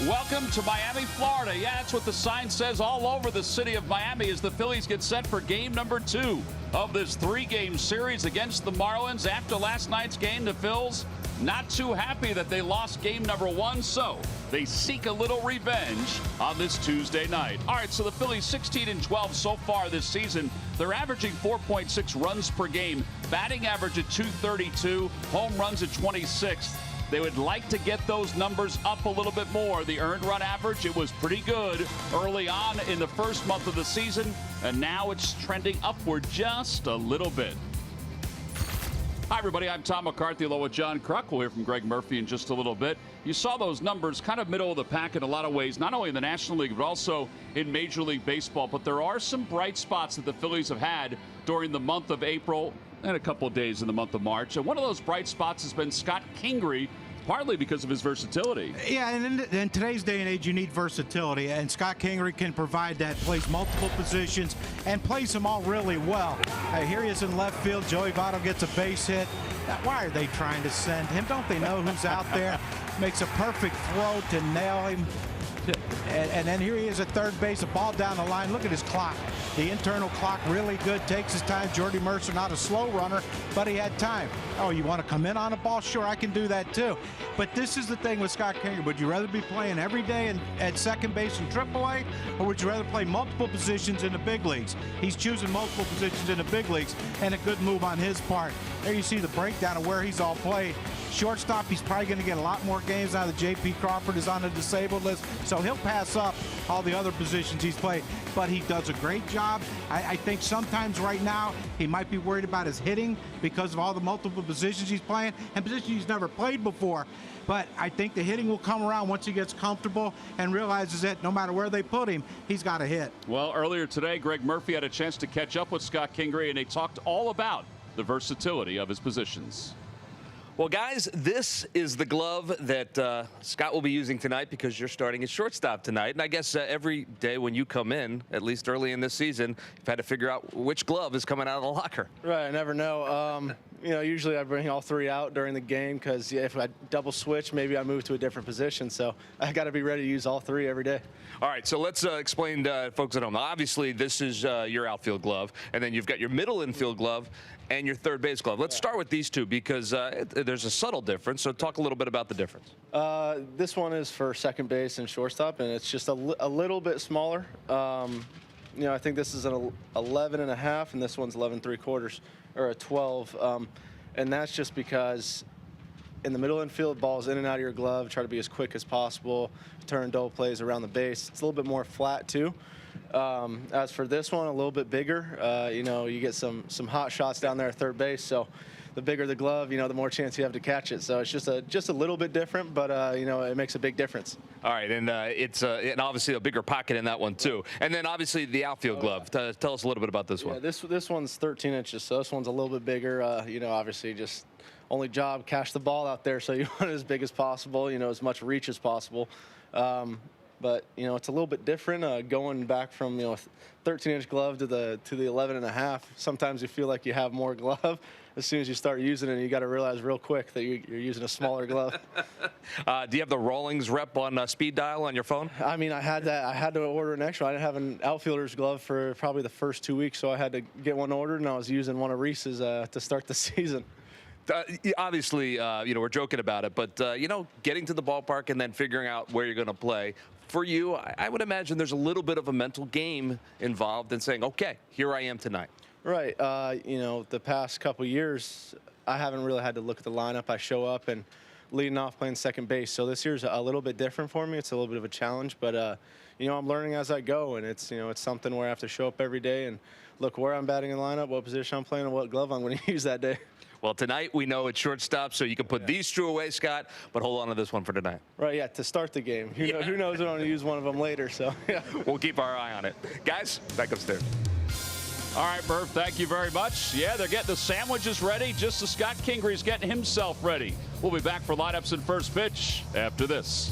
Welcome to Miami, Florida. Yeah, that's what the sign says all over the city of Miami as the Phillies get set for game number 2 of this 3-game series against the Marlins. After last night's game, the Phils not too happy that they lost game number 1, so they seek a little revenge on this Tuesday night. All right, so the Phillies 16-12 so far this season. They're averaging 4.6 runs per game, batting average at 232, home runs at 26. They would like to get those numbers up a little bit more. The earned run average, it was pretty good early on in the first month of the season, and now it's trending upward just a little bit. Hi, everybody. I'm Tom McCarthy along with John Kruk. We'll hear from Greg Murphy in just a little bit. You saw those numbers kind of middle of the pack in a lot of ways, not only in the National League, but also in Major League Baseball. But there are some bright spots that the Phillies have had during the month of April and a couple of days in the month of March. And one of those bright spots has been Scott Kingery, partly because of his versatility. Yeah, and in today's day and age, you need versatility, and Scott Kingery can provide that. Plays multiple positions and plays them all really well. Here he is in left field. Joey Votto gets a base hit. Now, why are they trying to send him? Don't they know who's out there? Makes a perfect throw to nail him. And then here he is at third base, a ball down the line. Look at his clock. The internal clock really good, takes his time. Jordy Mercer, not a slow runner, but he had time. Oh, you want to come in on a ball? Sure, I can do that too. But this is the thing with Scott Kingery. Would you rather be playing every day at second base in AAA, or would you rather play multiple positions in the big leagues? He's choosing multiple positions in the big leagues, and a good move on his part. There you see the breakdown of where he's all played. Shortstop, he's probably going to get a lot more games now that J.P. Crawford is on the disabled list, so he'll pass up all the other positions he's played. But he does a great job. I think sometimes right now he might be worried about his hitting because of all the multiple positions he's playing and positions he's never played before. But I think the hitting will come around once he gets comfortable and realizes that no matter where they put him, he's got to hit. Well, earlier today, Greg Murphy had a chance to catch up with Scott Kingery, and they talked all about the versatility of his positions. Well, guys, this is the glove that Scott will be using tonight because you're starting at shortstop tonight. And I guess every day when you come in, at least early in this season, you've had to figure out which glove is coming out of the locker. Right, I never know. You know, usually I bring all 3 out during the game because if I double switch, maybe I move to a different position. So I got to be ready to use all 3 every day. All right, so let's explain to folks at home. Obviously, this is your outfield glove, and then you've got your middle infield glove and your third base glove. Let's start with these two because there's a subtle difference. So talk a little bit about the difference. This one is for second base and shortstop, and it's just a little bit smaller. You know, I think this is an 11.5, and this one's 11.75, or a 12. And that's just because in the middle infield, balls in and out of your glove, try to be as quick as possible, turn double plays around the base. It's a little bit more flat too. As for this one, a little bit bigger. You know, you get some hot shots down there at third base, so the bigger the glove, you know, the more chance you have to catch it. So it's just a little bit different, but you know, it makes a big difference. All right, and it's and obviously a bigger pocket in that one too. And then obviously the outfield glove. Tell us a little bit about this one. This one's 13 inches, so this one's a little bit bigger. You know, obviously just only job, catch the ball out there, so you want it as big as possible, you know, as much reach as possible. But you know, it's a little bit different going back from, you know, 13-inch glove to the 11.5. Sometimes you feel like you have more glove. As soon as you start using it, you got to realize real quick that you're using a smaller glove. Do you have the Rawlings rep on speed dial on your phone? I mean, I had that. I had to order an extra. I didn't have an outfielder's glove for probably the first 2 weeks, so I had to get one ordered, and I was using one of Reese's to start the season. Obviously, you know, we're joking about it, but, you know, getting to the ballpark and then figuring out where you're going to play, for you, I would imagine there's a little bit of a mental game involved in saying, okay, here I am tonight. Right. You know, the past couple years, I haven't really had to look at the lineup. I show up and leading off playing second base. So this year's a little bit different for me. It's a little bit of a challenge, but, you know, I'm learning as I go, and it's, you know, it's something where I have to show up every day and look where I'm batting in the lineup, what position I'm playing, and what glove I'm going to use that day. Well, tonight we know it's shortstop, so you can put these two away, Scott, but hold on to this one for tonight. Right, yeah, to start the game. Who knows if I'm going to use one of them later, so yeah. We'll keep our eye on it. Guys, back upstairs. All right, Murph, thank you very much. Yeah, they're getting the sandwiches ready just as Scott Kingery's getting himself ready. We'll be back for lineups and first pitch after this.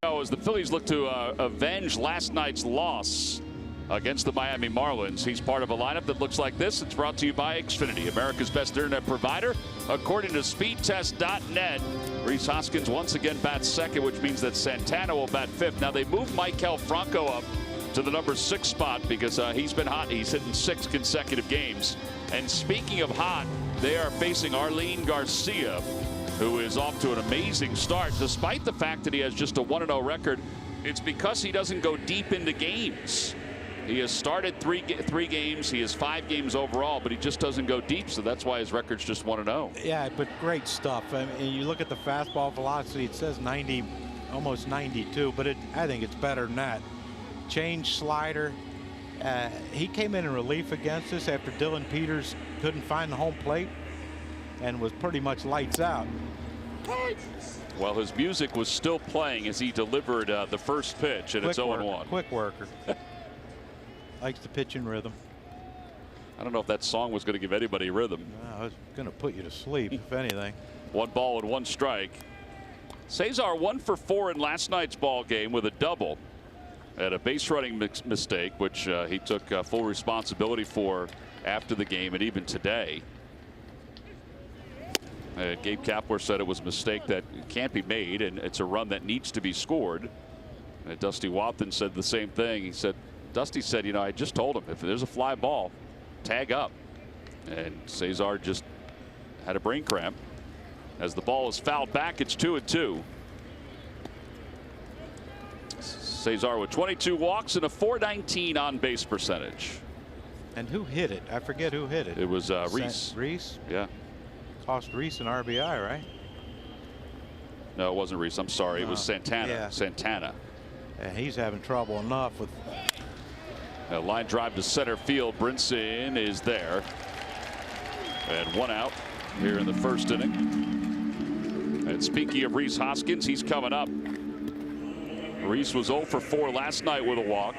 As the Phillies look to avenge last night's loss against the Miami Marlins. He's part of a lineup that looks like this. It's brought to you by Xfinity, America's best internet provider. According to speedtest.net, Rhys Hoskins once again bats second, which means that Santana will bat fifth. Now they moved Maikel Franco up to the number 6 spot because he's been hot. He's hitting 6 consecutive games. And speaking of hot, they are facing Arlene Garcia, who is off to an amazing start. Despite the fact that he has just a 1-0 record, it's because he doesn't go deep into games. He has started three games. He has 5 games overall, but he just doesn't go deep, so that's why his record's just 1-0. Yeah, but great stuff. I mean, you look at the fastball velocity, it says 90, almost 92, but I think it's better than that. Change slider. He came in relief against us after Dylan Peters couldn't find the home plate and was pretty much lights out. Well, his music was still playing as he delivered the first pitch, and it's 0-1. Quick worker. Likes to pitch in rhythm. I don't know if that song was going to give anybody rhythm. No, it's going to put you to sleep, if anything. 1 ball and 1 strike. Cesar 1 for 4 in last night's ball game with a double. Had a base running mistake, which he took full responsibility for after the game and even today. Gabe Kapler said it was a mistake that can't be made, and it's a run that needs to be scored. Dusty Watson said the same thing. He said, Dusty said, you know, I just told him if there's a fly ball, tag up. And Cesar just had a brain cramp. As the ball is fouled back, it's 2-2. Cesar with 22 walks and a .419 on base percentage. And who hit it? I forget who hit it. It was Rhys. Rhys? Yeah. Cost Rhys an RBI, right? No, it wasn't Rhys. I'm sorry. It was Santana. Yeah. Santana. And he's having trouble enough with. A line drive to center field. Brinson is there. And 1 out here in the first inning. And speaking of Rhys Hoskins, he's coming up. Rhys was 0 for 4 last night with a walk.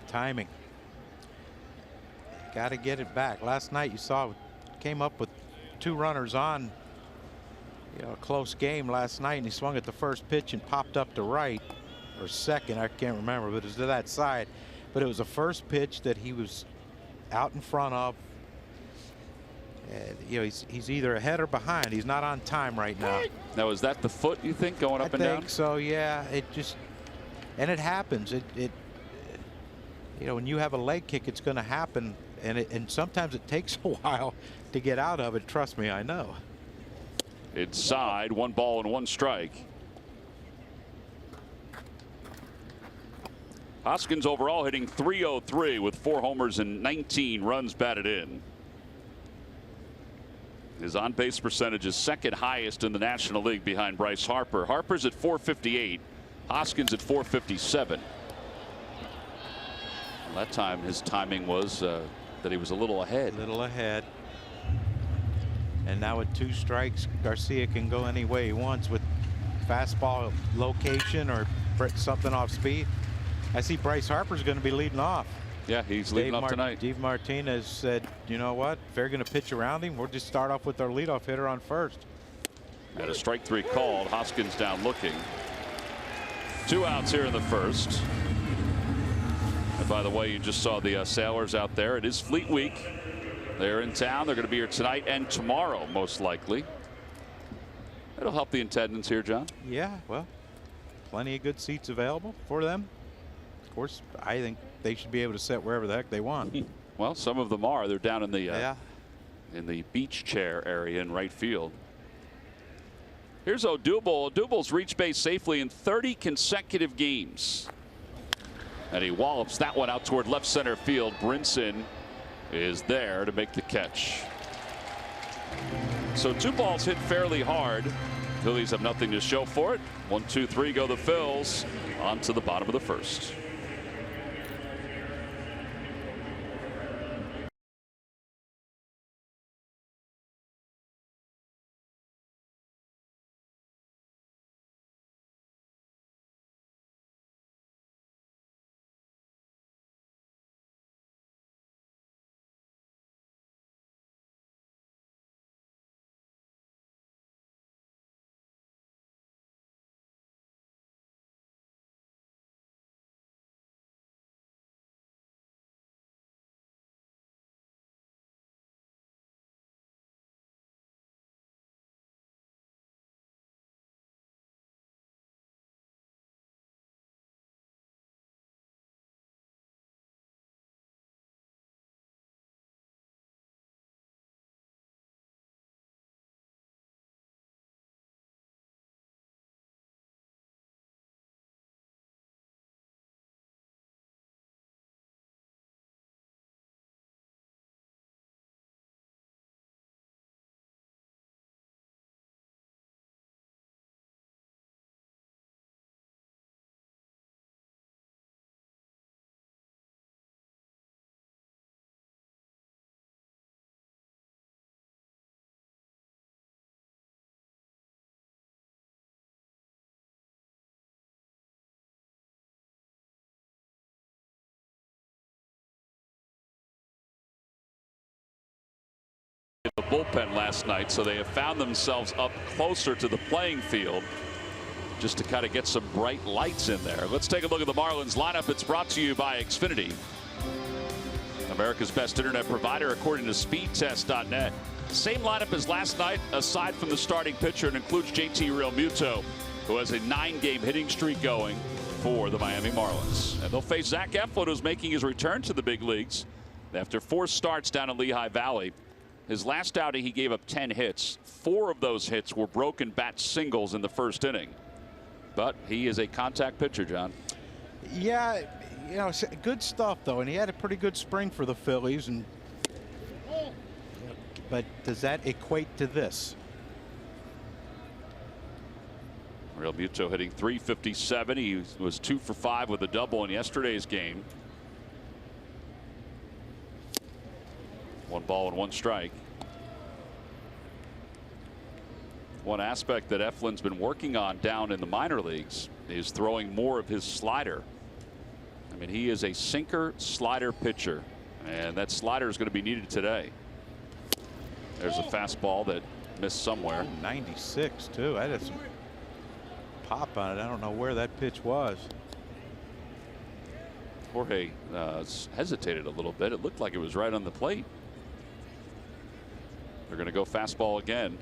Timing. Got to get it back. Last night you saw came up with 2 runners on. You know, a close game last night, and he swung at the first pitch and popped up to right or second. I can't remember, but it was to that side. But it was the first pitch that he was out in front of. You know, he's either ahead or behind. He's not on time right now. Now, is that the foot, you think, going up and down? I think so, yeah. It just, and it happens. You know, when you have a leg kick, it's going to happen, and sometimes it takes a while to get out of it. Trust me, I know. Inside, 1 ball and 1 strike. Hoskins overall hitting .303 with 4 homers and 19 runs batted in. His on-base percentage is 2nd highest in the National League behind Bryce Harper. Harper's at .458, Hoskins at .457. Well, that time his timing was that he was a little ahead. A little ahead. And now with 2 strikes, Garcia can go any way he wants with fastball location or something off speed. I see Bryce Harper's going to be leading off. Yeah, he's leading off tonight. Dave Martinez said, you know what, if they're going to pitch around him, we'll just start off with our leadoff hitter on first. And a strike 3 called. Hoskins down looking. 2 outs here in the first. And by the way, you just saw the Sailors out there. It is Fleet Week. They're in town. They're going to be here tonight and tomorrow, most likely. It'll help the attendance here, John. Yeah, well, plenty of good seats available for them. Of course, I think they should be able to sit wherever the heck they want. Well, some of them are. They're down in the in the beach chair area in right field. Here's Odubel. Odubel's reached base safely in 30 consecutive games. And he wallops that one out toward left center field. Brinson is there to make the catch. So 2 balls hit fairly hard. Phillies have nothing to show for it. 1, 2, 3 go the Phils on to the bottom of the first. the bullpen last night, so they have found themselves up closer to the playing field just to kind of get some bright lights in there. Let's take a look at the Marlins lineup. It's brought to you by Xfinity, America's best internet provider according to speedtest.net. Same lineup as last night, aside from the starting pitcher. It includes JT Realmuto, who has a 9-game hitting streak going for the Miami Marlins. And they'll face Zach Eflin, who's making his return to the big leagues after 4 starts down in Lehigh Valley. His last outing, he gave up 10 hits. 4 of those hits were broken bat singles in the first inning. But he is a contact pitcher, John. Yeah, you know, good stuff, though. And he had a pretty good spring for the Phillies. But does that equate to this? Realmuto hitting .357. He was 2 for 5 with a double in yesterday's game. 1 ball and 1 strike. One aspect that Eflin's been working on down in the minor leagues is throwing more of his slider. I mean, he is a sinker slider pitcher, and that slider is going to be needed today. There's a fastball that missed somewhere. 96 too. I had some pop on it. I don't know where that pitch was. Jorge hesitated a little bit. It looked like it was right on the plate. They're going to go fastball again.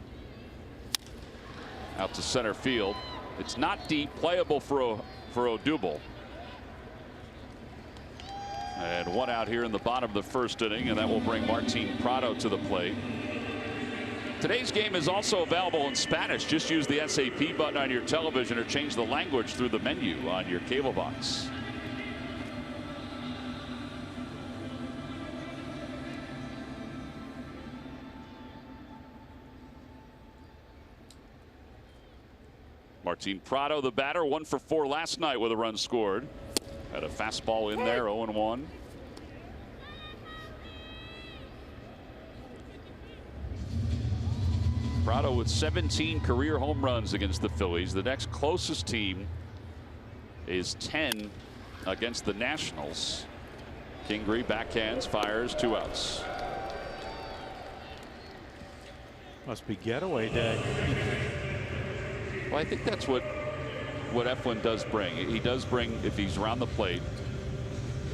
Out to center field. It's not deep, playable for Odubel. And 1 out here in the bottom of the first inning, and that will bring Martin Prado to the plate. Today's game is also available in Spanish. Just use the SAP button on your television or change the language through the menu on your cable box. Martin Prado, the batter, 1 for 4 last night with a run scored. Had a fastball in there, 0-1. Prado with 17 career home runs against the Phillies. The next closest team is 10 against the Nationals. Kingery backhands, fires, 2 outs. Must be getaway day. Well, I think that's what Eflin does bring. He does bring, if he's around the plate,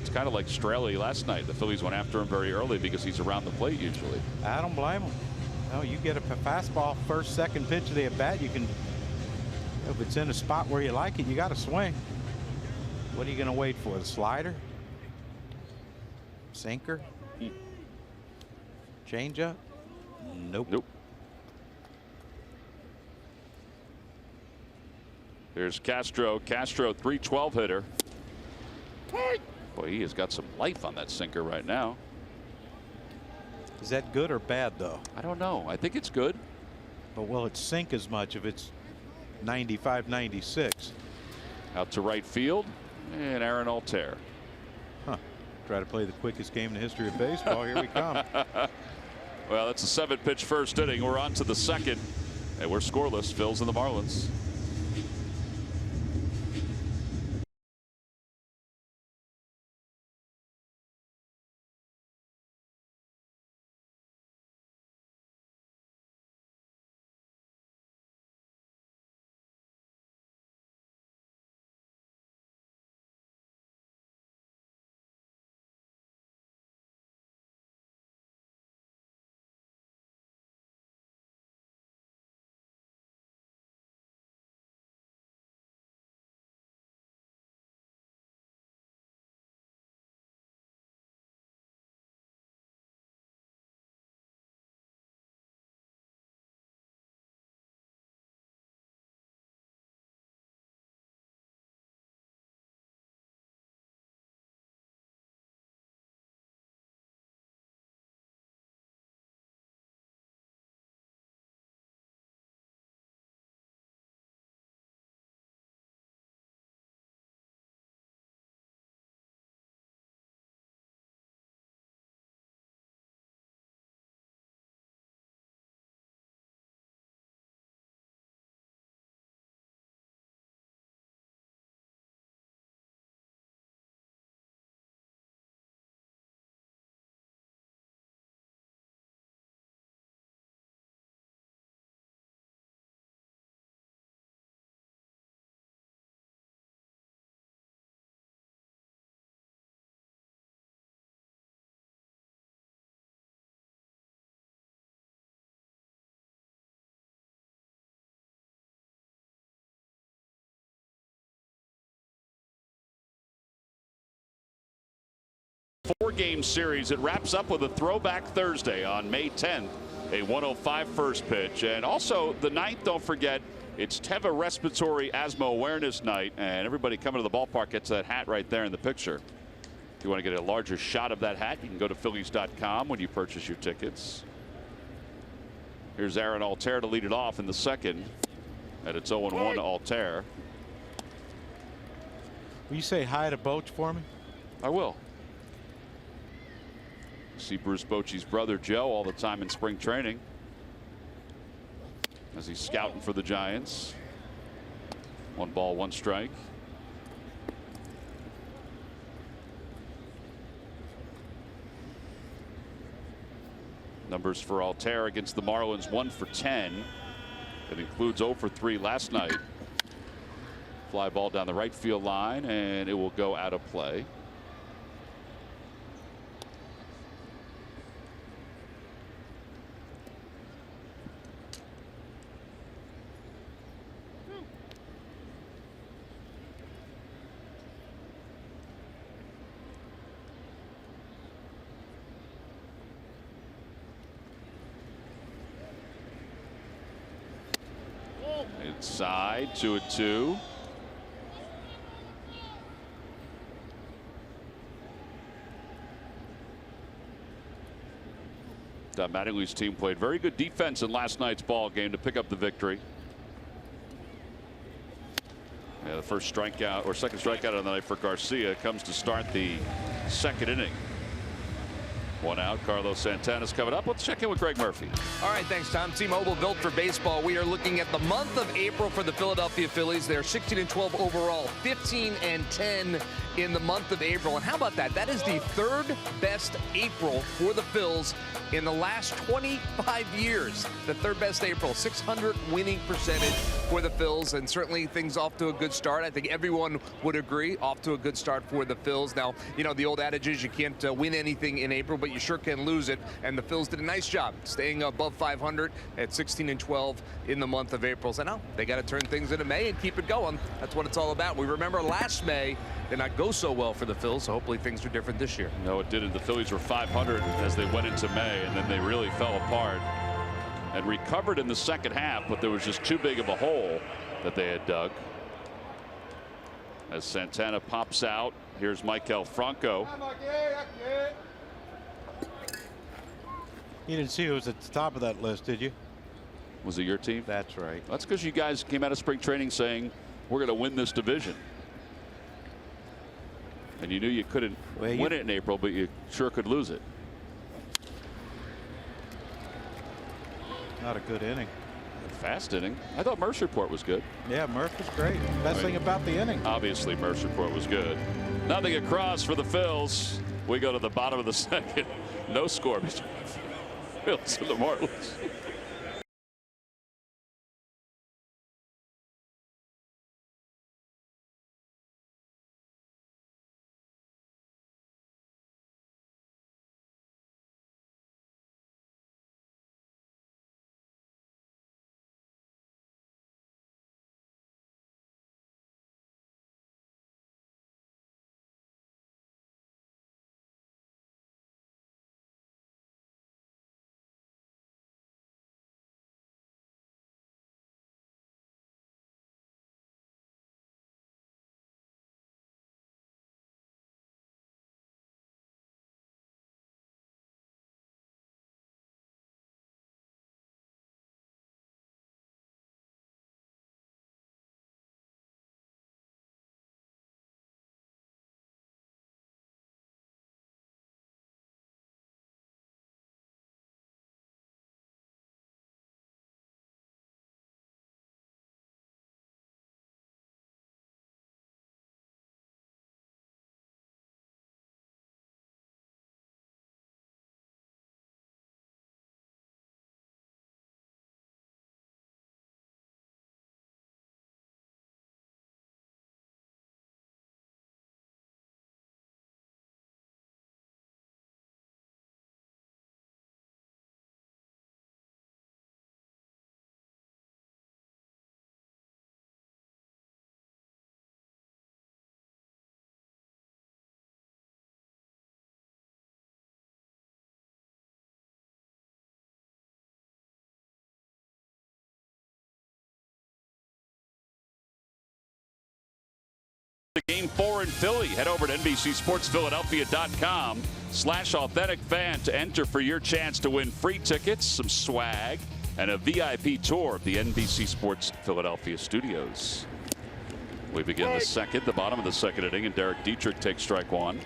it's kind of like Straley last night. The Phillies went after him very early because he's around the plate usually. I don't blame him. No, you get a fastball first, second pitch of the at bat. You can, if it's in a spot where you like it, you got to swing. What are you going to wait for? The slider? Sinker? Changeup? Nope. Nope. Here's Castro. Castro, .312 hitter. Boy, he has got some life on that sinker right now. Is that good or bad, though? I don't know. I think it's good. But will it sink as much if it's 95, 96? Out to right field, and Aaron Altair. Huh. Try to play the quickest game in the history of baseball. Here we come. Well, it's a 7-pitch first inning. We're on to the second, and we're scoreless. Phil's and the Marlins. 4-game series. It wraps up with a throwback Thursday on May 10th, a 105 first pitch. And also the 9th, don't forget, it's Teva Respiratory Asthma Awareness Night, and everybody coming to the ballpark gets that hat right there in the picture. If you want to get a larger shot of that hat, you can go to Phillies.com when you purchase your tickets. Here's Aaron Altair to lead it off in the second. And it's 0-1 Altair. Will you say hi to Boch for me? I will. See Bruce Bochy's brother Joe all the time in spring training as he's scouting for the Giants. 1 ball, 1 strike. Numbers for Altair against the Marlins: 1 for 10. That includes 0 for 3 last night. Fly ball down the right field line, and it will go out of play. Inside, 2-2. Don Mattingly's team played very good defense in last night's ball game to pick up the victory. Yeah, the first strikeout or second strikeout of the night for Garcia comes to start the second inning. 1 out. Carlos Santana's coming up. Let's check in with Greg Murphy. All right, thanks, Tom. T-Mobile, built for baseball. We are looking at the month of April for the Philadelphia Phillies. They're 16-12 overall, 15-10 in the month of April. And how about that? That is the 3rd best April for the Phils in the last 25 years. The 3rd best April, 600 winning percentage for the Phils, and certainly things off to a good start. I think everyone would agree, off to a good start for the Phils. Now, you know, the old adage is you can't win anything in April, but you sure can lose it, and the Phils did a nice job staying above 500 at 16-12 in the month of April. So now they got to turn things into May and keep it going. That's what it's all about. We remember last May did not go so well for the Phils, so hopefully things are different this year. No, it didn't. The Phillies were 500 as they went into May, and then they really fell apart and recovered in the second half, but there was just too big of a hole that they had dug. As Santana pops out, here's Maikel Franco. You didn't see who was at the top of that list, did you? Was it your team? That's right. That's because you guys came out of spring training saying we're going to win this division. And you knew you couldn't win it in April, but you sure could lose it. Not a good inning. Fast inning. I thought Mercer Report was good. Yeah, Murph was great. Best thing about the inning. Obviously, Mercer Report was good. Nothing across for the Phils. We go to the bottom of the second. No score between the Phils and the Marlins. Game 4 in Philly. Head over to NBCSportsPhiladelphia.com/AuthenticFan to enter for your chance to win free tickets, some swag, and a VIP tour of the NBC Sports Philadelphia studios. We begin the bottom of the second inning, and Derek Dietrich takes strike one.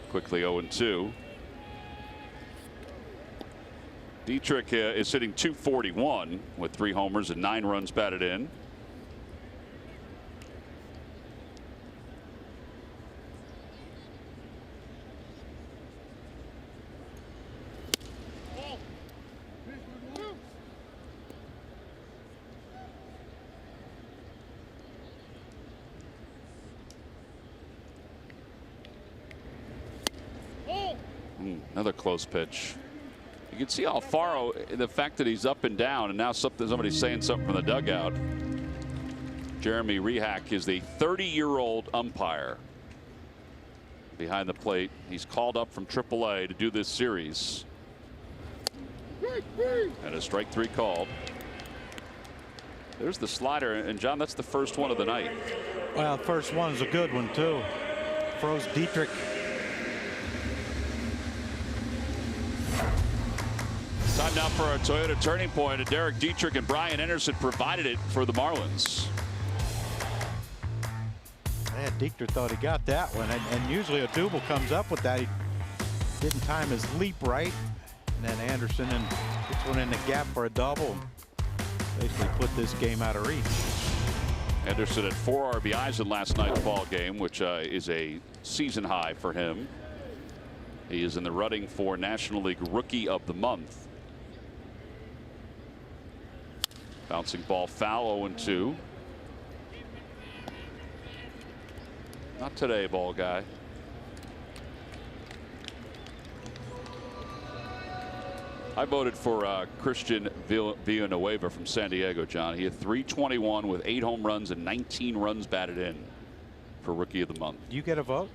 Quickly 0-2. Dietrich is hitting .241 with 3 homers and 9 runs batted in. Another close pitch. You can see Alfaro, the fact that he's up and down, and now somebody's saying something from the dugout. Jeremy Rehak is the 30-year-old umpire behind the plate. He's called up from AAA to do this series. And a strike 3 called. There's the slider, and John, that's the first one of the night. Well, the first one is a good one too. Froze Dietrich. Time now for our Toyota Turning Point, and Derek Dietrich and Brian Anderson provided it for the Marlins. Yeah, Dietrich thought he got that one, and usually a double comes up with that. He didn't time his leap right, and then Anderson gets one in the gap for a double. Basically put this game out of reach. Anderson had 4 RBIs in last night's ball game, which is a season high for him. He is in the running for National League Rookie of the Month. Bouncing ball foul, 0-2. Not today, ball guy. I voted for Christian Villanueva from San Diego, John. He had .321 with 8 home runs and 19 runs batted in for Rookie of the Month. You get a vote?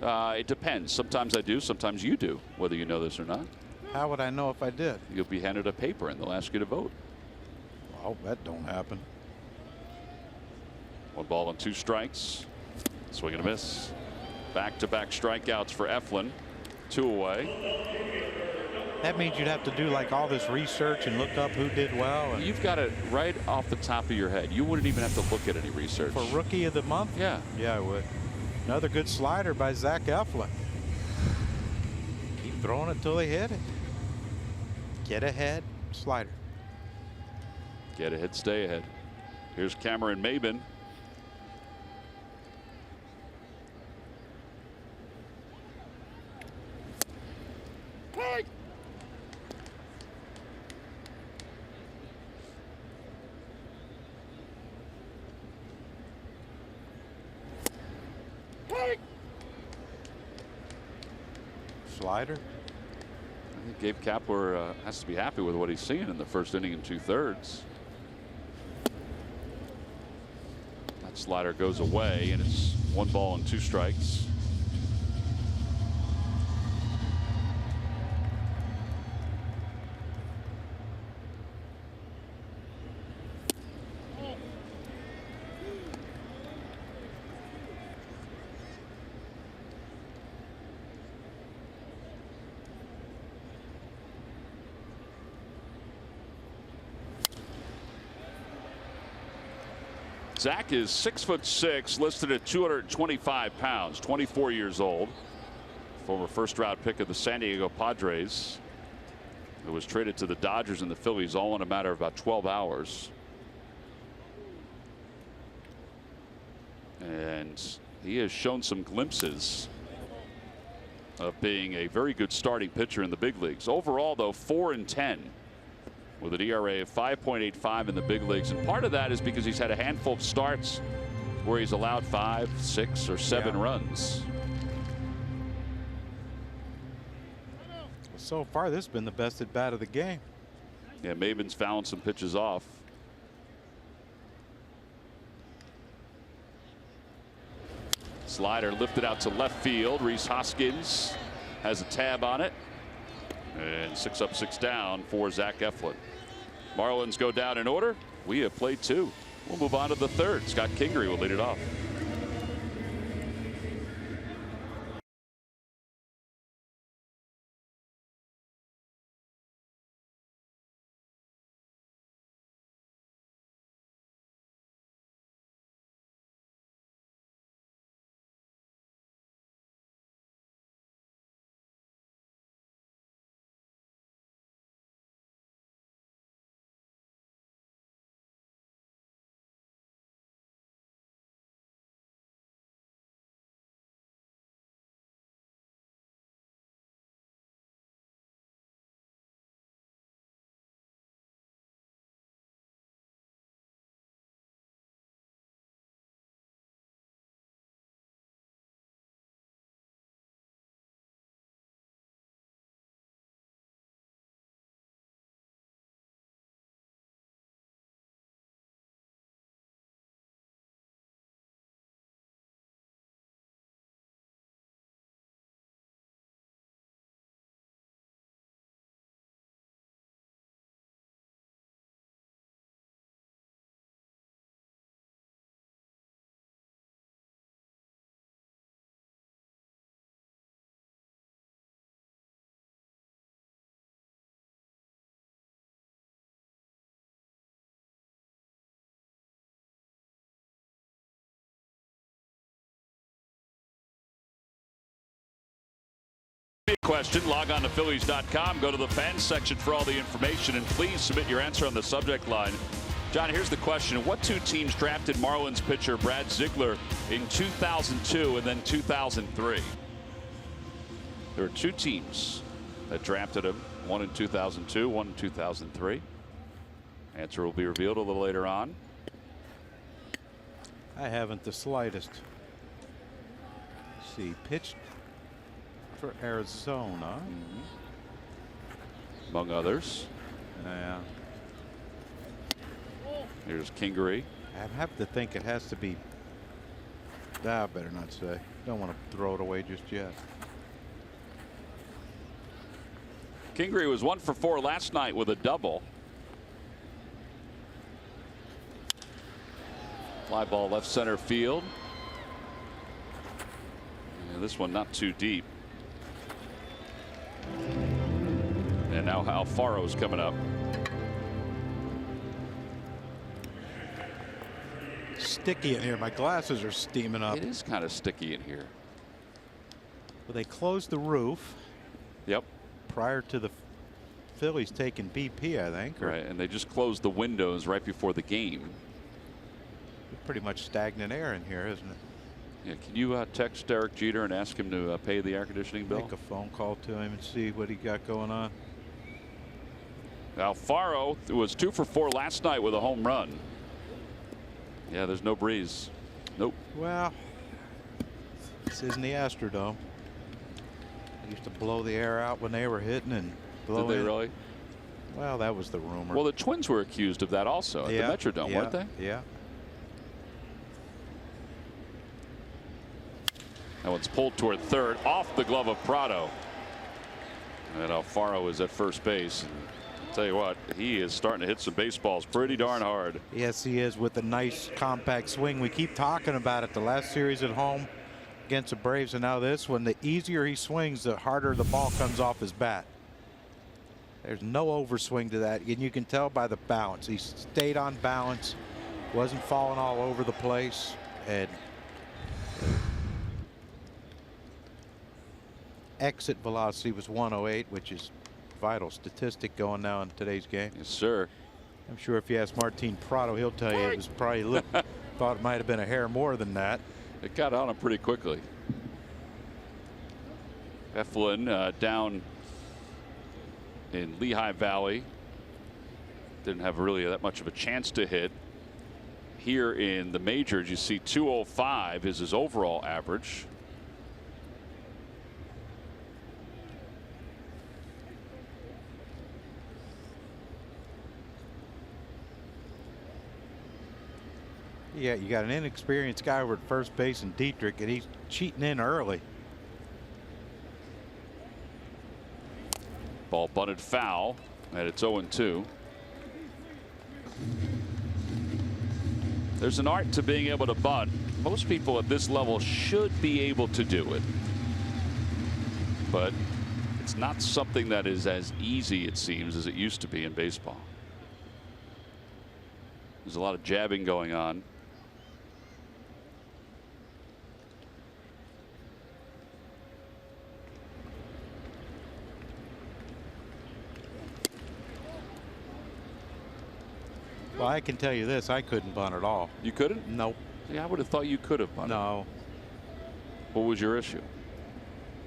It depends. Sometimes I do, sometimes you do, whether you know this or not. How would I know if I did? You'll be handed a paper and they'll ask you to vote. Oh, that don't happen. 1 ball and 2 strikes. Swing and a miss. Back-to-back strikeouts for Eflin. 2 away. That means you'd have to do like all this research and look up who did well. You've got it right off the top of your head. You wouldn't even have to look at any research. For Rookie of the Month? Yeah. Yeah, I would. Another good slider by Zach Eflin. Keep throwing it till they hit it. Get ahead, slider. Get ahead, stay ahead. Here's Cameron Maben. Slider. I think Gabe Kapler has to be happy with what he's seeing in the first inning and 2/3. That slider goes away, and it's 1 ball and 2 strikes. Zach is 6'6", listed at 225 pounds, 24 years old. Former first-round pick of the San Diego Padres, who was traded to the Dodgers and the Phillies all in a matter of about 12 hours. And he has shown some glimpses of being a very good starting pitcher in the big leagues. Overall, though, 4-10. With an ERA of 5.85 in the big leagues. And part of that is because he's had a handful of starts where he's allowed 5, 6, or 7 runs. So far, this has been the best at bat of the game. Yeah, Maven's fouling some pitches off. Slider lifted out to left field. Rhys Hoskins has a tab on it. And 6 up, 6 down for Zach Eflin. Marlins go down in order. We have played 2. We'll move on to the 3rd. Scott Kingery will lead it off. Question, log on to Phillies.com, go to the fans section for all the information, and please submit your answer on the subject line. John, here's the question. What 2 teams drafted Marlins pitcher Brad Ziegler in 2002 and then 2003? There are 2 teams that drafted him, one in 2002, one in 2003. Answer will be revealed a little later on. I haven't the slightest. Let's see, pitched for Arizona. Among others. Yeah. Here's Kingery. I have to think it has to be. I better not say. Don't want to throw it away just yet. Kingery was 1 for 4 last night with a double. Fly ball left center field. And this one not too deep. And now Alfaro's coming up. Sticky in here. My glasses are steaming up. It is kind of sticky in here. Well, they closed the roof. Yep. Prior to the Phillies taking BP, I think. Right, and they just closed the windows right before the game. Pretty much stagnant air in here, isn't it? Yeah, can you text Derek Jeter and ask him to pay the air conditioning bill? Make a phone call to him and see what he got going on. Alfaro was 2 for 4 last night with a home run. Yeah, there's no breeze. Nope. Well, this isn't the Astrodome. They used to blow the air out when they were hitting and blow Did they in. really? Well, that was the rumor. Well, the Twins were accused of that also at the Metrodome, weren't they? Yeah. That one's pulled toward third, off the glove of Prado. And Alfaro is at first base. And I'll tell you what, he is starting to hit some baseballs pretty darn hard. Yes, he is, with a nice compact swing. We keep talking about it. The last series at home against the Braves, and now this one. The easier he swings, the harder the ball comes off his bat. There's no overswing to that, and you can tell by the balance. He stayed on balance, wasn't falling all over the place, and exit velocity was 108, which is a vital statistic going now in today's game. Yes, sir. I'm sure if you ask Martin Prado, he'll tell you it was probably thought it might have been a hair more than that. It got on him pretty quickly. Eflin down in Lehigh Valley. Didn't have really that much of a chance to hit. Here in the majors, you see 205 is his overall average. Yeah, you got an inexperienced guy over at first base in Dietrich, and he's cheating in early. Ball bunted foul, and it's 0-2. There's an art to being able to bunt. Most people at this level should be able to do it, but it's not something that is as easy, it seems, as it used to be in baseball. There's a lot of jabbing going on. Well, I can tell you this, I couldn't bunt at all. You couldn't? Nope. Yeah, I would have thought you could have bunted. No. What was your issue?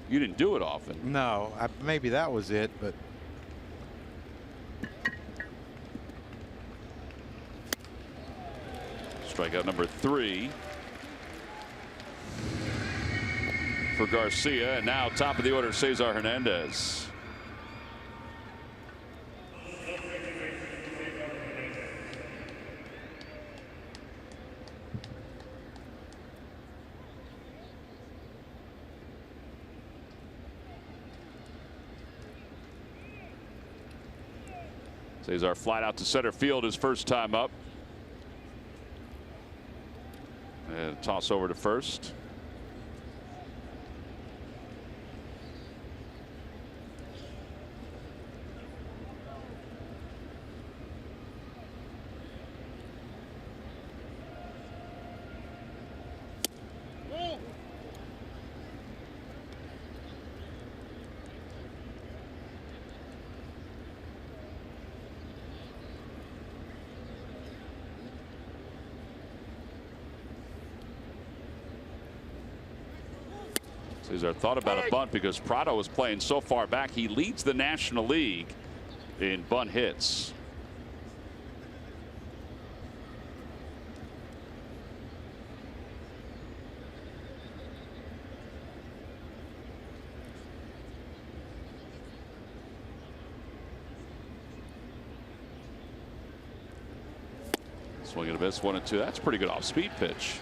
You didn't do it often. No, maybe that was it, but strikeout number 3 for Garcia, and now top of the order, Cesar Hernandez. Cesar flied out to center field his first time up. And toss over to first. Cesar thought about a bunt because Prado was playing so far back. He leads the National League in bunt hits. Swing and a miss, 1-2. That's a pretty good off-speed pitch.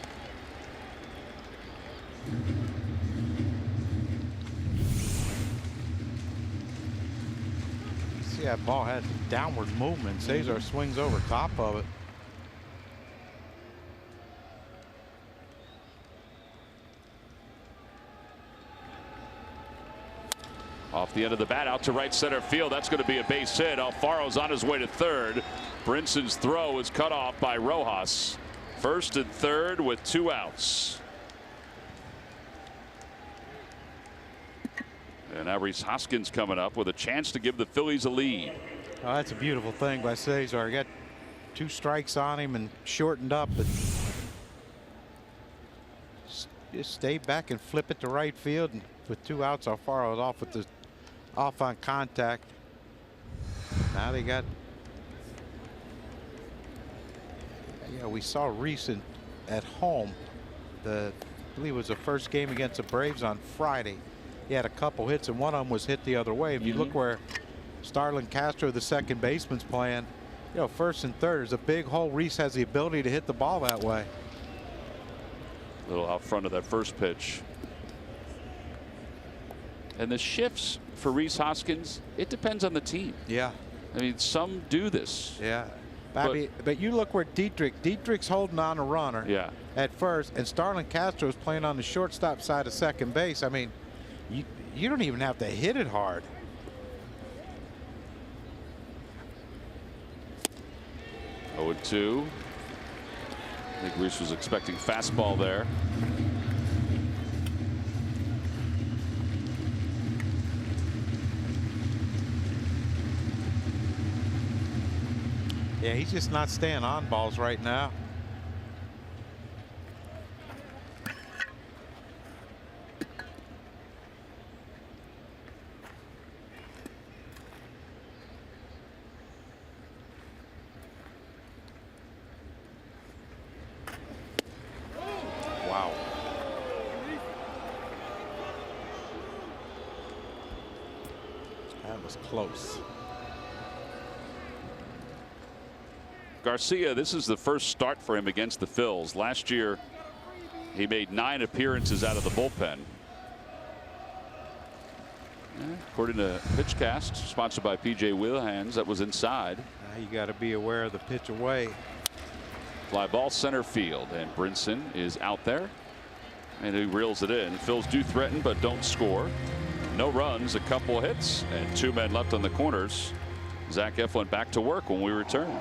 see that ball had downward movement. Cesar swings over top of it. Off the end of the bat, out to right center field. That's going to be a base hit. Alfaro's on his way to third. Brinson's throw is cut off by Rojas. First and third with 2 outs. And now Rhys Hoskins coming up with a chance to give the Phillies a lead. Oh, that's a beautiful thing by Cesar. He got 2 strikes on him and shortened up, and just stay back and flip it to right field. And with 2 outs, Alfaro is off on contact. Now they got. Yeah, we saw Rhys at home. I believe it was the first game against the Braves on Friday. He had a couple hits, and one of them was hit the other way. If you look where Starlin Castro, the second baseman's playing, you know, first and third, there's a big hole. Rhys has the ability to hit the ball that way. A little out front of that first pitch. And the shifts for Rhys Hoskins, it depends on the team. Yeah. I mean, some do this. Yeah. But you look where Dietrich's holding on a runner. Yeah. At first, and Starlin Castro's playing on the shortstop side of second base. I mean, you don't even have to hit it hard. Oh, 2. I think Rhys was expecting fastball there. Yeah, he's just not staying on balls right now. Wow. That was close. Garcia, this is the first start for him against the Phils. Last year, he made 9 appearances out of the bullpen. According to Pitchcast, sponsored by PJ Wheelhands, that was inside. Now you got to be aware of the pitch away. Fly ball center field, and Brinson is out there, and he reels it in. Phils do threaten but don't score. No runs, a couple hits, and 2 men left on the corners. Zach Eflin back to work when we return.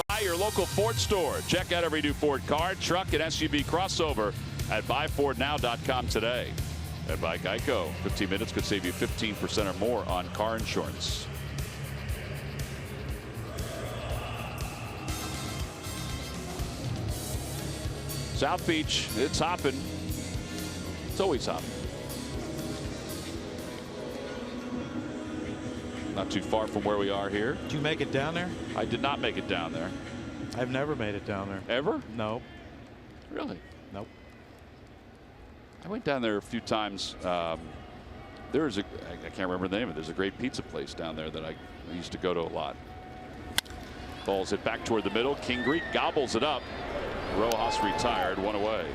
Buy your local Ford store. Check out every new Ford car, truck, and SUV crossover at buyfordnow.com today. And by Geico, 15 minutes could save you 15% or more on car insurance. South Beach, it's hopping. It's always hopping. Not too far from where we are here. Did you make it down there? I did not make it down there. I've never made it down there. Ever? No. Really? Nope. I went down there a few times. There's a, I can't remember the name of it. There's a great pizza place down there that I used to go to a lot. Ball's hit back toward the middle. King Greek gobbles it up. Rojas retired, 1 away.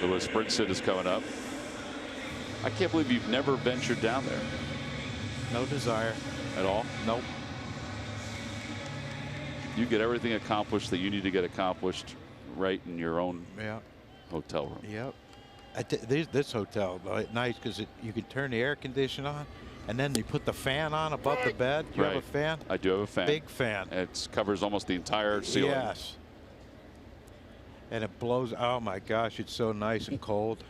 Lewis Brinson is coming up. I can't believe you've never ventured down there. No desire. At all? Nope. You get everything accomplished that you need to get accomplished right in your own hotel room. Yep. This hotel at night because you can turn the air conditioner on, and then you put the fan on above the bed. You have a fan? I do have a fan. Big fan. It covers almost the entire ceiling. Yes. And it blows. Oh my gosh, it's so nice and cold.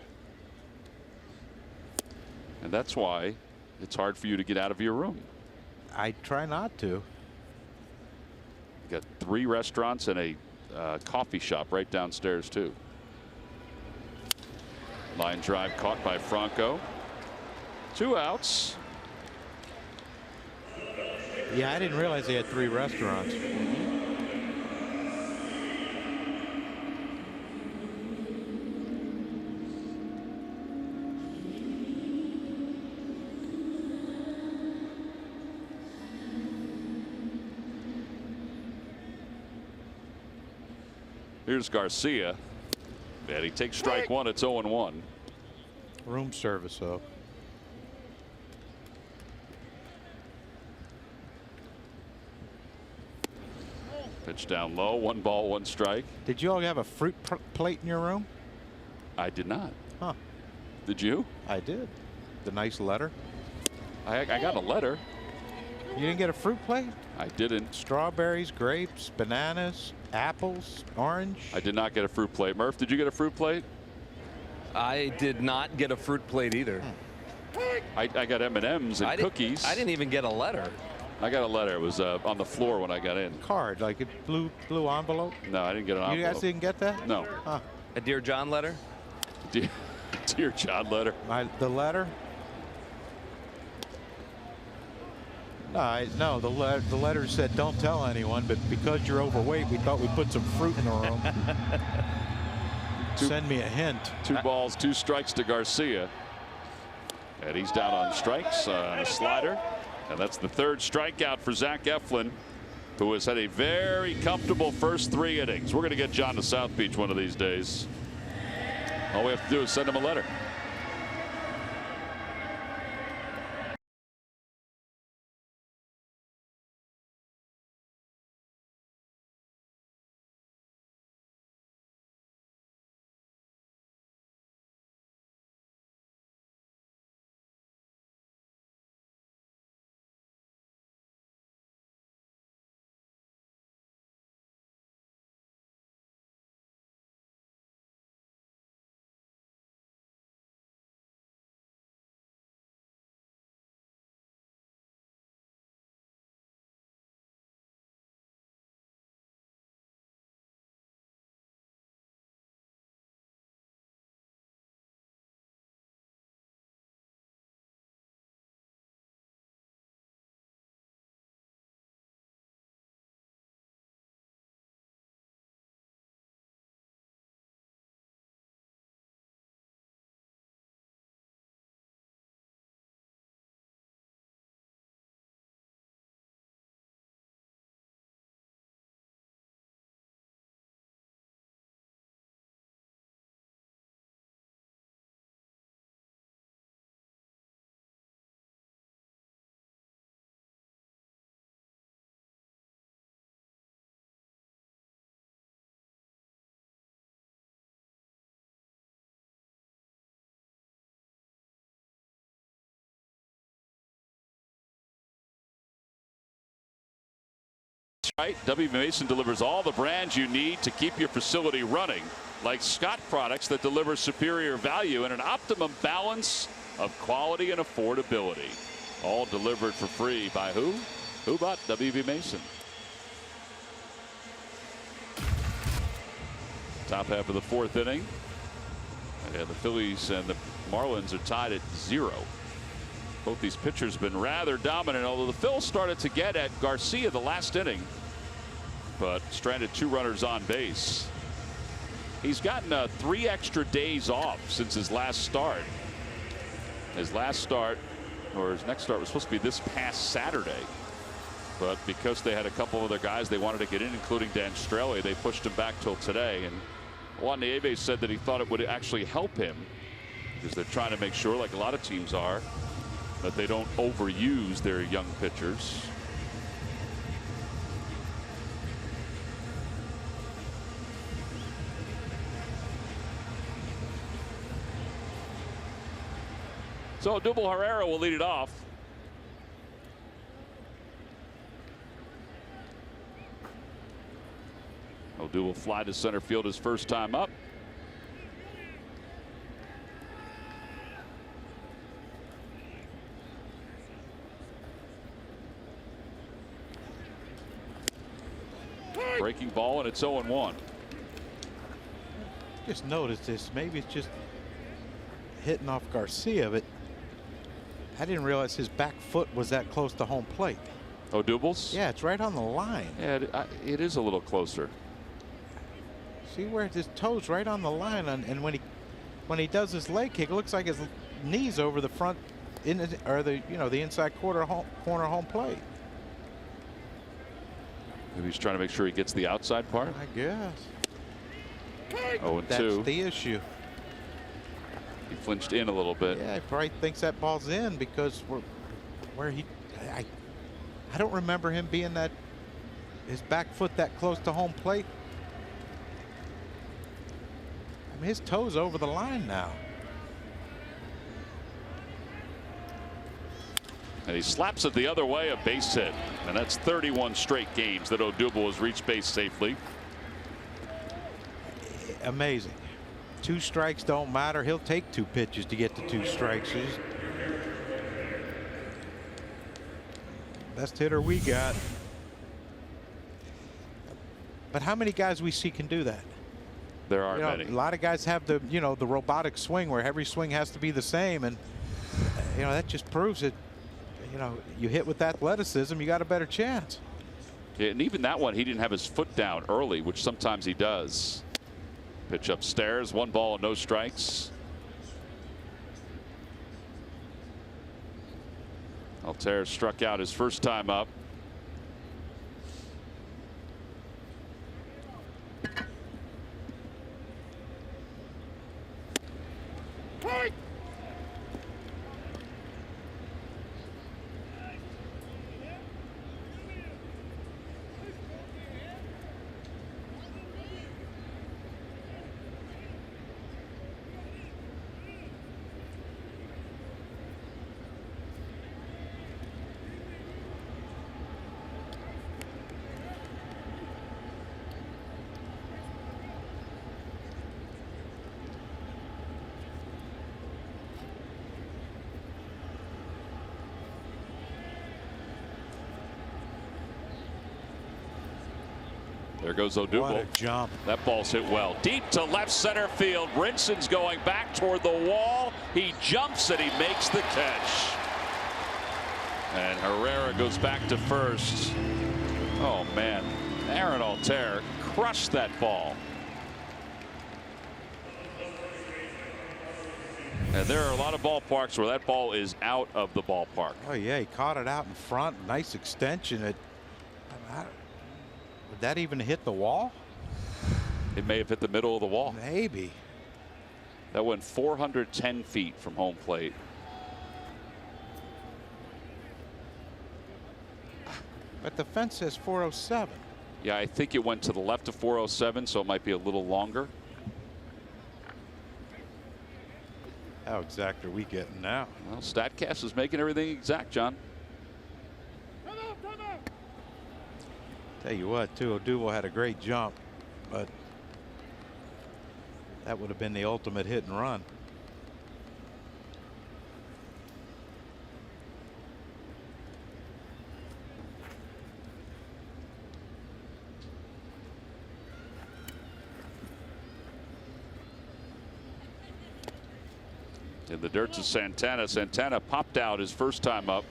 And that's why it's hard for you to get out of your room. I try not to. You got 3 restaurants and a coffee shop right downstairs too. Line drive caught by Franco. 2 outs. Yeah, I didn't realize they had 3 restaurants. Here's Garcia. And he takes strike 1. It's 0-1. Room service, though. Pitch down low. 1 ball, 1 strike. Did you all have a fruit plate in your room? I did not. Huh. Did you? I did. The nice letter. I got a letter. You didn't get a fruit plate? I didn't. Strawberries, grapes, bananas, apples, orange. I did not get a fruit plate. Murph, did you get a fruit plate? I did not get a fruit plate either. I got M&Ms and cookies. I didn't even get a letter. I got a letter. It was on the floor when I got in. Card, like a blue envelope? No, I didn't get an envelope. You guys didn't get that? No. Huh. A Dear John letter? Dear John letter. The letter? No, the letter said don't tell anyone, but because you're overweight, we thought we'd put some fruit in the room. Send me a hint. 2 balls, 2 strikes to Garcia. And he's down on strikes on a slider. And that's the 3rd strikeout for Zach Eflin, who has had a very comfortable first 3 innings. We're going to get John to South Beach one of these days. All we have to do is send him a letter. Right, W. Mason delivers all the brands you need to keep your facility running, like Scott products that deliver superior value and an optimum balance of quality and affordability. All delivered for free by who? Who but W.B. Mason. Top half of the 4th inning. And the Phillies and the Marlins are tied at 0. Both these pitchers have been rather dominant, although the Phils started to get at Garcia the last inning, but stranded 2 runners on base. He's gotten 3 extra days off since his last start. His last start, or his next start, was supposed to be this past Saturday. But because they had a couple of other guys they wanted to get in, including Dan Strelly, they pushed him back till today. And Juan Nieves said that he thought it would actually help him, because they're trying to make sure, like a lot of teams are, that they don't overuse their young pitchers. So Odubel Herrera will lead it off. Odubel will fly to center field his first time up. Breaking ball, and it's 0-1. Just noticed this. Maybe it's just hitting off Garcia, but I didn't realize his back foot was that close to home plate. Odubel's? Yeah, it's right on the line. Yeah, it is a little closer. See where his toes right on the line, and when he does his leg kick, it looks like his knees over the front, or the inside corner home plate. Maybe he's trying to make sure he gets the outside part. I guess. 0-2. That's the issue. He flinched in a little bit. Yeah, he probably thinks that ball's in because I don't remember him being his back foot that close to home plate. I mean, his toes over the line now. And he slaps it the other way, a base hit. And that's 31 straight games that Odubel has reached base safely. Amazing. 2 strikes don't matter. He'll take 2 pitches to get to 2 strikes. Best hitter we got. But how many guys we see can do that? There aren't many. A lot of guys have the robotic swing where every swing has to be the same, and that just proves it. you know, you hit with athleticism, you got a better chance. Yeah, and even that one, he didn't have his foot down early, which sometimes he does. Pitch upstairs, 1 ball, no strikes. Altair struck out his first time up. There goes Odubel. What a jump. That ball's hit well. Deep to left center field. Brinson's going back toward the wall. He jumps and he makes the catch. And Herrera goes back to first. Oh, man. Aaron Altair crushed that ball. And there are a lot of ballparks where that ball is out of the ballpark. Oh, yeah, he caught it out in front. Nice extension. Would that even hit the wall? It may have hit the middle of the wall. Maybe. That went 410 feet from home plate. But the fence says 407. Yeah, I think it went to the left of 407, so it might be a little longer. How exact are we getting now? Well, StatCast is making everything exact, John. Tell you what, too, Odubel had a great jump, but that would have been the ultimate hit and run. In the dirt to Santana. Santana popped out his first time up.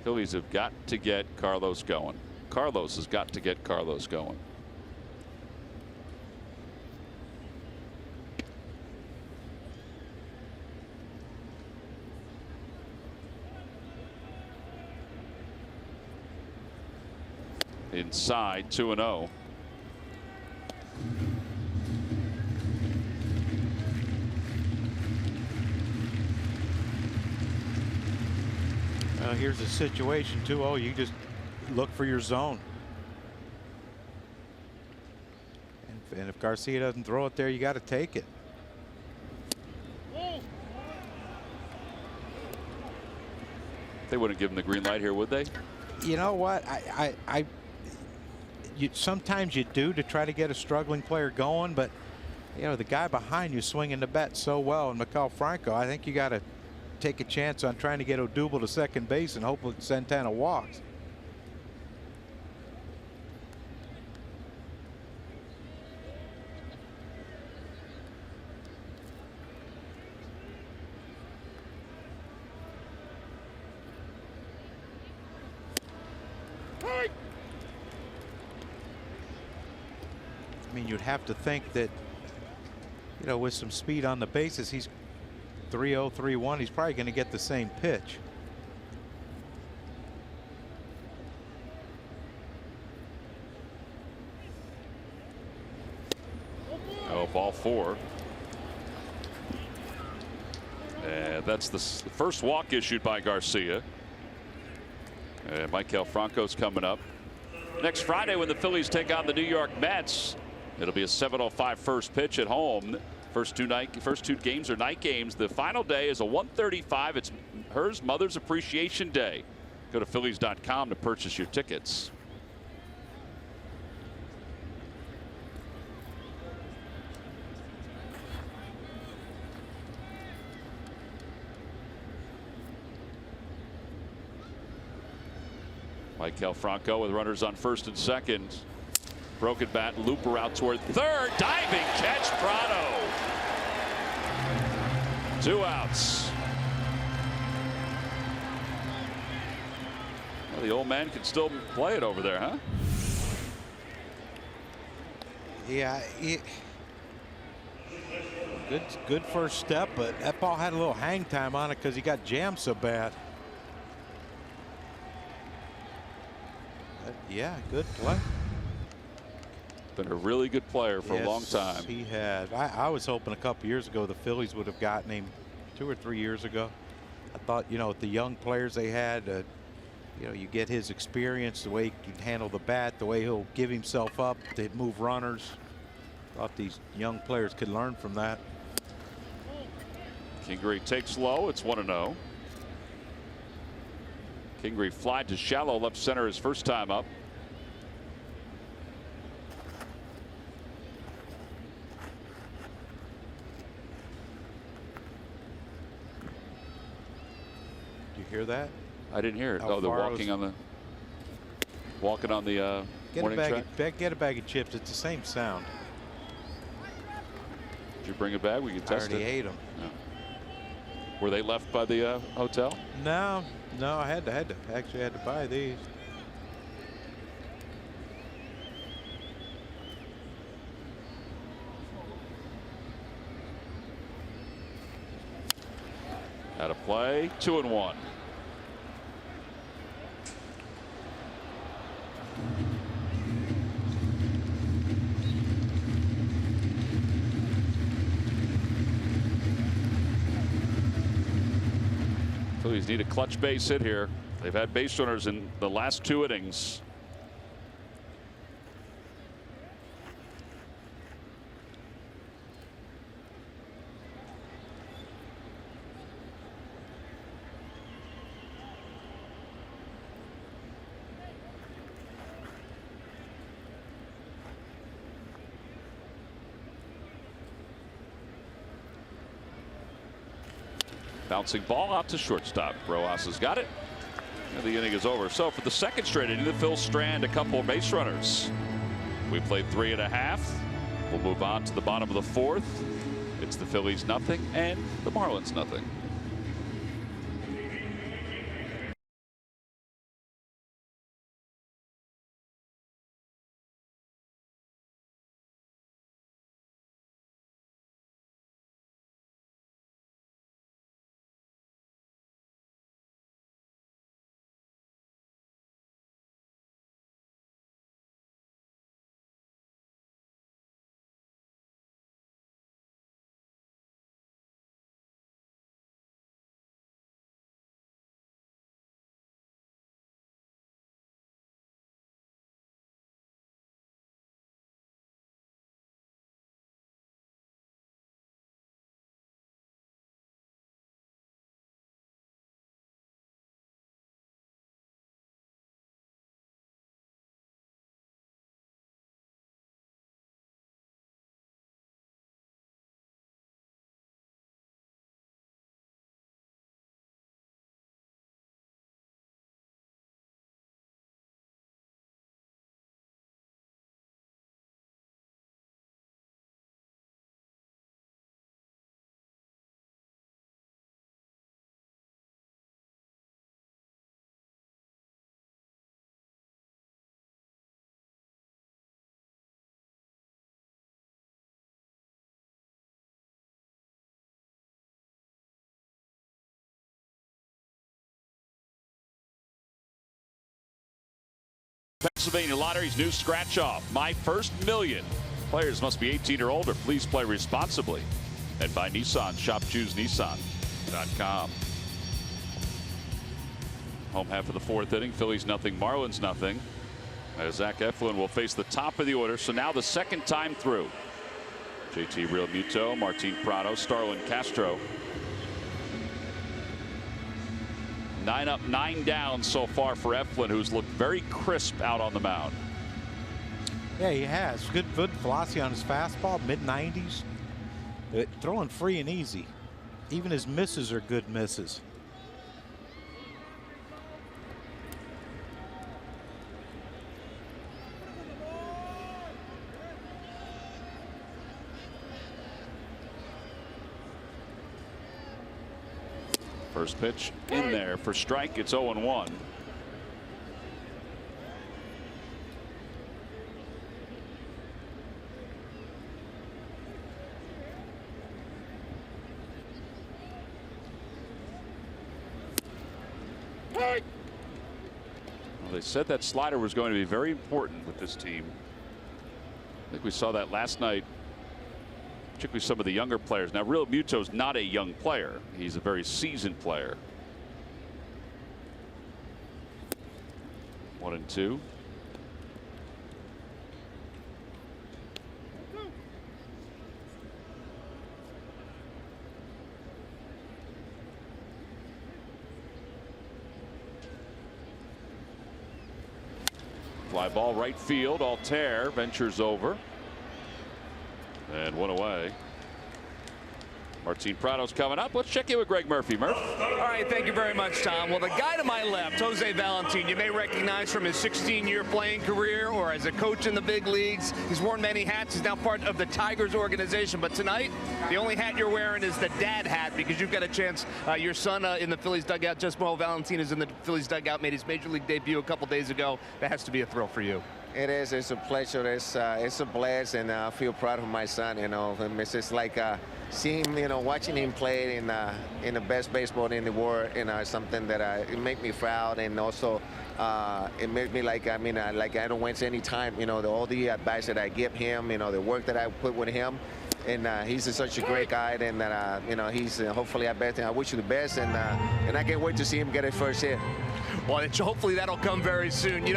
Phillies have got to get Carlos going. Carlos has got to get Carlos going. Inside, 2-0. Here's a situation, 2-0. You just look for your zone. And if Garcia doesn't throw it there, you got to take it. They wouldn't give him the green light here, would they? You know what? Sometimes you do to try to get a struggling player going, but you know the guy behind you swinging the bat so well, and Maikel Franco, I think you got to take a chance on trying to get Odubel to second base and hope that Santana walks. I mean, you'd have to think that, you know, with some speed on the bases, he's 3-0, 3-1. He's probably going to get the same pitch. Oh, ball 4. And that's the first walk issued by Garcia. And Maikel Franco's coming up. Next Friday when the Phillies take on the New York Mets, it'll be a 7:05 first pitch at home. First two games are night games. The final day is a 1:35. It's hers Mother's Appreciation Day. Go to Phillies.com to purchase your tickets. Maikel Franco with runners on first and second. Broken bat, looper out toward third, diving catch, Prado. 2 outs. Well, the old man can still play it over there, huh? Yeah, good first step, but that ball had a little hang time on it because he got jammed so bad. Yeah, good play. Been a really good player for a long time. He had. I was hoping a couple years ago the Phillies would have gotten him 2 or 3 years ago. I thought, you know, with the young players they had, you know, you get his experience, the way he can handle the bat, the way he'll give himself up to move runners. Thought these young players could learn from that. Kingery takes low. It's 1-0. Kingery fly to shallow left center his first time up. Hear that? I didn't hear it. Oh, they're walking on the morning track. Get a bag of chips. It's the same sound. Did you bring a bag? We can test it. I already ate them. No. Were they left by the hotel? No, I had to actually had to buy these. Out of play, 2-1. Phillies need a clutch base hit here. They've had base runners in the last 2 innings. Bouncing ball out to shortstop. Rojas has got it. And the inning is over. So for the second straight inning, the Phils strand a couple of base runners. We played 3.5. We'll move on to the bottom of the 4th. It's the Phillies nothing and the Marlins nothing. Pennsylvania Lottery's new scratch off. My first million. Players must be 18 or older. Please play responsibly. And by Nissan. Shop ChooseNissan.com. Home half of the 4th inning. Phillies nothing. Marlins nothing. As Zach Eflin will face the top of the order. So now the second time through. JT Realmuto, Martin Prado, Starlin Castro. 9 up, 9 down so far for Eflin, who's looked very crisp out on the mound. Yeah, he has. Good velocity on his fastball, mid-90s. Throwing free and easy. Even his misses are good misses. First pitch in there for strike. It's 0-1. Well, they said that slider was going to be very important with this team. I think we saw that last night, particularly some of the younger players. Now, Real Muto's not a young player. He's a very seasoned player. 1-2. Fly ball right field. Altair ventures over. And one away. Martin Prado's coming up. Let's check in with Greg Murphy. Murph. All right, thank you very much, Tom. Well, the guy to my left, Jose Valentin, you may recognize from his 16-year playing career or as a coach in the big leagues. He's worn many hats. He's now part of the Tigers organization. But tonight, the only hat you're wearing is the dad hat because you've got a chance. Your son in the Phillies dugout, Jesmo Valentin, is in the Phillies dugout, made his major league debut a couple days ago. That has to be a thrill for you. It is. It's a pleasure. It's a blast, and I feel proud of my son. You know, it's just like seeing, watching him play in the best baseball in the world. Something that it make me proud, and also it made me like I don't waste any time. All the advice that I give him, the work that I put with him. And he's such a great guy, and he's hopefully I wish you the best, and I can't wait to see him get his first hit. Well, hopefully that'll come very soon. He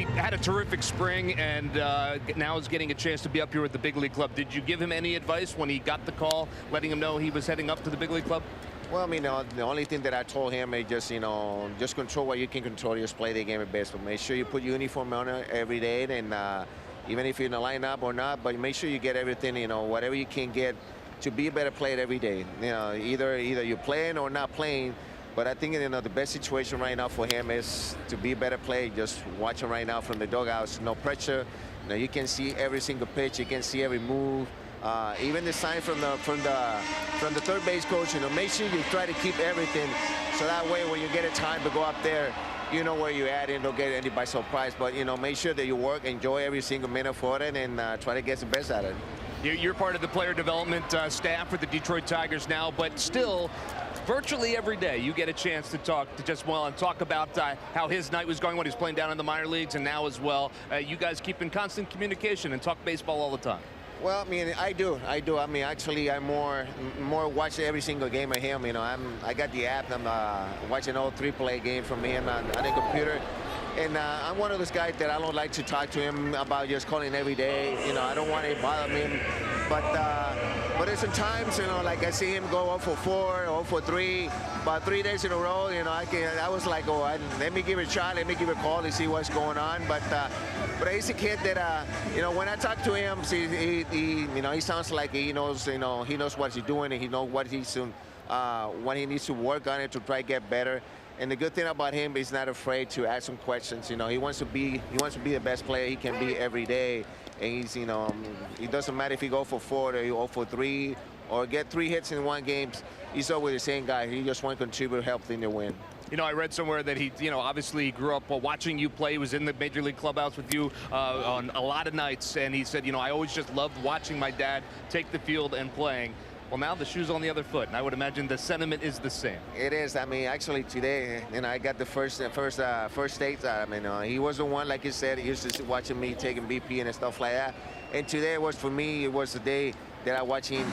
had a terrific spring, and now is getting a chance to be up here with the big league club. Did you give him any advice when he got the call, letting him know he was heading up to the big league club? Well, the only thing that I told him is just control what you can control. Just play the game of baseball. Make sure you put your uniform on every day, and even if you're in the lineup or not, but make sure you get everything, whatever you can get to be a better player every day. Either you're playing or not playing. But I think the best situation right now for him is to be a better player. Just watch him right now from the dugouts, no pressure. You can see every single pitch. You can see every move. Even the sign from the third base coach. Make sure you try to keep everything, so that way when you get a time to go up there, you know where you're at and don't get anybody surprised. But make sure that you work, enjoy every single minute for it, and try to get the best out of it. You're part of the player development staff for the Detroit Tigers now, but still, virtually every day you get a chance to talk to Jesmo and talk about how his night was going when he was playing down in the minor leagues, and now as well. You guys keep in constant communication and talk baseball all the time. Well, I do. Actually, I more watch every single game of him. I got the app. I'm watching all 3-play games from him on the computer. And I'm one of those guys that I don't like to talk to him about just calling every day. I don't want to bother him. But there's some times, like I see him go 0 for 4, 0 for 3, about 3 days in a row. I was like, let me give it a shot, let me give it a call to see what's going on. But he's a kid that, when I talk to him, he sounds like he knows, he knows what he's doing, and he knows what he needs to work on it to try to get better. And the good thing about him is he's not afraid to ask some questions. He wants to be the best player he can be every day. And he's, it doesn't matter if he go for 4 or you go for 3 or get 3 hits in one game. He's always the same guy. He just wants to contribute, help them to win. I read somewhere that he, obviously grew up watching you play. He was in the major league clubhouse with you on a lot of nights, and he said, I always just loved watching my dad take the field and playing. Well, now the shoe's on the other foot, and I would imagine the sentiment is the same. It is. Actually today, I got the first stakes. He was the one, like you said, he used to watching me taking BP and stuff like that. And today was, for me, it was the day that I watched him,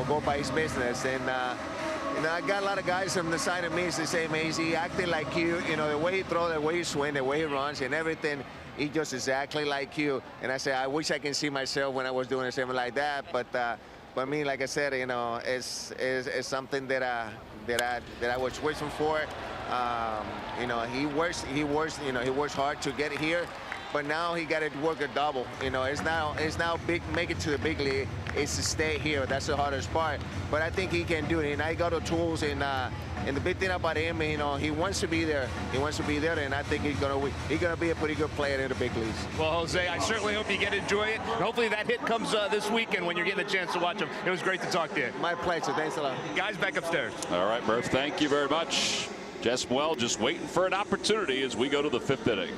go by his business. And I got a lot of guys on the side of me. It's the same age. He acting like you. The way he throws, the way he swings, the way he runs, and everything. He just exactly like you. And I say, I wish I can see myself when I was doing something like that. But like I said, it's something that I was wishing for. He works hard to get here, but now he got to work a double. You know, it's now big, make it to the big league. It's to stay here. That's the hardest part. But I think he can do it, and I got the tools. And the big thing about him, you know, he wants to be there. He wants to be there, and I think he's gonna be a pretty good player in the big leagues. Well, Jose, I certainly hope you get to enjoy it. And hopefully that hit comes this weekend when you're getting a chance to watch him. It was great to talk to you. My pleasure. Thanks a lot. Guys, back upstairs. All right, Murph, thank you very much. Jess Muel just waiting for an opportunity as we go to the 5th inning.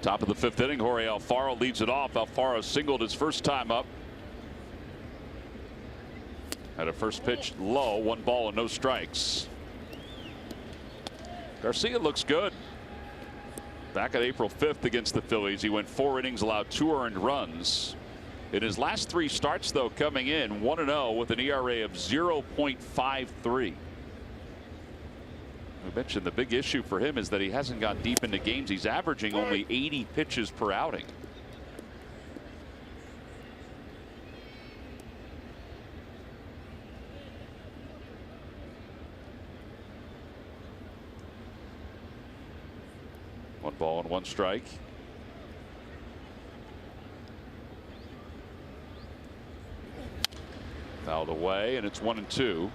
Top of the 5th inning, Jorge Alfaro leads it off. Alfaro singled his first time up. Had a first pitch low, 1 ball and no strikes. Garcia looks good. Back at April 5th against the Phillies, he went 4 innings, allowed 2 earned runs. In his last 3 starts, though, coming in 1-0 with an ERA of 0.53. We mentioned the big issue for him is that he hasn't gone deep into games. He's averaging only 80 pitches per outing. One ball and 1 strike. Fouled away, and it's 1-2.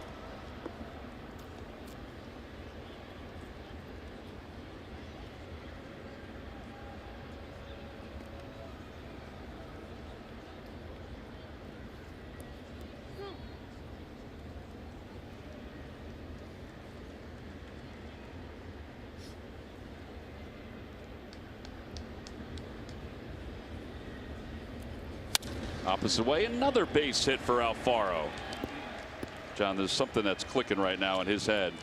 Opposite way, another base hit for Alfaro. John, there's something that's clicking right now in his head.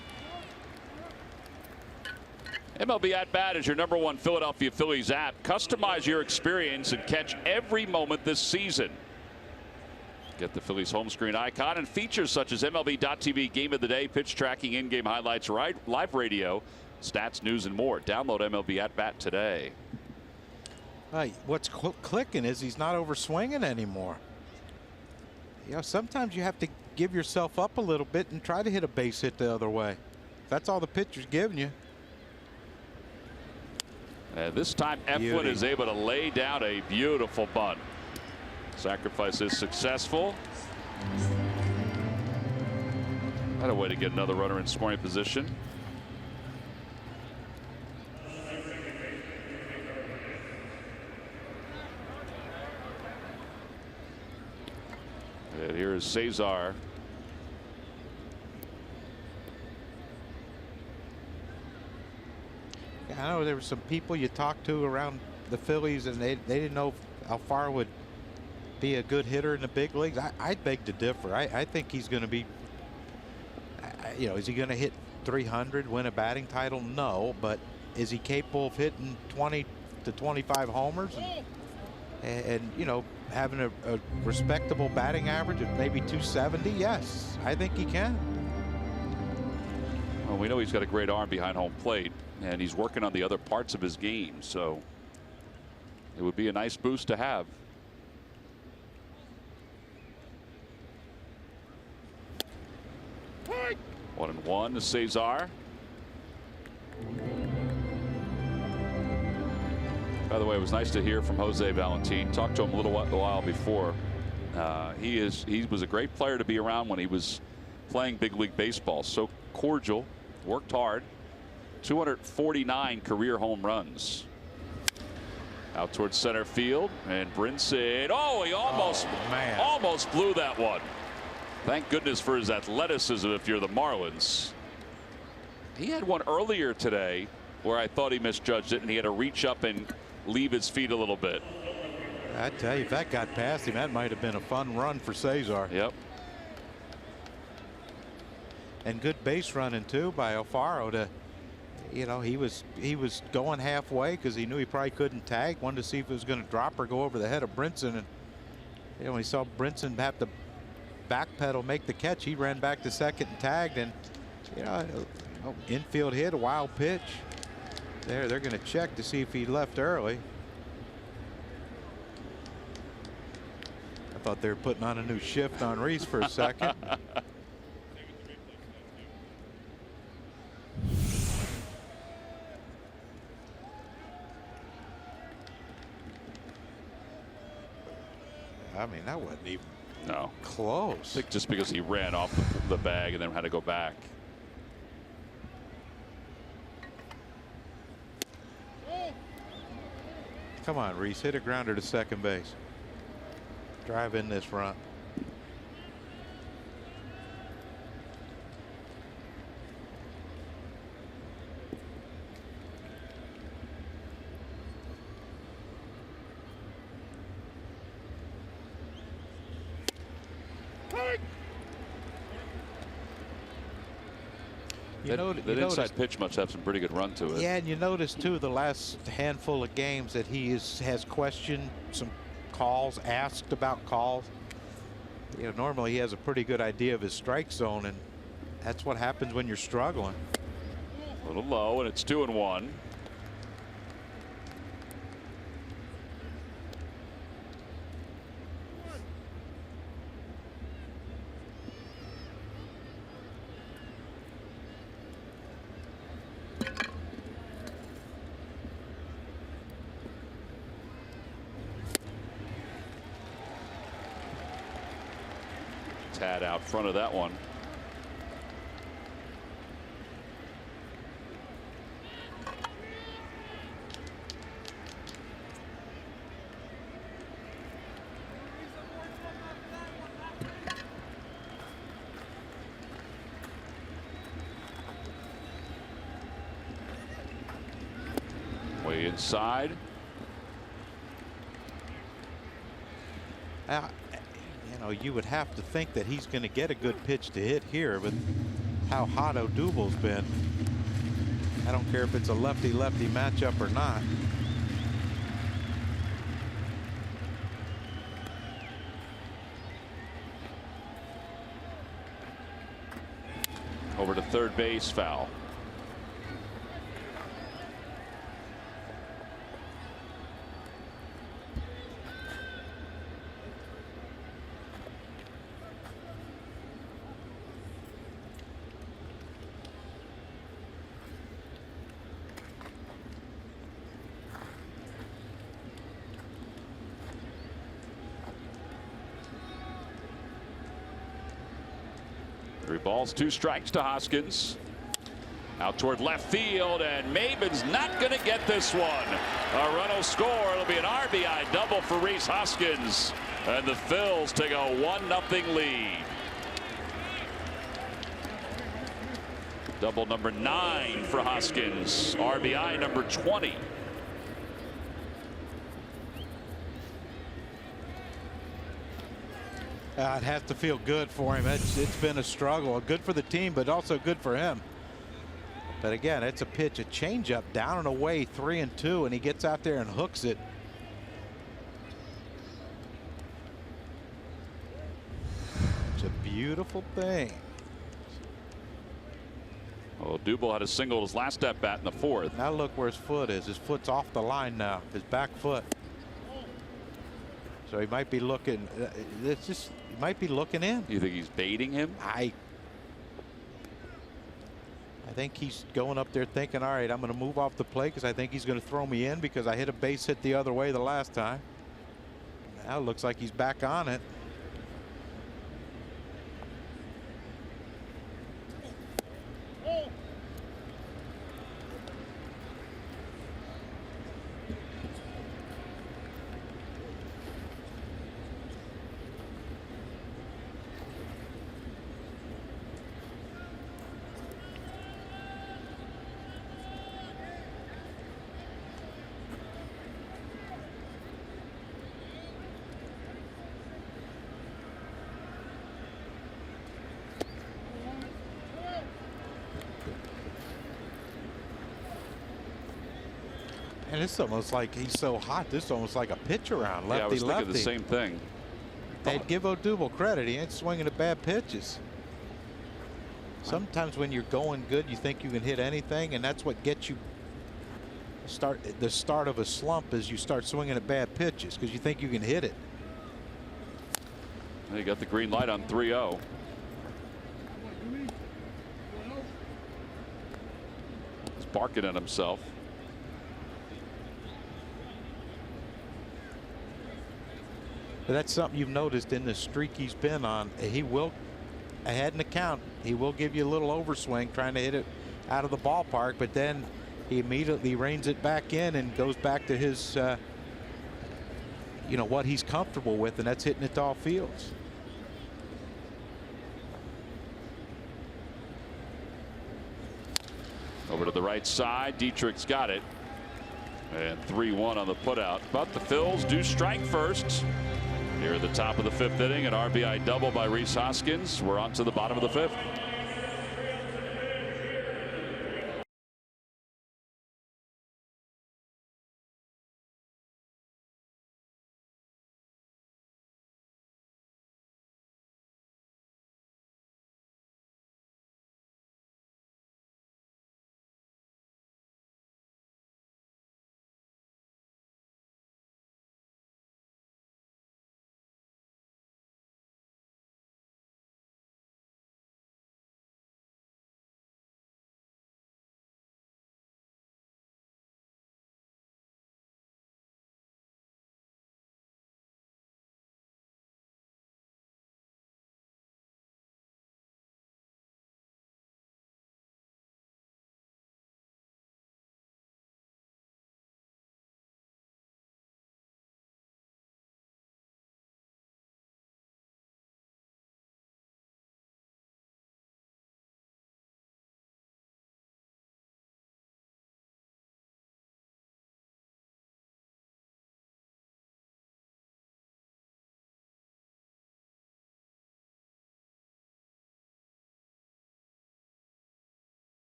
MLB At Bat is your #1 Philadelphia Phillies app. Customize your experience and catch every moment this season. Get the Phillies home screen icon and features such as MLB.tv Game of the Day, pitch tracking, in-game highlights, live radio, stats, news, and more. Download MLB At Bat today. What's clicking is he's not overswinging anymore. You know, sometimes you have to give yourself up a little bit and try to hit a base hit the other way. That's all the pitcher's giving you. And this time Eflin is able to lay down a beautiful bunt. Sacrifice is successful. What a way to get another runner in scoring position. And here is Cesar. I know there were some people you talked to around the Phillies, and they didn't know if Alfaro would be a good hitter in the big leagues. I beg to differ. I think he's going to be, you know, is he going to hit 300, win a batting title? No, but is he capable of hitting 20 to 25 homers and you know, having a respectable batting average of maybe 270? Yes, I think he can. Well, we know he's got a great arm behind home plate, and he's working on the other parts of his game, so it would be a nice boost to have. One and one to Cesar. By the way, it was nice to hear from Jose Valentin. Talked to him a little while before. He was a great player to be around when he was playing big league baseball. So cordial, worked hard. 249 career home runs. Out towards center field, and Brinson. Oh, he almost blew that one. Thank goodness for his athleticism if you're the Marlins. He had one earlier today where I thought he misjudged it, and he had to reach up and leave his feet a little bit. I tell you, if that got past him, that might have been a fun run for Cesar. Yep. And good base running too by Alfaro to, you know, he was going halfway because he knew he probably couldn't tag. Wanted to see if it was going to drop or go over the head of Brinson, and you know, he saw Brinson have to backpedal, make the catch. He ran back to second and tagged, and you know, infield hit, a wild pitch. They're going to check to see if he left early. I thought they were putting on a new shift on Reese for a second. I mean, that wasn't even close. I think just because he ran off the bag and then had to go back. Come on, Reese, hit a grounder to second base. Drive in this run. That inside pitch must have some pretty good run to it. Yeah, and you notice too the last handful of games that he has questioned some calls, asked about calls. You know, normally he has a pretty good idea of his strike zone, and that's what happens when you're struggling. A little low, and it's 2-1. Tad out front of that one. Way inside. You know, you would have to think that he's going to get a good pitch to hit here, but how hot Odubel's been. I don't care if it's a lefty-lefty matchup or not. Over to third base, foul. Three balls, two strikes to Hoskins. Out toward left field, and Maben's not going to get this one. A run will score. It'll be an RBI double for Rhys Hoskins, and the Phils take a 1-0 lead. Double number 9 for Hoskins. RBI number 20. It has to feel good for him. It's been a struggle. Good for the team, but also good for him. But again, it's a pitch, a changeup, down and away, 3-2, and he gets out there and hooks it. It's a beautiful thing. Well, Dubel had a single his last at bat in the 4th. Now look where his foot is. His foot's off the line now, his back foot. So he might be looking. It's just, he might be looking in. You think he's baiting him? I think he's going up there thinking, all right, I'm going to move off the plate because I think he's going to throw me in because I hit a base hit the other way the last time. Now it looks like he's back on it. And it's almost like he's so hot. This is almost like a pitch around lefty. Yeah, I was thinking lefty. the same thing. Hey, give Odubel credit. He ain't swinging at bad pitches. Sometimes when you're going good, you think you can hit anything, and that's what gets you the start of a slump is you start swinging at bad pitches because you think you can hit it. He got the green light on 3-0. He's barking at himself. But that's something you've noticed in the streak he's been on. He will, ahead in the count, he will give you a little overswing trying to hit it out of the ballpark, but then he immediately reins it back in and goes back to his, you know, what he's comfortable with, and that's hitting it to all fields. Over to the right side. Dietrich's got it. And 3-1 on the putout. But the Phils do strike first. Here at the top of the 5th inning, an RBI double by Rhys Hoskins. We're on to the bottom of the 5th.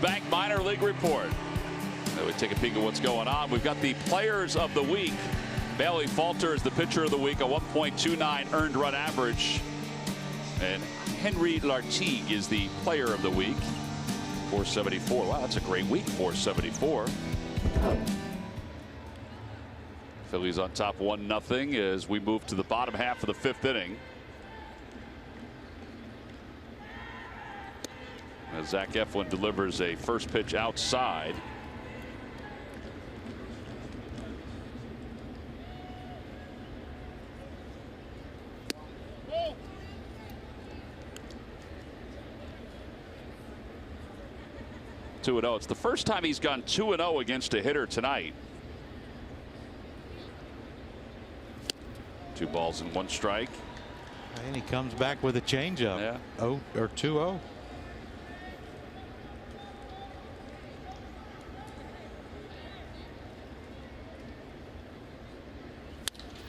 Bank minor league report. Now we take a peek at what's going on. We've got the players of the week. Bailey Falter is the pitcher of the week, a 1.29 earned run average. And Henry Lartigue is the player of the week, 474. Wow, that's a great week, 474. Phillies on top 1-0 as we move to the bottom half of the 5th inning. As Zach Eflin delivers a first pitch outside. Two 2-0. It's the first time he's gone 2-0 against a hitter tonight. 2 balls and 1 strike. And he comes back with a changeup. Yeah. 2-0.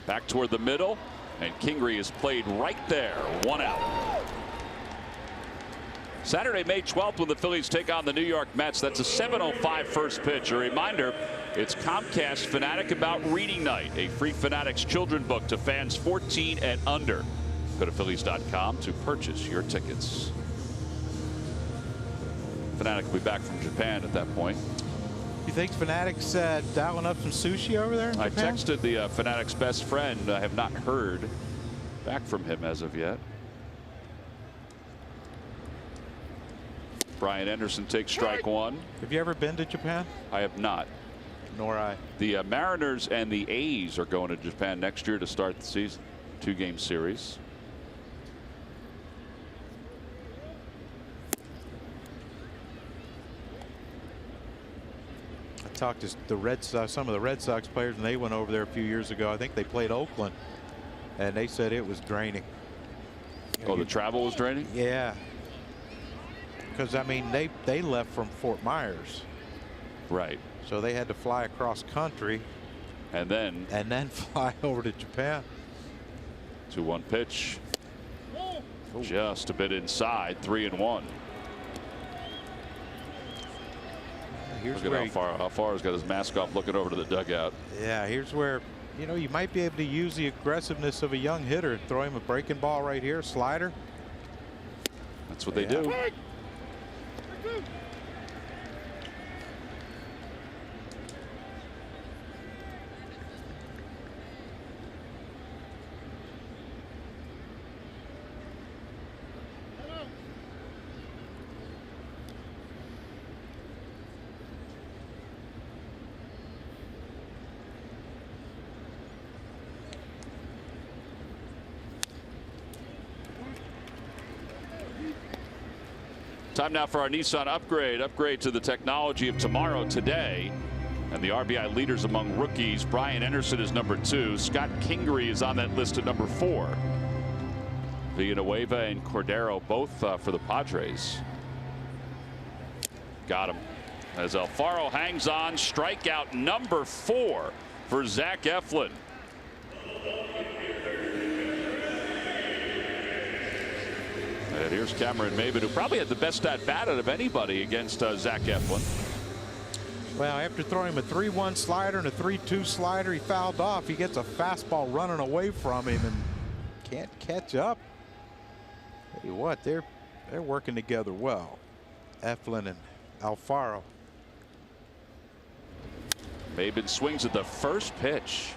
Back toward the middle, and Kingery is played right there. 1 out. Saturday, May 12th, when the Phillies take on the New York Mets. That's a 7:05 first pitch. A reminder, it's Comcast Fanatic About Reading Night, a free Fanatics children book to fans 14 and under. Go to Phillies.com to purchase your tickets. Fanatic will be back from Japan at that point. You think Fanatics dialing up some sushi over there in I Japan? texted the Fanatics best friend. I have not heard back from him as of yet. Brian Anderson takes strike one. Have you ever been to Japan? I have not. Nor I. The Mariners and the A's are going to Japan next year to start the season. 2-game series. I talked to the Red Sox, some of the Red Sox players, and they went over there a few years ago. I think they played Oakland, and they said it was draining. Oh, the travel was draining? Yeah. Because, I mean, they left from Fort Myers. Right. So they had to fly across country. And then fly over to Japan. 2-1 pitch. Just a bit inside. 3-1. Here's Look at how far he's got his mask off, looking over to the dugout. Yeah, here's where, you know, you might be able to use the aggressiveness of a young hitter and throw him a breaking ball right here, slider. That's what they do. Time now for our Nissan upgrade. Upgrade to the technology of tomorrow today. And the RBI leaders among rookies, Brian Anderson is number 2. Scott Kingery is on that list at number 4. Villanueva and Cordero both for the Padres. Got him. As Alfaro hangs on, strikeout number 4 for Zach Eflin. And here's Cameron Maybin, who probably had the best at bat out of anybody against Zach Eflin. Well, after throwing him a 3-1 slider and a 3-2 slider, he fouled off. He gets a fastball running away from him and can't catch up. Tell you what, they're working together well. Eflin and Alfaro. Maybin swings at the first pitch.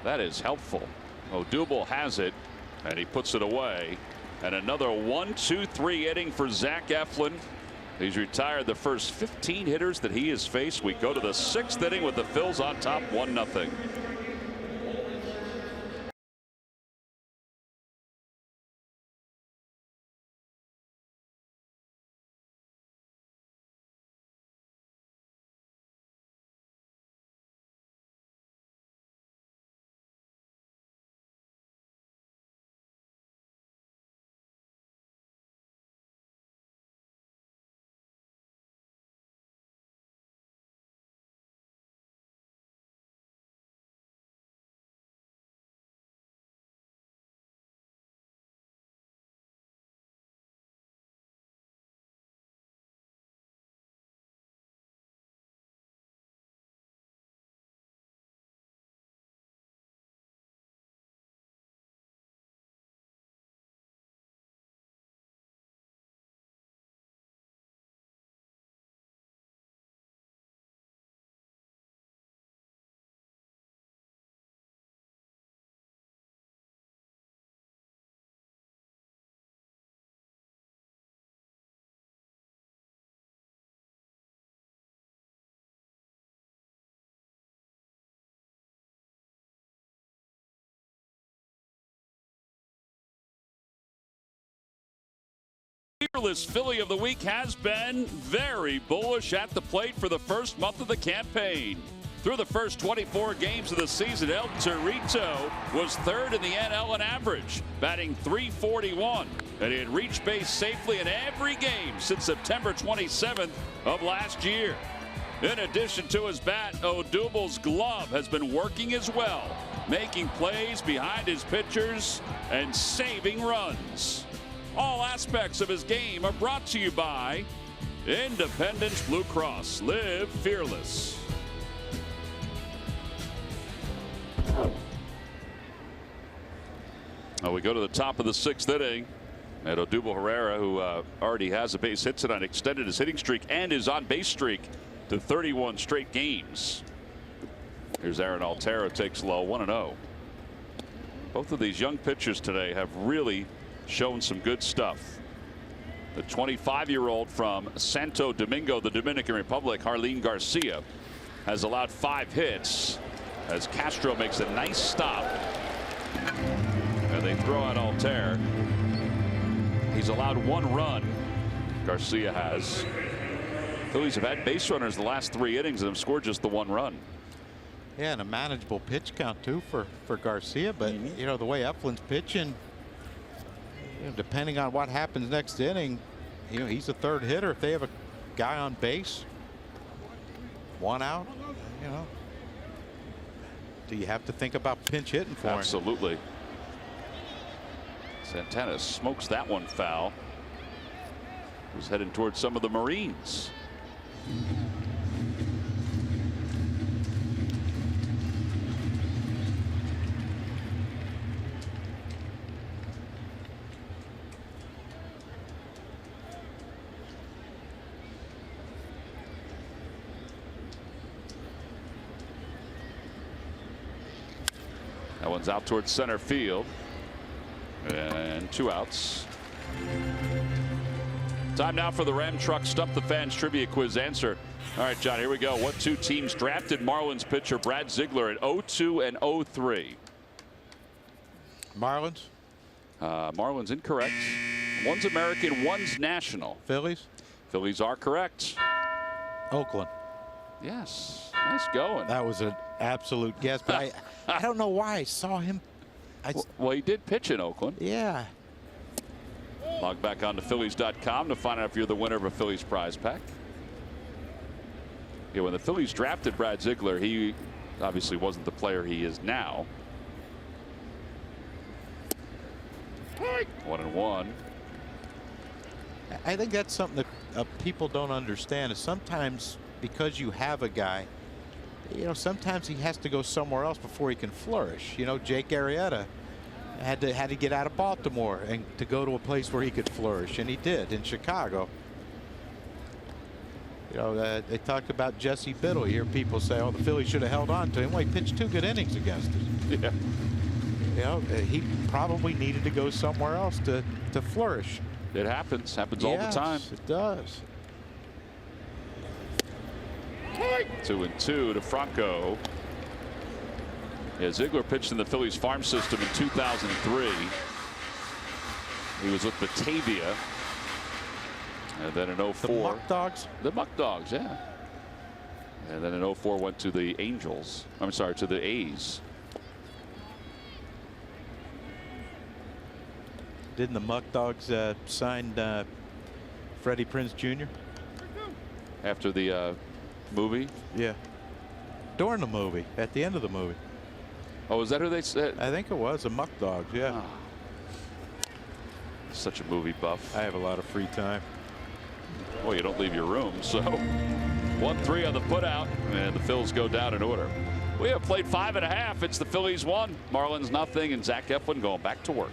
That is helpful. Odubel has it, and he puts it away. And another 1-2-3 inning for Zach Eflin. He's retired the first 15 hitters that he has faced. We go to the 6th inning with the Phils on top 1-0. Fearless Philly of the Week has been very bullish at the plate for the first month of the campaign. Through the first 24 games of the season, El Torito was third in the NL in average, batting .341, and he had reached base safely in every game since September 27th of last year. In addition to his bat, Odubel's glove has been working as well, making plays behind his pitchers and saving runs. All aspects of his game are brought to you by Independence Blue Cross. Live fearless. Now we go to the top of the 6th inning. And Odubel Herrera, who already has a base hit tonight, extended his hitting streak and his on-base streak to 31 straight games. Here's Aaron Altero, takes low, 1-0. Both of these young pitchers today have really shown some good stuff. The 25-year-old from Santo Domingo, the Dominican Republic, Harleen Garcia, has allowed 5 hits as Castro makes a nice stop. And they throw out Altair. He's allowed 1 run. Garcia has. Phillies have had base runners the last 3 innings and have scored just the 1 run. Yeah, and a manageable pitch count too for Garcia. But you know, the way Eflin's pitching, you know, depending on what happens next inning, you know, he's a 3rd hitter. If they have a guy on base, 1 out, you know, do you have to think about pinch hitting for him? Absolutely. Santana smokes that one foul. He's heading towards some of the Marines. That one's out towards center field. And 2 outs. Time now for the Ram Truck Stump the Fans trivia quiz answer. All right, John, here we go. What 2 teams drafted Marlins pitcher Brad Ziegler in 02 and 03? Marlins. Marlins incorrect. One's American, one's national. Phillies. Phillies are correct. Oakland. Yes, nice going. That was an absolute guess, but I don't know why I saw him. Well, he did pitch in Oakland. Yeah. Log back on to Phillies.com to find out if you're the winner of a Phillies prize pack. Yeah, when the Phillies drafted Brad Ziegler, he obviously wasn't the player he is now. 1-1. I think that's something that people don't understand is sometimes because you have a guy, you know, sometimes he has to go somewhere else before he can flourish. You know, Jake Arrieta had to get out of Baltimore and to go to a place where he could flourish, and he did in Chicago. You know, they talked about Jesse Biddle. You hear people say, "Oh, the Phillies should have held on to him." Well, he pitched 2 good innings against us. Yeah. You know, he probably needed to go somewhere else to flourish. It happens all the time. It does. 2-2 to Franco. Yeah, Ziegler pitched in the Phillies farm system in 2003. He was with Batavia. And then in 04. The Muck Dogs? The Muck Dogs, yeah. And then in 04 went to the Angels. I'm sorry, to the A's. Didn't the Muck Dogs sign Freddie Prinze Jr.? After the movie? Yeah. During the movie, at the end of the movie. Oh, is that who they said? I think it was the Muck Dogs, yeah. Oh. Such a movie buff. I have a lot of free time. Well, you don't leave your room, so 1-3 on the putout, and the Phils go down in order. We have played 5.5. It's the Phillies 1, Marlins nothing, and Zach Eflin going back to work.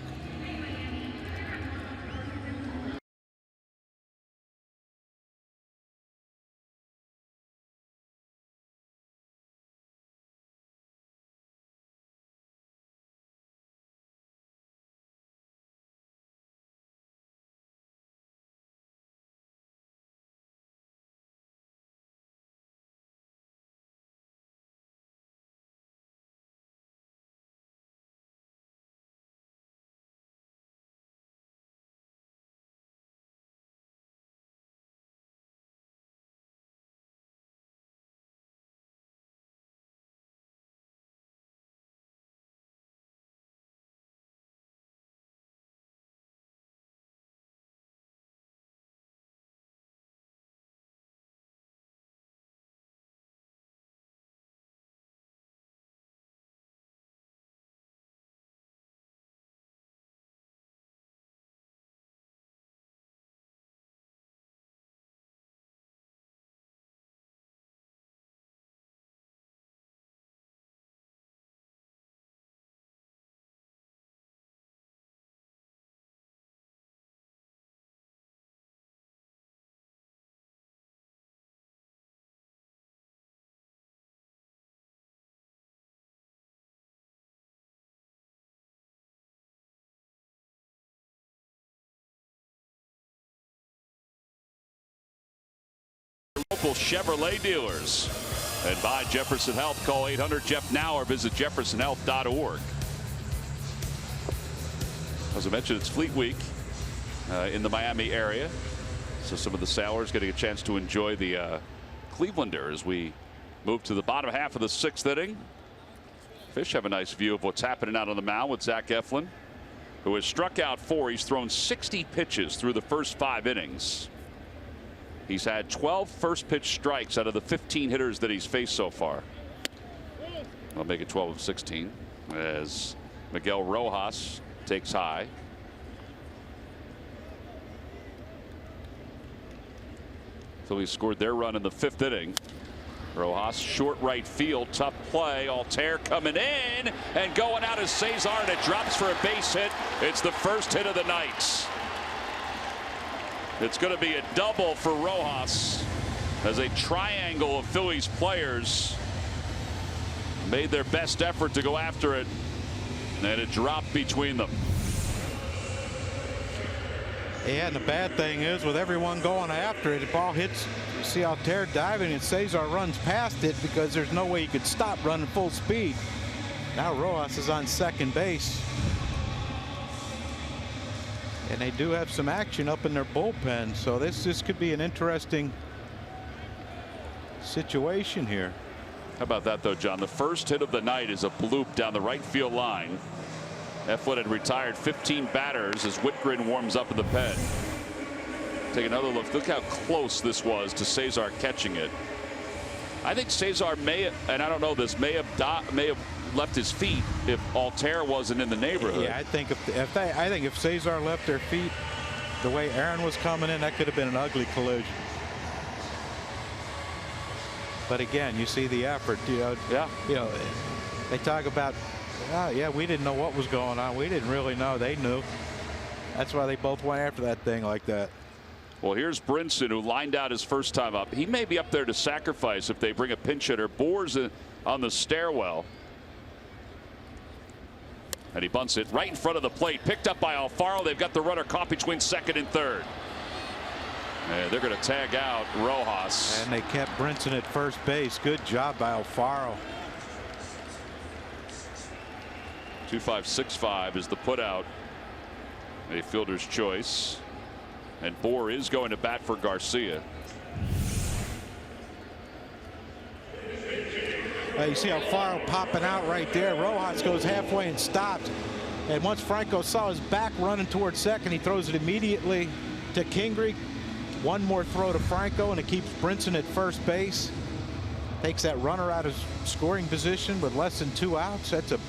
Local Chevrolet dealers. And by Jefferson Health, call 800-JEF-NOW or visit jeffersonhealth.org. As I mentioned, it's Fleet Week in the Miami area. So some of the sailors getting a chance to enjoy the Clevelander as we move to the bottom half of the 6th inning. Fish have a nice view of what's happening out on the mound with Zach Eflin, who has struck out 4. He's thrown 60 pitches through the first 5 innings. He's had 12 first pitch strikes out of the 15 hitters that he's faced so far. I'll make it 12 of 16 as Miguel Rojas takes high. Phillies scored their run in the 5th inning. Rojas, short right field, tough play. Altair coming in and going out as Cesar, and it drops for a base hit. It's the first hit of the night. It's going to be a double for Rojas as a triangle of Phillies players made their best effort to go after it, and it dropped between them. Yeah, and the bad thing is with everyone going after it, the ball hits. You see Altair diving and Cesar runs past it because there's no way you could stop running full speed. Now Rojas is on second base. And they do have some action up in their bullpen, so this could be an interesting situation here. How about that, though, John? The first hit of the night is a bloop down the right field line. Eflin had retired 15 batters as Whitgren warms up in the pen. Take another look. Look how close this was to Cesar catching it. I think Cesar may, and I don't know this, may have left his feet if Altair wasn't in the neighborhood. Yeah, I think if Cesar left their feet the way Aaron was coming in, that could have been an ugly collision. But again, you see the effort. Yeah. They talk about, yeah, we didn't know what was going on. We didn't really know. They knew. That's why they both went after that thing like that. Well, here's Brinson, who lined out his first time up. He may be up there to sacrifice if they bring a pinch hitter. Boer's on the stairwell. And he bunts it right in front of the plate. Picked up by Alfaro. They've got the runner caught between second and third. And they're going to tag out Rojas. And they kept Brinson at first base. Good job by Alfaro. 2-5-6-5 is the putout. A fielder's choice. And Boer is going to bat for Garcia. You see Alfaro popping out right there. Rojas goes halfway and stops. And once Franco saw his back running towards second, he throws it immediately to Kingery. One more throw to Franco, and it keeps Brinson at first base. Takes that runner out of scoring position with less than 2 outs. That's a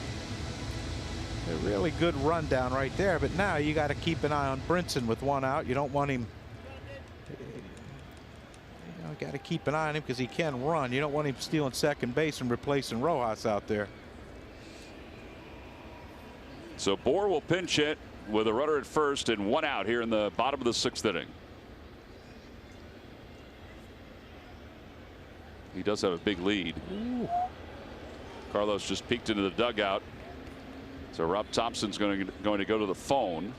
really good rundown right there. But now you got to keep an eye on Brinson with 1 out. You don't want him. Got to keep an eye on him because he can run. You don't want him stealing second base and replacing Rojas out there. So Boer will pinch hit with a runner at first and 1 out here in the bottom of the 6th inning. He does have a big lead. Ooh. Carlos just peeked into the dugout. So Rob Thompson's going to go to the phone.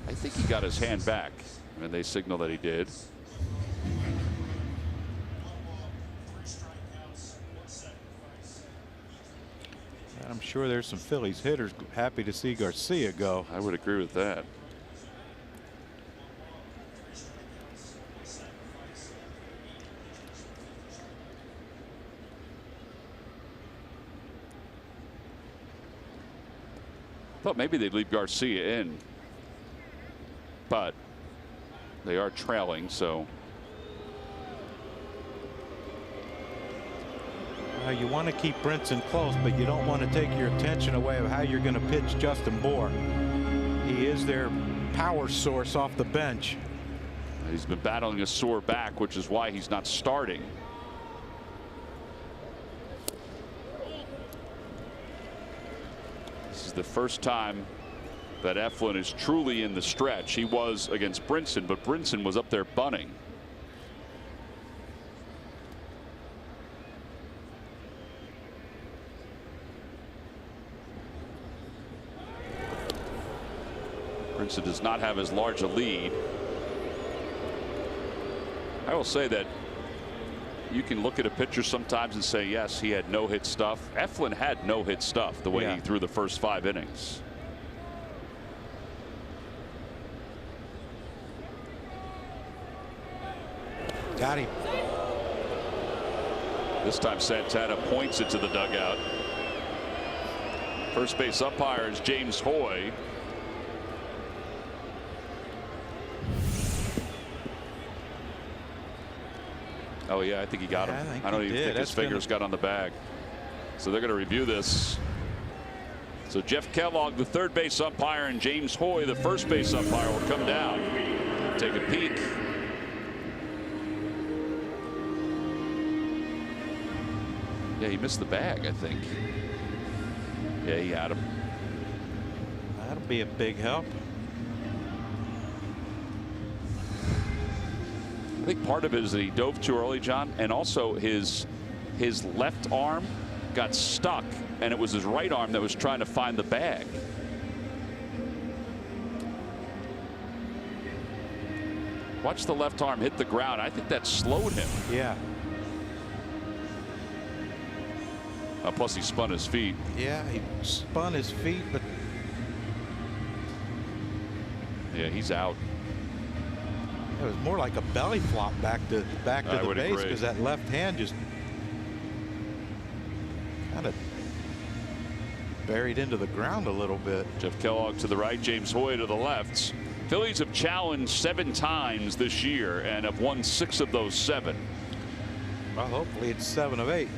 I think he got his hand back, and they signal that he did. And I'm sure there's some Phillies hitters happy to see Garcia go. I would agree with that. Thought maybe they'd leave Garcia in, but they are trailing, so you want to keep Brinson close, but you don't want to take your attention away of how you're going to pitch Justin Boer. He is their power source off the bench. He's been battling a sore back, which is why he's not starting. This is the first time that Eflin is truly in the stretch. He was against Brinson, but Brinson was up there bunting. Brinson does not have as large a lead. I will say that you can look at a pitcher sometimes and say, yes, he had no-hit stuff. Eflin had no-hit stuff the way he threw the first 5 innings. Got him. This time Santana points it to the dugout. First base umpire is James Hoy. Oh yeah, I think he got him. I don't even think his fingers got on the bag. So they're going to review this. So Jeff Kellogg, the third base umpire, and James Hoy, the first base umpire, will come down, take a peek. Yeah, he missed the bag, I think. Yeah, he had him. That'll be a big help. I think part of it is that he dove too early, John, and also his left arm got stuck, and it was his right arm that was trying to find the bag. Watch the left arm hit the ground. I think that slowed him. Yeah. Plus he spun his feet. Yeah, he spun his feet, but yeah, he's out. It was more like a belly flop back to the base because that left hand just kind of buried into the ground a little bit. Jeff Kellogg to the right, James Hoy to the left. Phillies have challenged 7 times this year and have won 6 of those 7. Well, hopefully it's 7 of 8.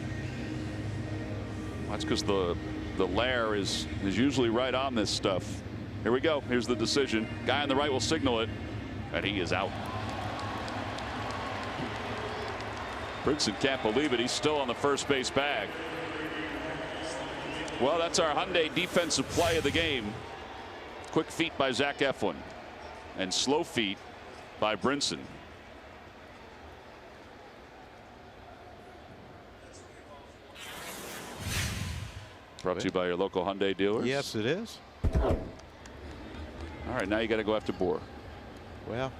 That's because the lair is usually right on this stuff. Here we go. Here's the decision. Guy on the right will signal it, and he is out. Brinson can't believe it. He's still on the first base bag. Well, that's our Hyundai defensive play of the game. Quick feet by Zach Eflin, and slow feet by Brinson. Brought to you by your local Hyundai dealers. Yes, it is. All right, now you got to go after Bohr. Well,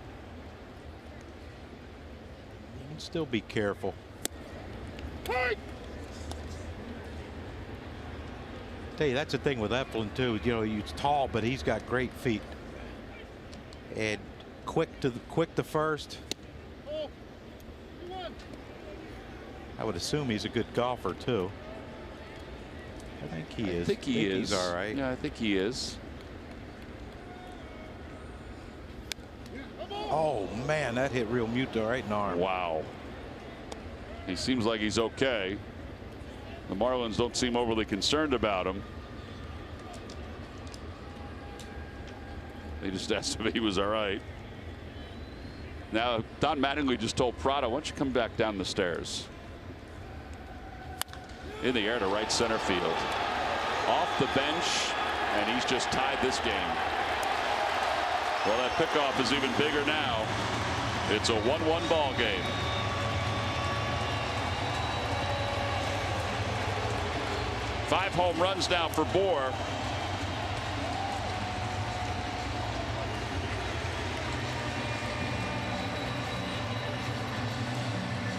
you can still be careful. Hey. Tell you, that's the thing with Eflin too. You know, he's tall, but he's got great feet. And quick to first. I would assume he's a good golfer too. I think he is. I think he is. He's all right. Yeah, I think he is. Oh man, that hit real mute right in the arm. Wow. He seems like he's okay. The Marlins don't seem overly concerned about him. They just asked if he was all right. Now, Don Mattingly just told Prado, why don't you come back down the stairs? In the air to right center field. Off the bench, and he's just tied this game. Well, that pickoff is even bigger now. It's a 1-1 ball game. Five home runs now for Bohr.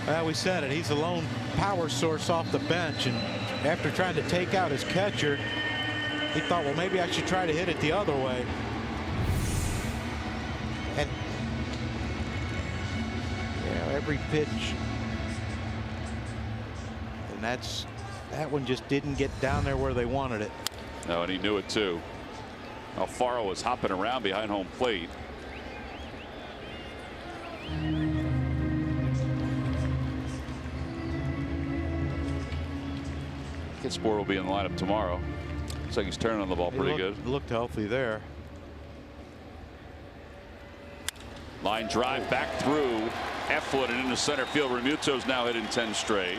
Well, we said it. He's a lone power source off the bench, and after trying to take out his catcher, he thought, well, maybe I should try to hit it the other way. And yeah, every pitch, and that one just didn't get down there where they wanted it. No, and he knew it too. Alfaro was hopping around behind home plate. Bohr will be in the lineup tomorrow. Looks like he's turning on the ball pretty good. Looked healthy there. Line drive back through Eflin and into center field. Remuto's now hitting 10 straight.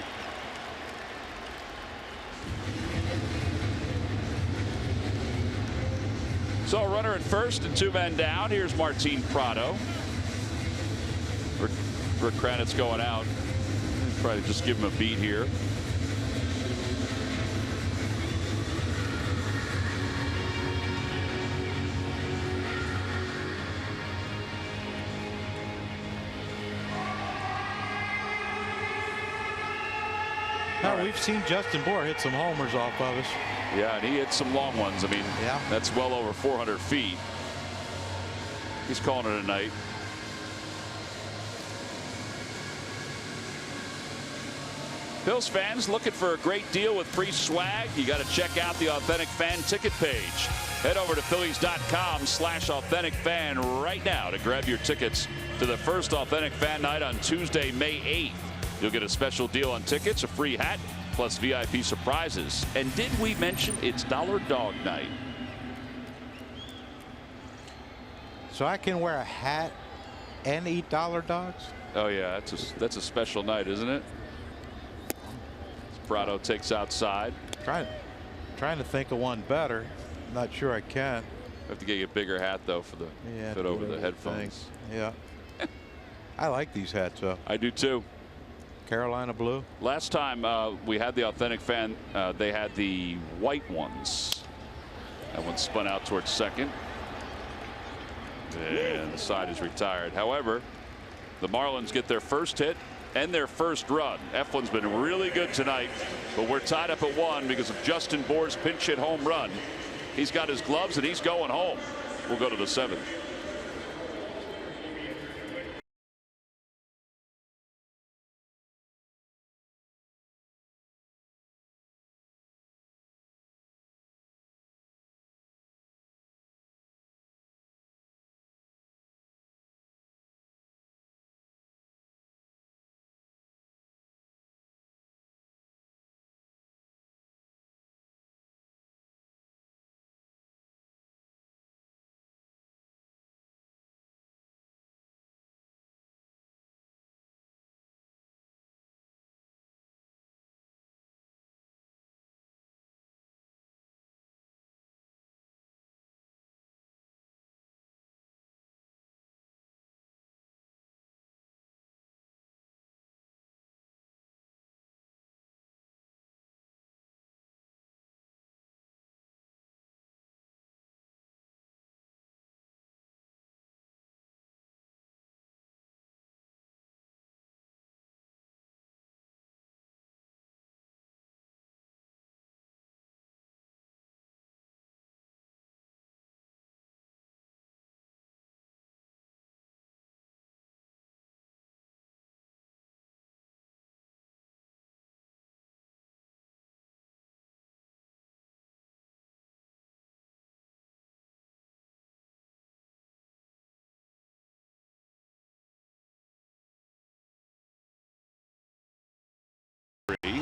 So a runner at first and 2 men down. Here's Martin Prado. Rick Kranitz going out. Try to just give him a beat here. we've seen Justin Bohr hit some homers off of us. Yeah, and he hit some long ones. I mean, yeah, that's well over 400 feet. He's calling it a night. Phils fans looking for a great deal with free swag? You got to check out the Authentic Fan ticket page. Head over to Phillies.com/AuthenticFan right now to grab your tickets to the first Authentic Fan Night on Tuesday, May 8th. You'll get a special deal on tickets, a free hat, plus VIP surprises. And did we mention it's Dollar Dog Night? So I can wear a hat and eat dollar dogs? Oh yeah, that's a special night, isn't it? Prado takes outside. Trying to think of one better. Not sure I can. Have to get you a bigger hat though for the fit over the headphones. Yeah. I like these hats though. I do too. Carolina blue. Last time we had the Authentic Fan, they had the white ones. That one spun out towards second. And the side is retired. However, the Marlins get their first hit and their first run. Eflin's been really good tonight, but we're tied up at 1 because of Justin Bohr's pinch hit home run. He's got his gloves and he's going home. We'll go to the 7th.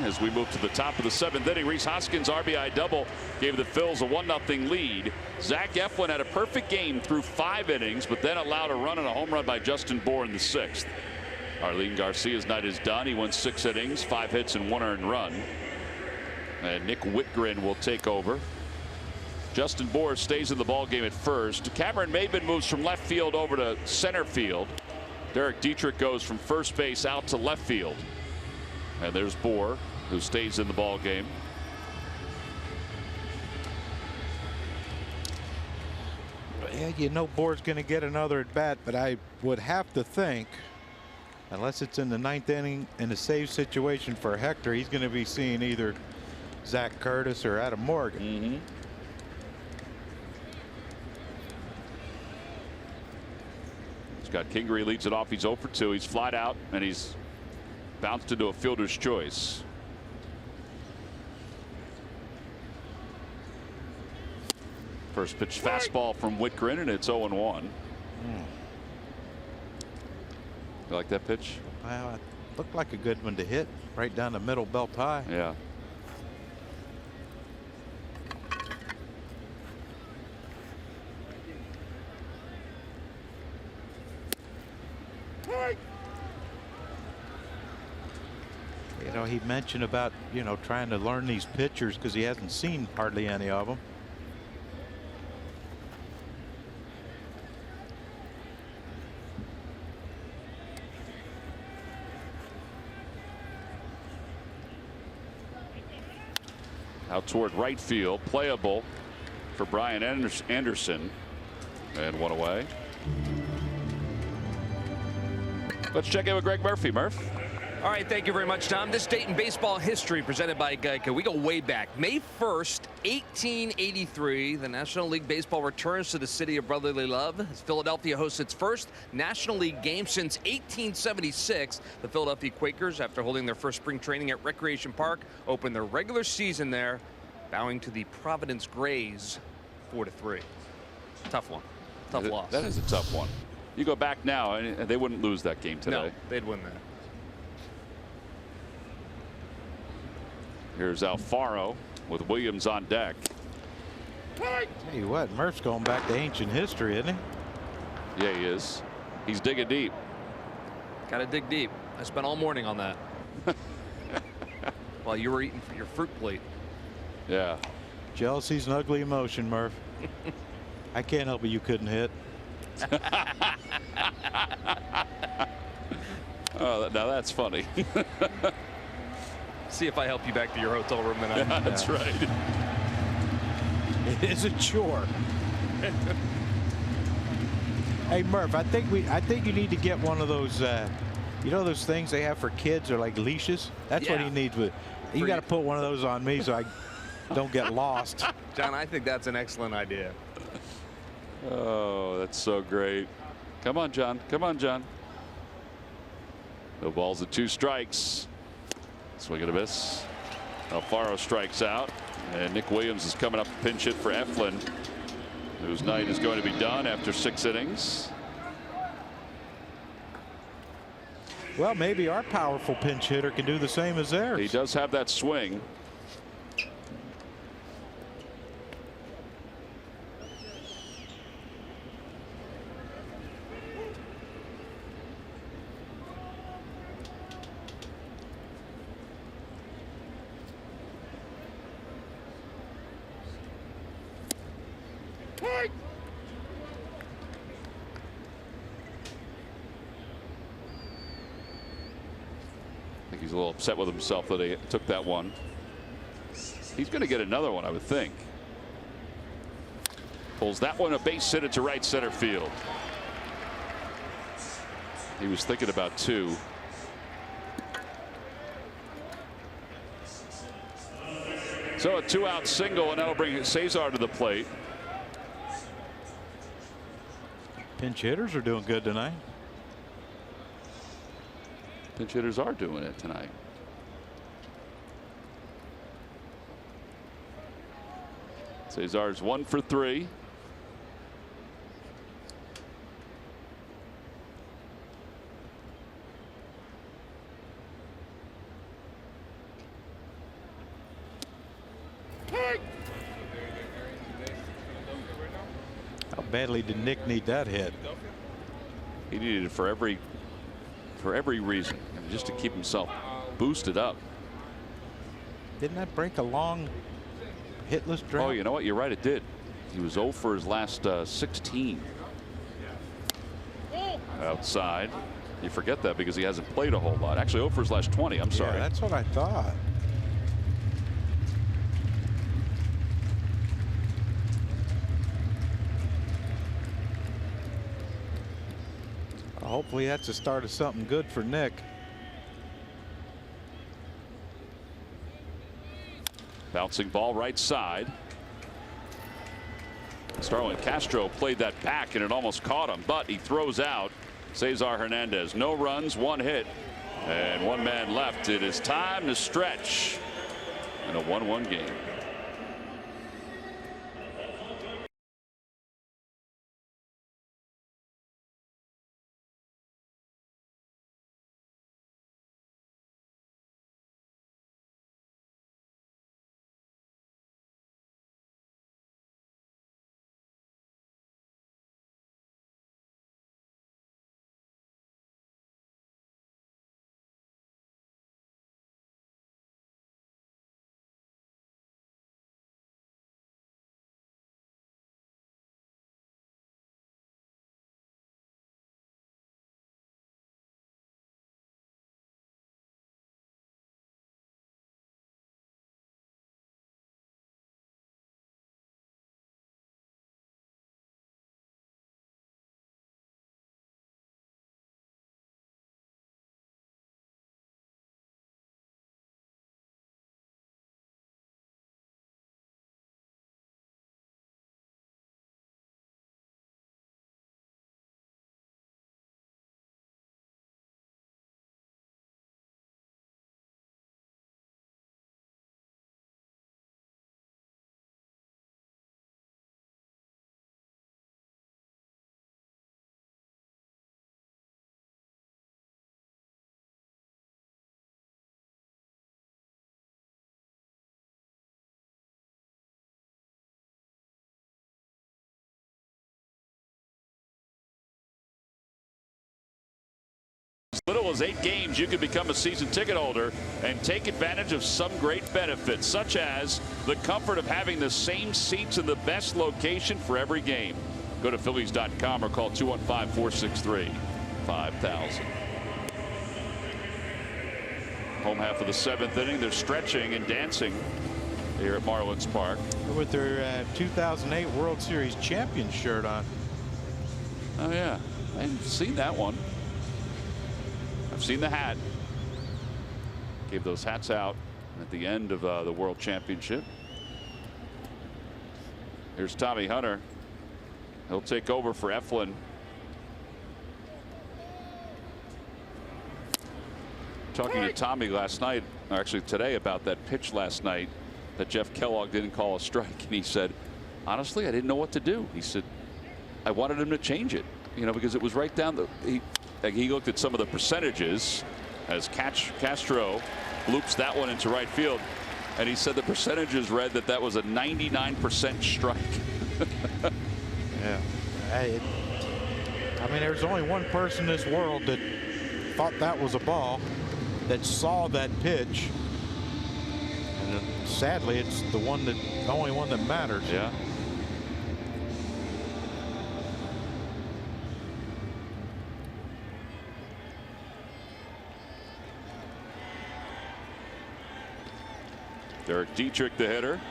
As we move to the top of the 7th inning, Rhys Hoskins' RBI double gave the Phils a 1-0 lead. Zach Eflin had a perfect game through 5 innings, but then allowed a run and a home run by Justin Bohr in the 6th. Arlene Garcia's night is done. He went 6 innings, 5 hits, and 1 earned run. And Nick Whitgren will take over. Justin Bohr stays in the ballgame at first. Cameron Maben moves from left field over to center field. Derek Dietrich goes from first base out to left field. And there's Bohr, who stays in the ball game. Yeah, you know Bohr's going to get another at bat, but I would have to think, unless it's in the 9th inning in a save situation for Hector, he's going to be seeing either Zach Curtis or Adam Morgan. Scott Kingery leads it off. He's 0 for 2. He's flied out and he's bounced into a fielder's choice. First pitch fastball from Whitgren, and it's 0-1. You like that pitch? Well, it looked like a good one to hit right down the middle, belt high. Yeah. You know, he mentioned about, you know, trying to learn these pitchers because he hasn't seen hardly any of them. Out toward right field, playable for Brian Anderson, and 1 away. Let's check in with Greg Murphy. Murph. All right, thank you very much, Tom. This date in baseball history presented by Geico. We go way back. May 1st, 1883, the National League Baseball returns to the city of brotherly love as Philadelphia hosts its first National League game since 1876. The Philadelphia Quakers, after holding their first spring training at Recreation Park, opened their regular season there, bowing to the Providence Grays 4-3. Tough one. Tough loss. That is a tough one. You go back now, and they wouldn't lose that game today. No, they'd win that. Here's Alfaro with Williams on deck. Tell you what, Murph's going back to ancient history, isn't he? Yeah, he is. He's digging deep. Got to dig deep. I spent all morning on that. While you were eating your fruit plate. Yeah. Jealousy's an ugly emotion, Murph. I can't help it you couldn't hit. Oh, now that's funny. See if I help you back to your hotel room tonight. That's right. It is a chore. Hey Murph, I think you need to get one of those you know those things they have for kids, or like leashes. That's what he needs. With you got to put one of those on me so I don't get lost. John, I think that's an excellent idea. Oh, that's so great. Come on, John. Come on, John. No balls at 2 strikes. Swing and a miss. Alfaro strikes out, and Nick Williams is coming up to pinch hit for Eflin, whose night is going to be done after 6 innings. Well, maybe our powerful pinch hitter can do the same as theirs. He does have that swing. I think he's a little upset with himself that he took that one. He's going to get another one, I would think. Pulls that one, a base hit it to right center field. He was thinking about 2. So a 2-out single, and that'll bring Cesar to the plate. Pinch hitters are doing good tonight. Pinch hitters are doing it tonight. Cesar's 1 for 3. How badly did Nick need that hit? He needed it for every reason, and just to keep himself boosted up. Didn't that break a long hitless drought? Oh, you know what? You're right. It did. He was 0 for his last 16. Outside. You forget that because he hasn't played a whole lot. Actually, 0 for his last 20. I'm sorry. Yeah, that's what I thought. Hopefully that's the start of something good for Nick. Bouncing ball right side. Starlin Castro played that back and it almost caught him, but he throws out Cesar Hernandez. No runs, 1 hit, and 1 man left. It is time to stretch in a 1-1 game. little as 8 games, you can become a season ticket holder and take advantage of some great benefits, such as the comfort of having the same seats in the best location for every game. Go to Phillies.com or call 215-463-5000. Home half of the 7th inning. They're stretching and dancing here at Marlins Park. With their 2008 World Series champion shirt on. Oh, yeah. I haven't seen that one. I've seen the hat. Gave those hats out at the end of the World Championship. Here's Tommy Hunter. He'll take over for Eflin. Talking to Tommy last night, or actually today, about that pitch last night that Jeff Kellogg didn't call a strike, and he said, honestly, I didn't know what to do. He said, I wanted him to change it, you know, because it was right down the. He looked at some of the percentages as Castro loops that one into right field, and he said the percentages read that that was a 99% strike. Yeah. I mean, there's only one person in this world that thought that was a ball, that saw that pitch, and sadly, it's the only one that matters. Yeah. Derek Dietrich, the hitter.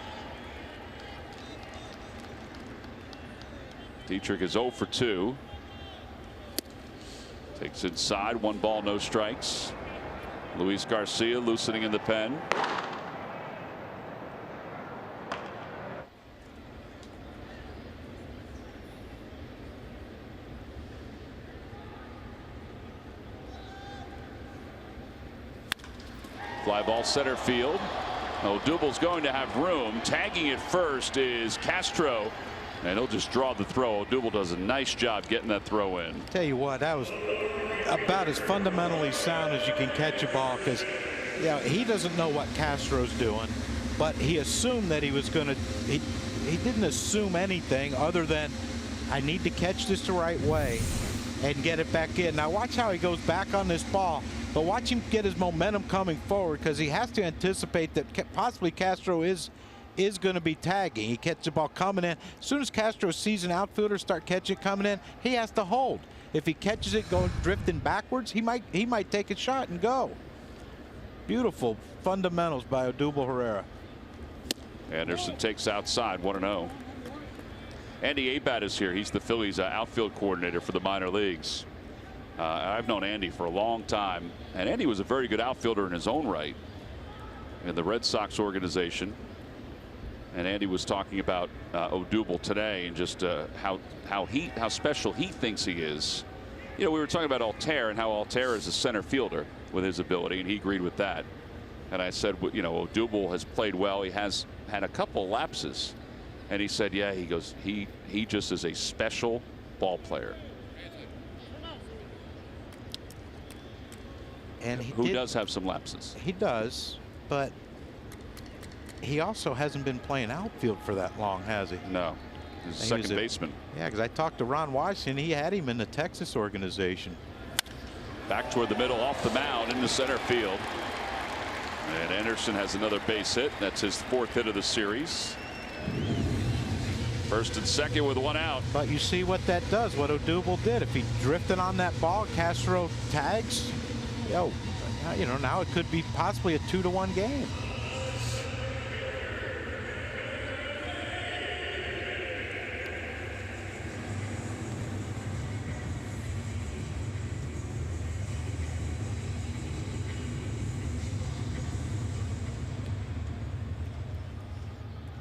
Dietrich is 0 for 2. Takes inside, 1 ball, no strikes. Luis Garcia loosening in the pen. Fly ball center field. Odubel's going to have room. Tagging it first is Castro, and he'll just draw the throw. Odubel does a nice job getting that throw in. Tell you what, that was about as fundamentally sound as you can catch a ball, because he doesn't know what Castro's doing, but he assumed that he was going to. He didn't assume anything other than, I need to catch this the right way and get it back in. Now watch how he goes back on this ball, but watch him get his momentum coming forward, because he has to anticipate that possibly Castro is going to be tagging. He catches the ball coming in. As soon as Castro sees an outfielder start catching it coming in, he has to hold. If he catches it going drifting backwards, he might take a shot and go. Beautiful fundamentals by Odubel Herrera. Anderson takes outside, 1-0. Andy Abad is here. He's the Phillies outfield coordinator for the minor leagues. I've known Andy for a long time, and Andy was a very good outfielder in his own right in the Red Sox organization. And Andy was talking about Odubel today, and just how special he thinks he is. You know, we were talking about Altair and how Altair is a center fielder with his ability, and he agreed with that. And I said, you know, Odubel has played well. He has had a couple lapses, and he said, yeah, he goes, he just is a special ball player. And who does have some lapses. He does, but he also hasn't been playing outfield for that long, has he? No. He's a second baseman. Yeah, because I talked to Ron Washington. He had him in the Texas organization. Back toward the middle, off the mound, into center field. And Anderson has another base hit. That's his 4th hit of the series. First and second with 1 out. But you see what that does, what Odubel did. If he drifted on that ball, Castro tags, you know, now it could be possibly a 2-1 game.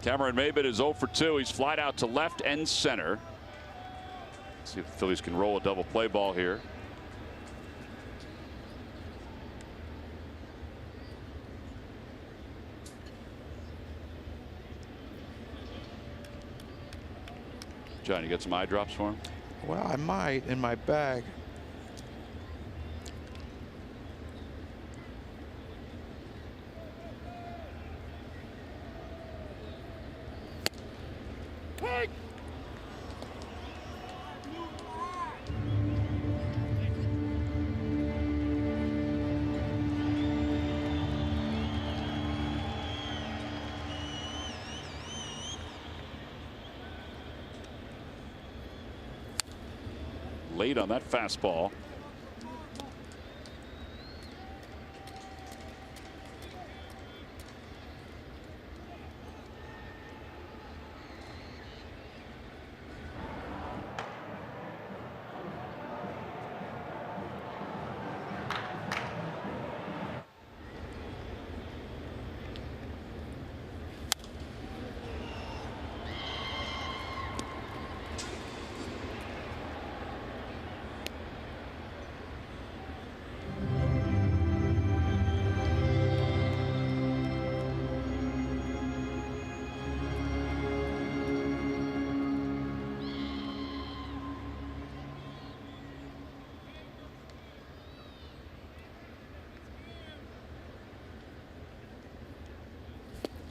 Cameron Maybin is 0 for 2. He's flied out to left and center. Let's see if the Phillies can roll a double play ball here. John, you got some eye drops for him? Well, I might in my bag. late on that fastball.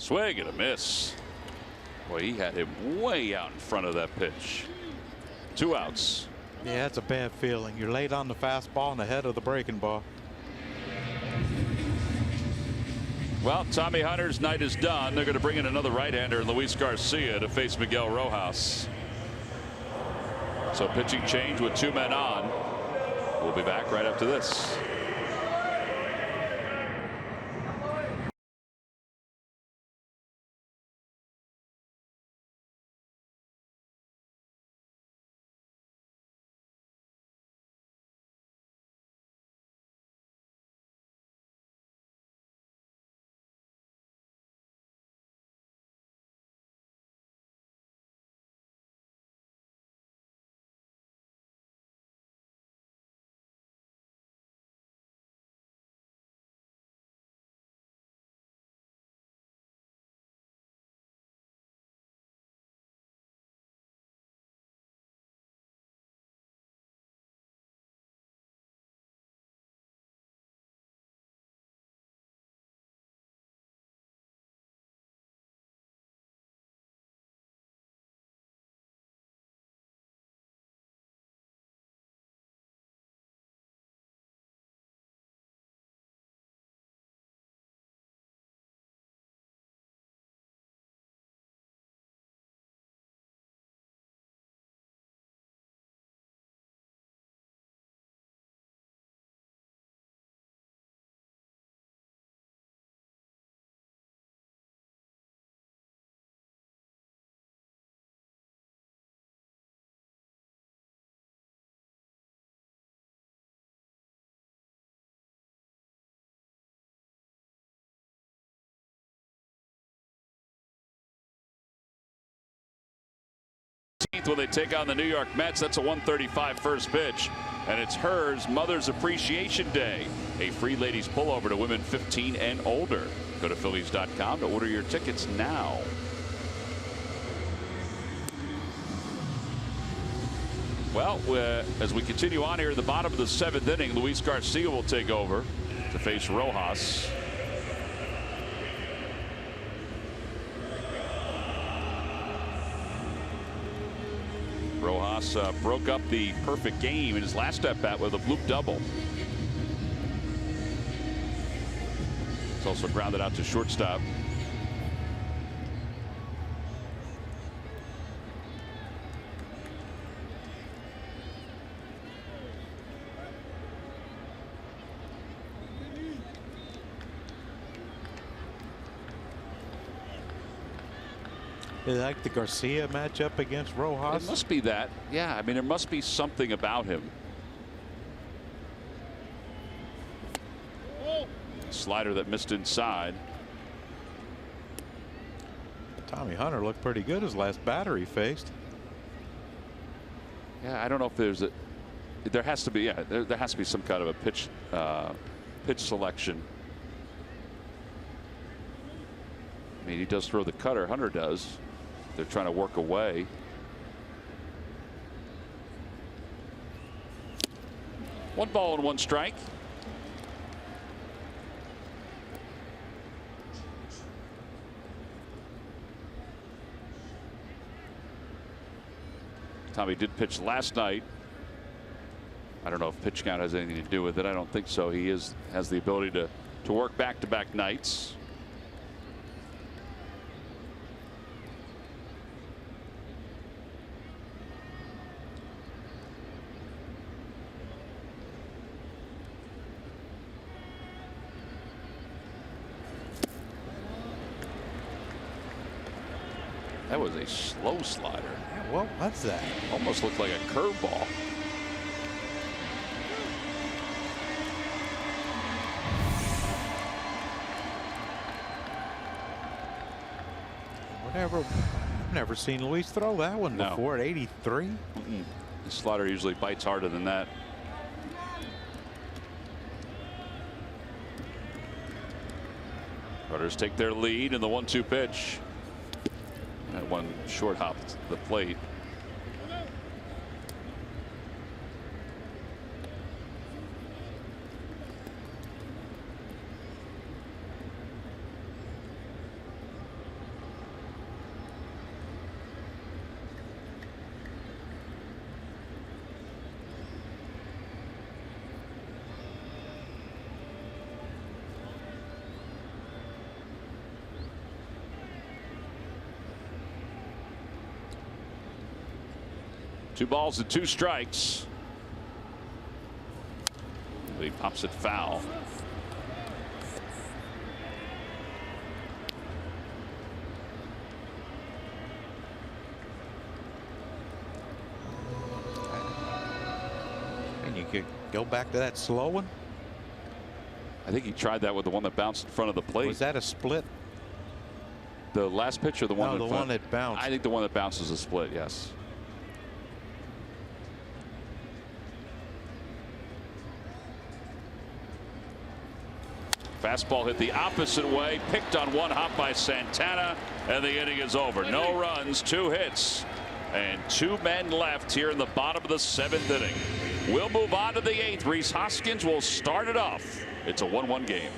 Swing and a miss. Boy, he had him way out in front of that pitch. 2 outs. Yeah, it's a bad feeling. You're late on the fastball and ahead of the breaking ball. Well, Tommy Hunter's night is done. They're going to bring in another right-hander, Luis Garcia, to face Miguel Rojas. So pitching change with 2 men on. We'll be back right after this. When they take on the New York Mets, that's a 135 first pitch, and it's hers Mother's Appreciation Day, a free ladies pullover to women 15 and older. Go to Phillies.com to order your tickets now. Well, as we continue on here in the bottom of the 7th inning, Luis Garcia will take over to face Rojas. Rojas broke up the perfect game in his last at bat with a bloop double. It's also grounded out to shortstop. You like the Garcia matchup against Rojas? It must be that. Yeah, I mean, there must be something about him. Slider that missed inside. Tommy Hunter looked pretty good his last batter he faced. Yeah, I don't know if there's a. There has to be. Yeah, there has to be some kind of a pitch selection. I mean, he does throw the cutter. Hunter does. They're trying to work away. One ball and 1 strike. Tommy did pitch last night. I don't know if pitch count has anything to do with it. I don't think so. He has the ability to work back-to-back nights. That was a slow slider. Yeah, what was that? Almost looked like a curveball. Whatever. I've never seen Luis throw that one before at 83. The slider usually bites harder than that. Runners take their lead in the 1-2 pitch. That one short hopped the plate. Two balls and 2 strikes. He pops it foul. And you could go back to that slow one. I think he tried that with the one that bounced in front of the plate. Was that a split? The last pitch or the one? No, the one that bounced. I think the one that bounces a split. Yes. Fastball hit the opposite way, picked on one hop by Santana, and the inning is over. No runs, 2 hits, and 2 men left here in the bottom of the 7th inning. We'll move on to the 8th. Rhys Hoskins will start it off. It's a 1-1 game.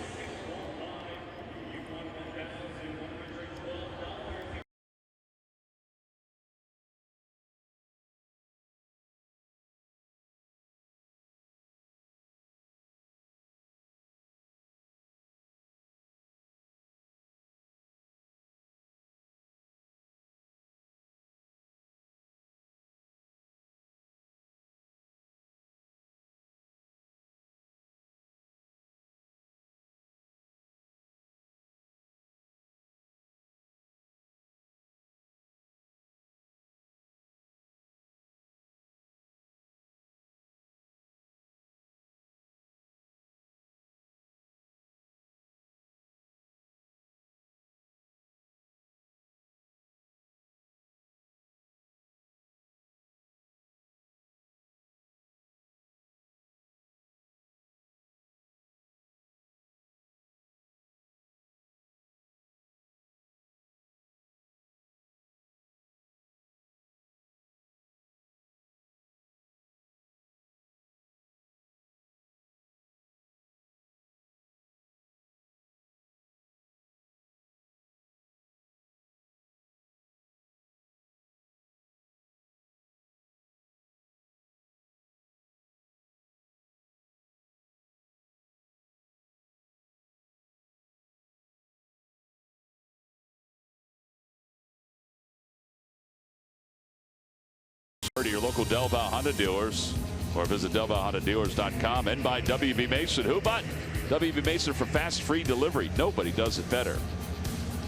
To your local Delval Honda dealers, or visit DelvalHondaDealers.com. And by WB Mason. Who but WB Mason for fast, free delivery? Nobody does it better.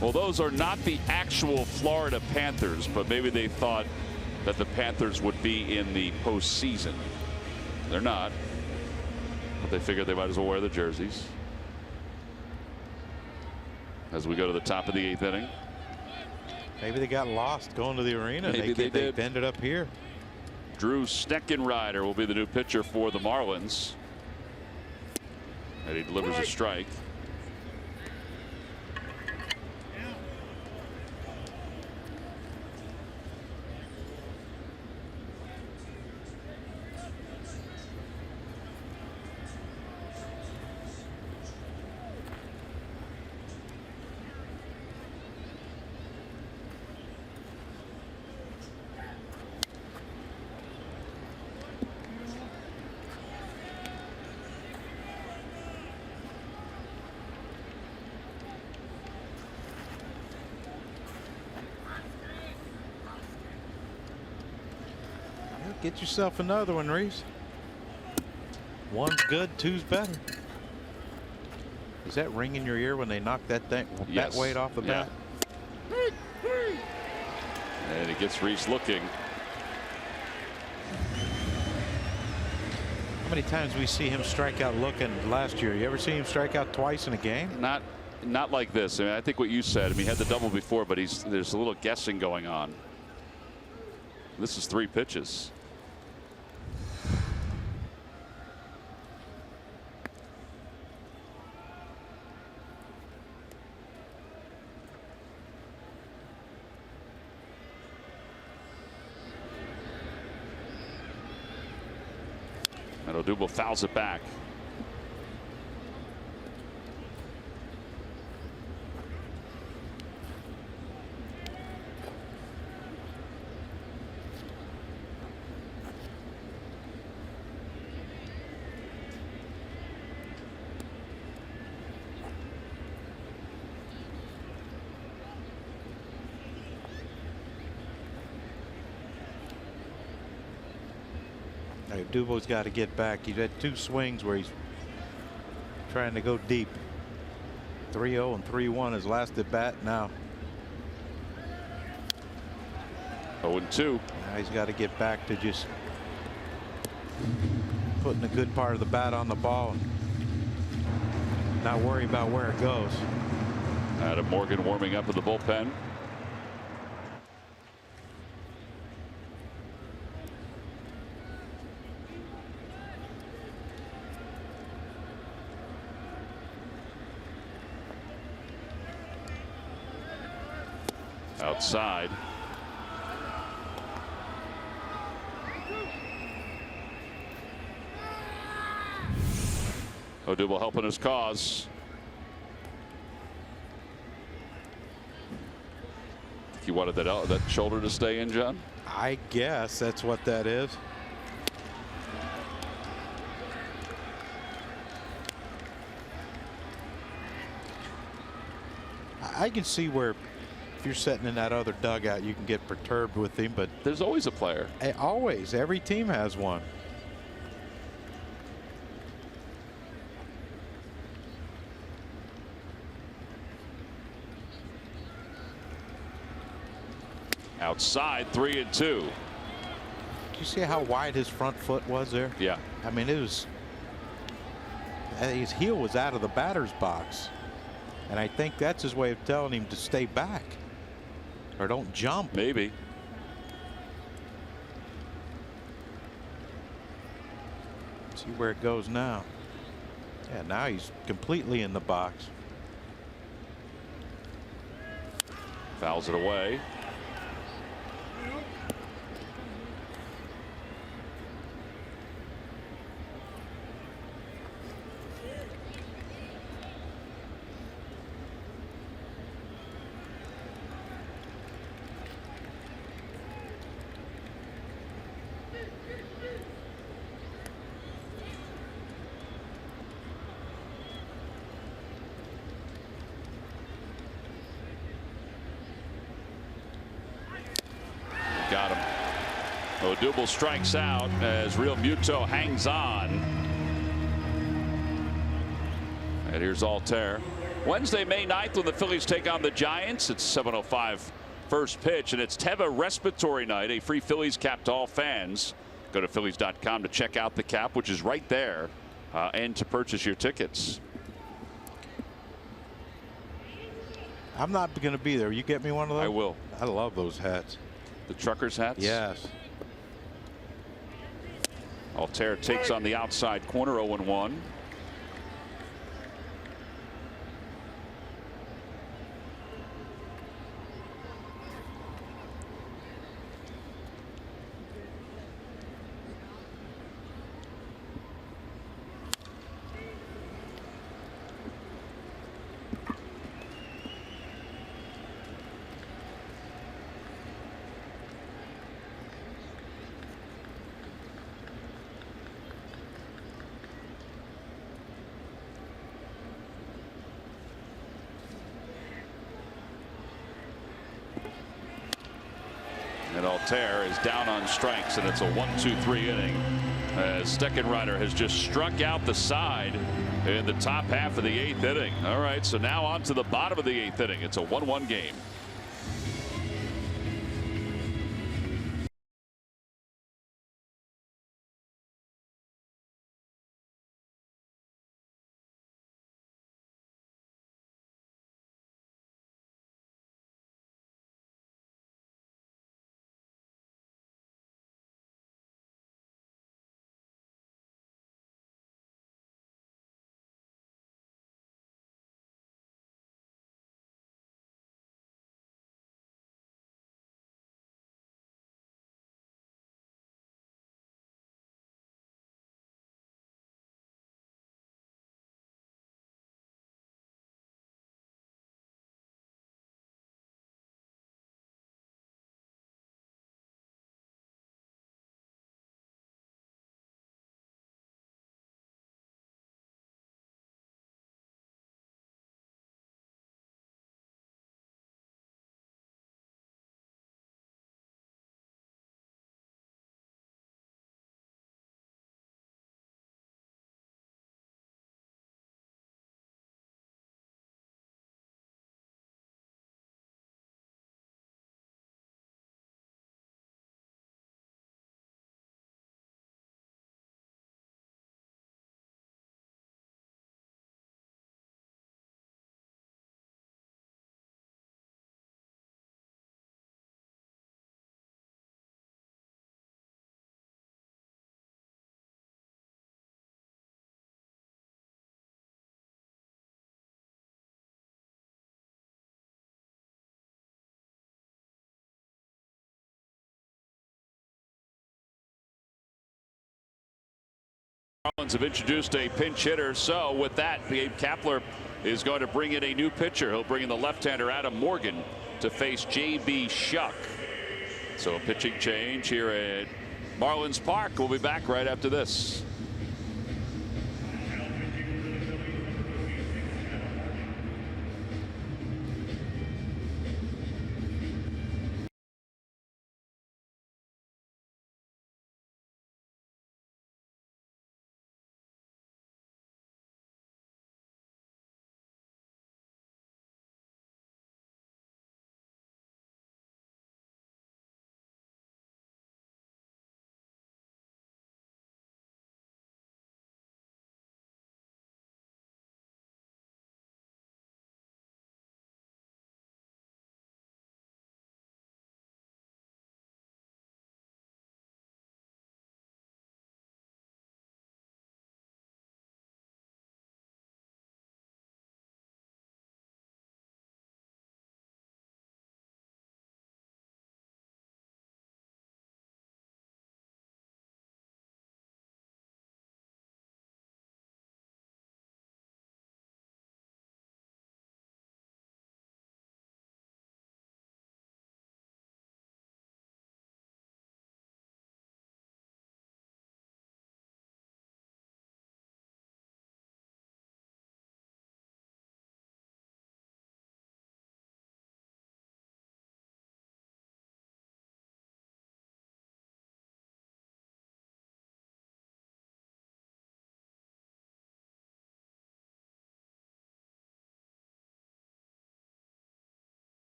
Well, those are not the actual Florida Panthers, but maybe they thought that the Panthers would be in the postseason. They're not, but they figured they might as well wear the jerseys. As we go to the top of the 8th inning. Maybe they got lost going to the arena. Maybe they did. They ended up here. Drew Steckenrider will be the new pitcher for the Marlins. And he delivers a strike. Get yourself another one, Rhys. One's good, 2's better. Is that ring in your ear when they knock that thing, Yes. that weight off the bat? And he gets Reese looking. How many times we see him strike out looking last year? You ever see him strike out twice in a game? Not like this. I mean, I think what you said. I mean, he had the double before, but there's a little guessing going on. This is 3 pitches. And Odubel fouls it back. Dubo's got to get back. He's had 2 swings where he's trying to go deep. 3-0 and 3-1 his last at bat. Now 0-2. Now he's got to get back to just putting a good part of the bat on the ball and not worry about where it goes. Adam Morgan warming up in the bullpen. Outside. Odubel helping his cause. You wanted that shoulder to stay in, John? I guess that's what that is. I can see where if you're sitting in that other dugout, you can get perturbed with him, but there's always a player. Always. Every team has one. Outside, 3-2. Did you see how wide his front foot was there? Yeah. I mean, his heel was out of the batter's box. And I think that's his way of telling him to stay back. Or don't jump. Maybe. See where it goes now. Yeah, now he's completely in the box. Fouls it away. Got him. Odubel strikes out as Real Muto hangs on. And here's Altair. Wednesday, May 9th, when the Phillies take on the Giants. It's 7:05 first pitch, and it's Teva Respiratory Night, a free Phillies cap to all fans. Go to Phillies.com to check out the cap, which is right there, and to purchase your tickets. I'm not going to be there. You get me one of those? I will. I love those hats. The truckers hats? Yes. Altair takes on the outside corner, 0-1. And Altair is down on strikes, and it's a 1-2-3 inning as Steckenrider has just struck out the side in the top half of the 8th inning. All right, so now on to the bottom of the 8th inning. It's a 1-1 game. Marlins have introduced a pinch hitter. So with that, Gabe Kapler is going to bring in a new pitcher. He'll bring in the left-hander Adam Morgan to face J.B. Shuck. So a pitching change here at Marlins Park. We'll be back right after this.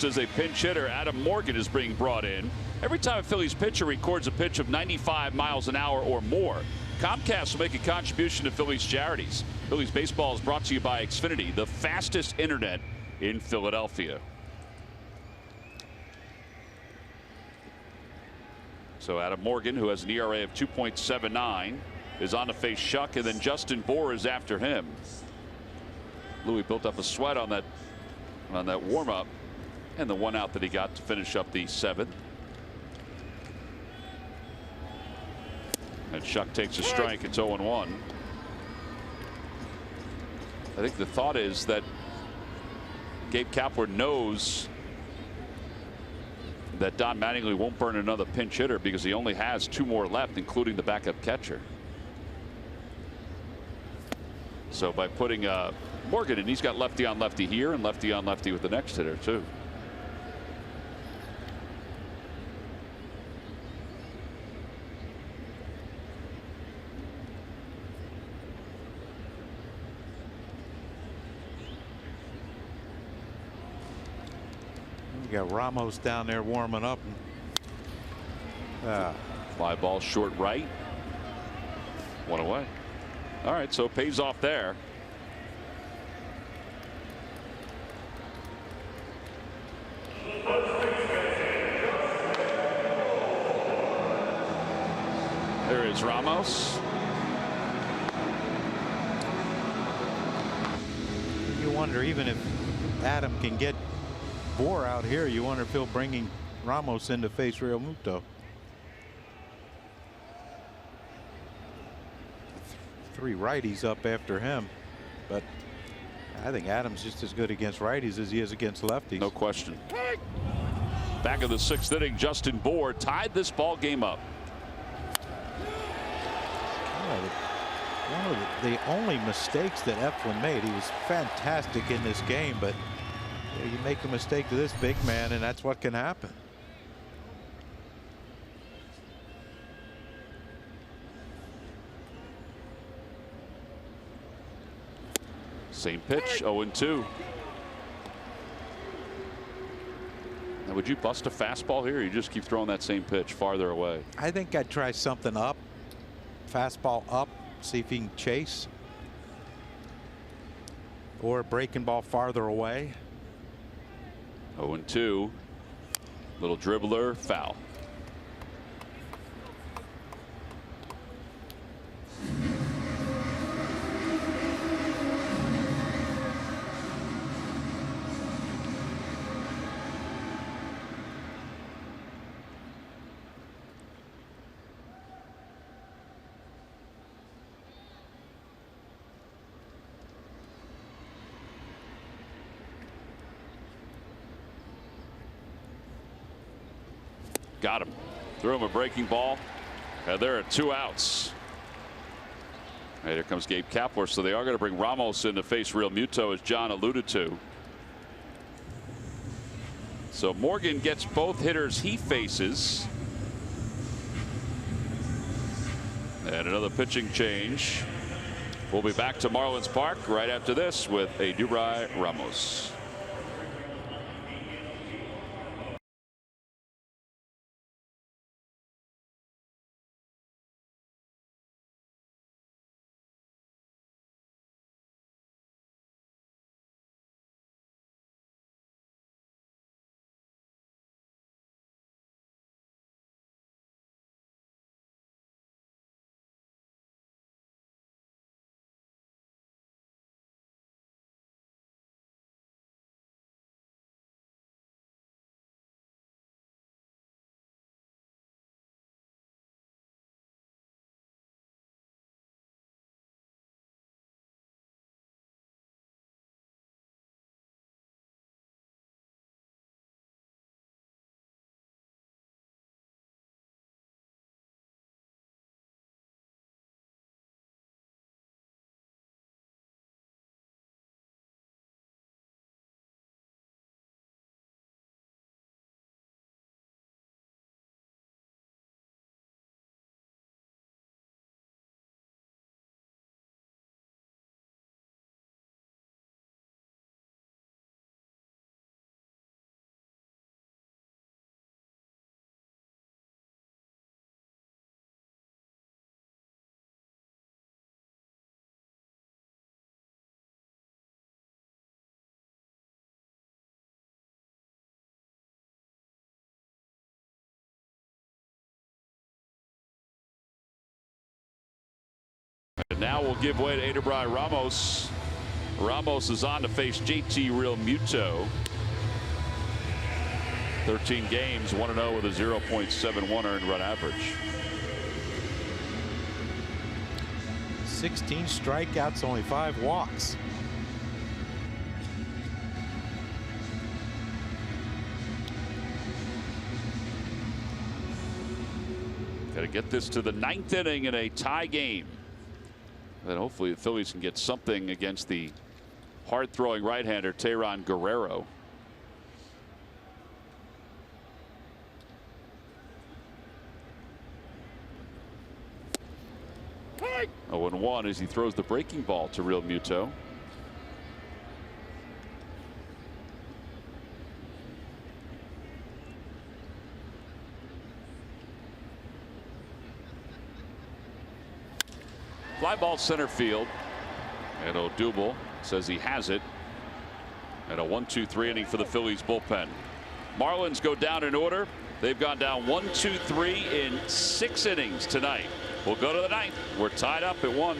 As a pinch hitter, Adam Morgan is being brought in. Every time a Phillies pitcher records a pitch of 95 miles an hour or more, Comcast will make a contribution to Phillies charities. Phillies baseball is brought to you by Xfinity, the fastest internet in Philadelphia. So Adam Morgan, who has an ERA of 2.79, is on to face Shuck, and then Justin Bour is after him. Louis built up a sweat on that warm-up. And the one out that he got to finish up the seventh. And Shuck takes a strike. It's 0-1. I think the thought is that Gabe Kapler knows that Don Mattingly won't burn another pinch hitter because he only has 2 more left, including the backup catcher. So by putting Morgan in, he's got lefty on lefty here and lefty on lefty with the next hitter too. We got Ramos down there warming up. Fly ball short right. 1 away. All right, so it pays off there. There is Ramos. You wonder, even if Adam can get Bour out here, you wonder if he'll bring Ramos in to face Real Muto. 3 righties up after him, but I think Adam's just as good against righties as he is against lefties. No question. Back of the 6th inning, Justin Bour tied this ball game up. One of the only mistakes that Eflin made, he was fantastic in this game, but you make a mistake to this big man and that's what can happen. Same pitch, 0-2. Now, would you bust a fastball here, or you just keep throwing that same pitch farther away? I think I'd try something up, fastball up, see if he can chase, or a breaking ball farther away. 0-2. Little dribbler, foul. got him. Threw him a breaking ball. And there are 2 outs. And here comes Gabe Kapler. So they are going to bring Ramos in to face Real Muto, as John alluded to. So Morgan gets both hitters he faces. And another pitching change. We'll be back to Marlins Park right after this with a Dubry Ramos. And now we'll give way to Dubry Ramos. Ramos is on to face JT Real Muto. 13 games, 1-0 with a 0.71 earned run average. 16 strikeouts, only 5 walks. Got to get this to the 9th inning in a tie game. Then hopefully the Phillies can get something against the hard-throwing right-hander Teheran Guerrero. Hey. 0-1 as he throws the breaking ball to Real Muto. Fly ball center field. And Odubel says he has it. And a 1-2-3 inning for the Phillies bullpen. Marlins go down in order. They've gone down 1-2-3 in 6 innings tonight. We'll go to the 9th. We're tied up at 1.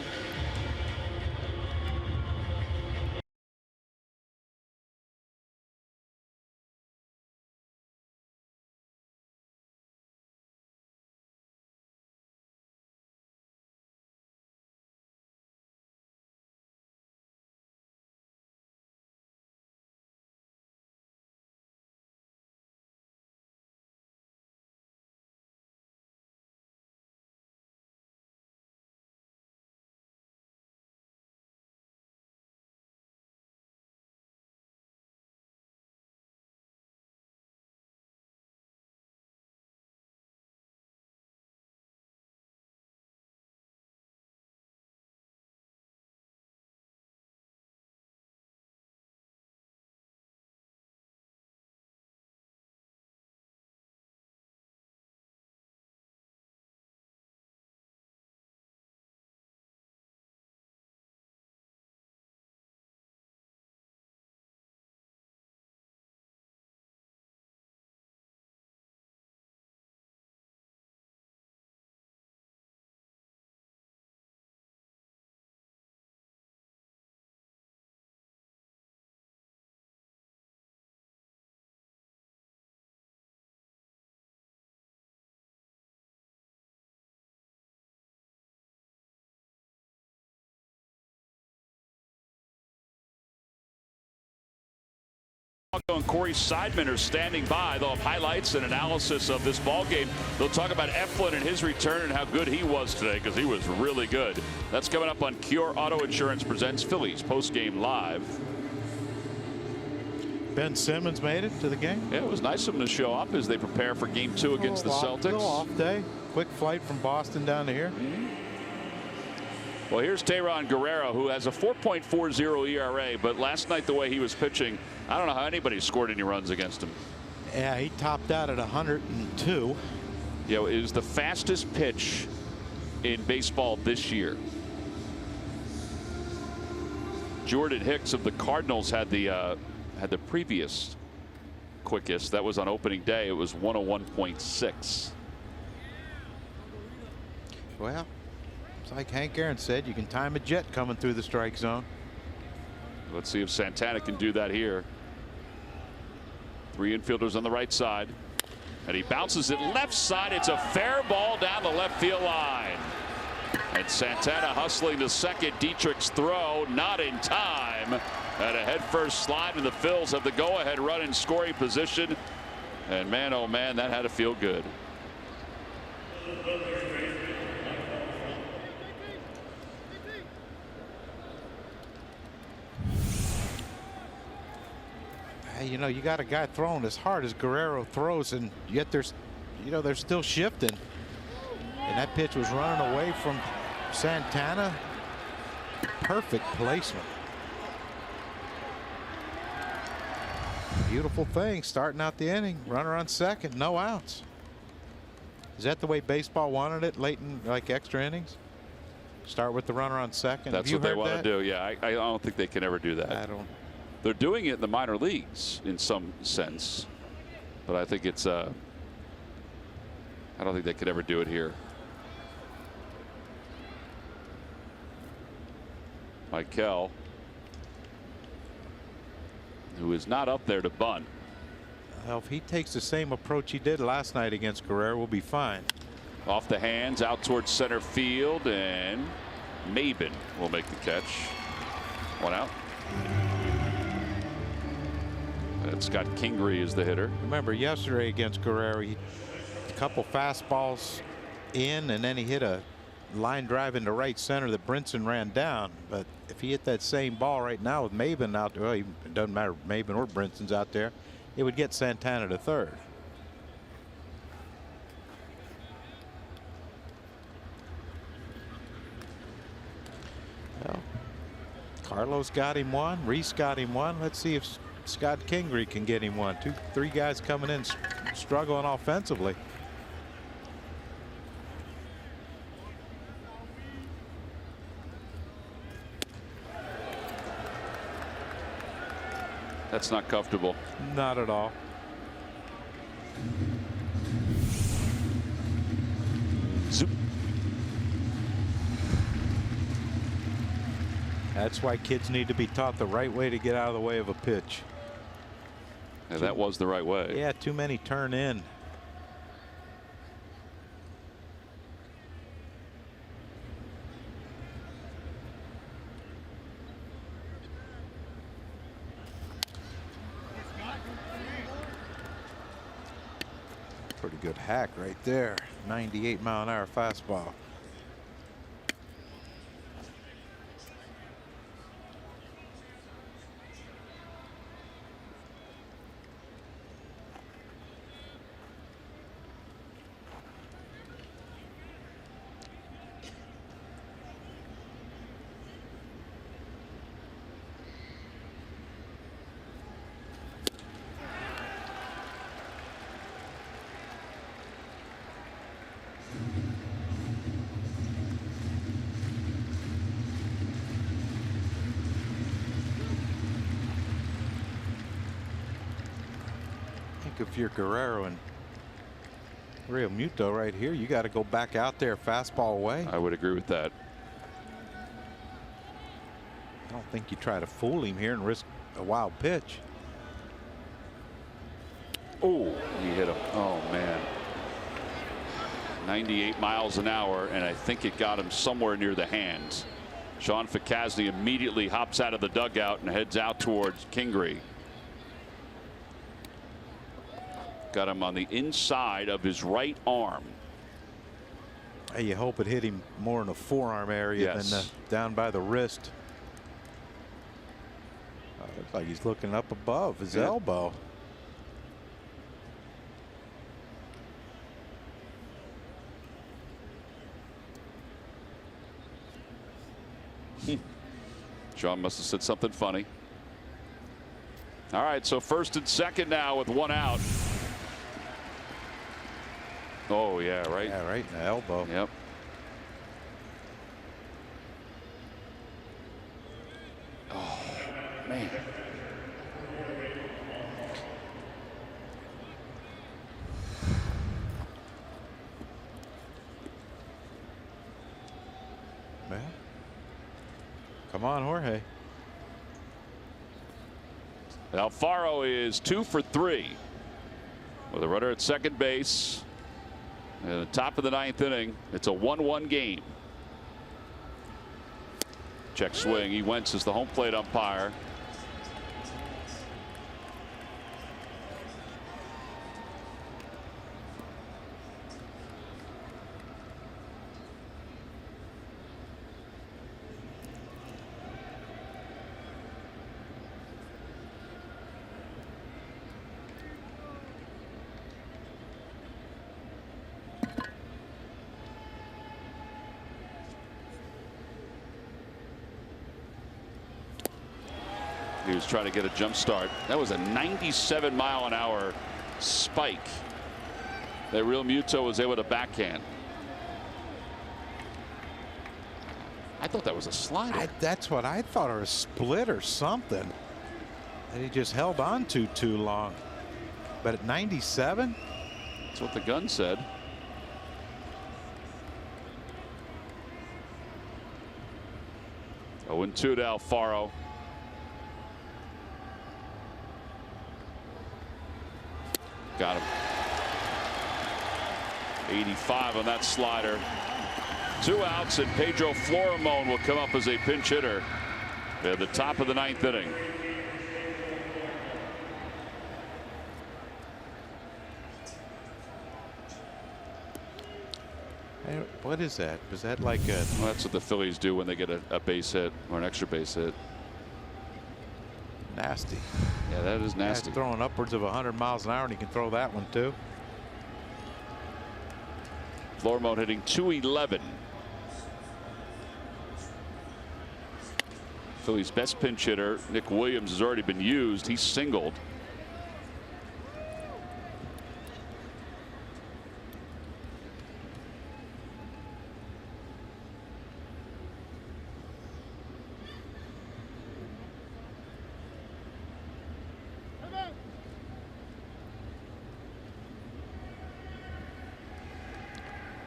and Corey Seidman are standing by. They'll have highlights and analysis of this ball game. They'll talk about Eflin and his return and how good he was today, because he was really good. That's coming up on Cure Auto Insurance presents Phillies postgame live. Ben Simmons made it to the game. Yeah, it was nice of him to show up as they prepare for Game 2 against the Celtics. Little off day. Quick flight from Boston down to here. Well, here's Tayron Guerrero, who has a 4.40 ERA, but last night the way he was pitching, I don't know how anybody scored any runs against him. Yeah, he topped out at 102. Yeah, it was the fastest pitch in baseball this year. Jordan Hicks of the Cardinals had the previous quickest. That was on opening day. It was 101.6. Well, it's like Hank Aaron said, you can time a jet coming through the strike zone. Let's see if Santana can do that here. 3 infielders on the right side, and he bounces it left side. It's a fair ball down the left field line, and Santana hustling to second. Dietrich's throw not in time, and a headfirst slide, and the Phils have the go-ahead run in scoring position. And man, oh man, that had to feel good. You know, you got a guy throwing as hard as Guerrero throws, and yet there's, you know, they're still shifting. And that pitch was running away from Santana. Perfect placement. Beautiful thing starting out the inning. Runner on second, no outs. Is that the way baseball wanted it late in like extra innings? Start with the runner on second. That's what they want to do. Yeah, I don't think they can ever do that. I don't. They're doing it in the minor leagues in some sense, but I think it's I don't think they could ever do it here. Michael, who is not up there to bunt. Well, if he takes the same approach he did last night against Guerrero, we'll be fine. Off the hands, out towards center field, and Maben will make the catch. 1 out. And Scott Kingery is the hitter. Remember yesterday against Guerrero, he a couple fastballs in, and then he hit a line drive into right center that Brinson ran down. But if he hit that same ball right now with Maben out there, well, it doesn't matter if Maben or Brinson's out there, it would get Santana to third. Well, Carlos got him one. Reese got him one. Let's see if Scott Kingery can get him one. 2-3 guys coming in struggling offensively. That's not comfortable. Not at all. Zoop. That's why kids need to be taught the right way to get out of the way of a pitch. And that was the right way. Yeah, too many turn in. Pretty good hack right there. 98-mile-an-hour fastball. If you're Guerrero and Real Muto right here, you got to go back out there fastball away. I would agree with that. I don't think you try to fool him here and risk a wild pitch. Oh, he hit him. Oh man. 98 miles an hour, and I think it got him somewhere near the hands. Sean Fakasny immediately hops out of the dugout and heads out towards Kingery. Got him on the inside of his right arm. Hey, you hope it hit him more in the forearm area than down by the wrist. Looks like he's looking up above his elbow. Sean must have said something funny. All right, so first and second now with one out. Oh, yeah, right. Yeah, right in the elbow. Yep. Oh, man. Man. Come on, Jorge. Alfaro is 2 for 3 with a runner at second base. At the top of the 9th inning, it's a 1-1 game. Check swing. He Wentz as the home plate umpire. He was trying to get a jump start. That was a 97-mile-an-hour spike that Real Muto was able to backhand. I thought that was a slider. That's what I thought, or a split or something that he just held on to too long. But at 97? That's what the gun said. Oh, 0-2 to Alfaro. Got him. 85 on that slider. 2 outs, and Pedro Florimon will come up as a pinch hitter at the top of the 9th inning. Hey, what is that? Was that like a... Well, that's what the Phillies do when they get a base hit or an extra base hit. Nasty. Yeah, that is nasty. That's throwing upwards of 100 miles an hour, and he can throw that one too. Florimon hitting .211. Phillies' best pinch hitter, Nick Williams, has already been used. He's singled.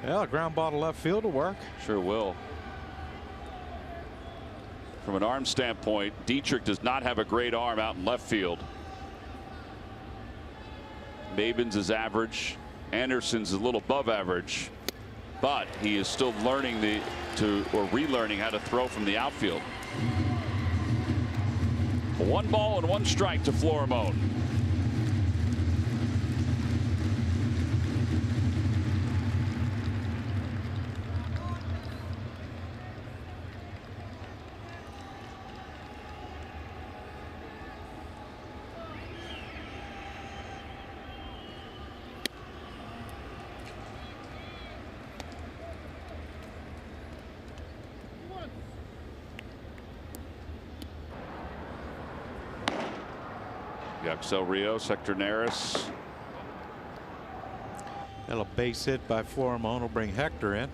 Well, a ground ball to left field will work. Sure will. From an arm standpoint, Dietrich does not have a great arm out in left field. Mabins is average. Anderson's a little above average, but he is still learning relearning how to throw from the outfield. 1 ball and 1 strike to Florimon. Axel Rios, Hector Neris. And a base hit by Florimon will bring Hector in.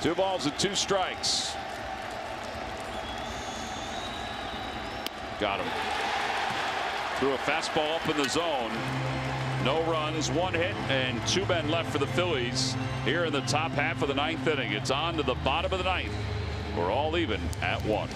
Two balls and 2 strikes. Got him. Threw a fastball up in the zone. No runs, 1 hit, and 2 men left for the Phillies here in the top half of the 9th inning. It's on to the bottom of the 9th. We're all even at 1.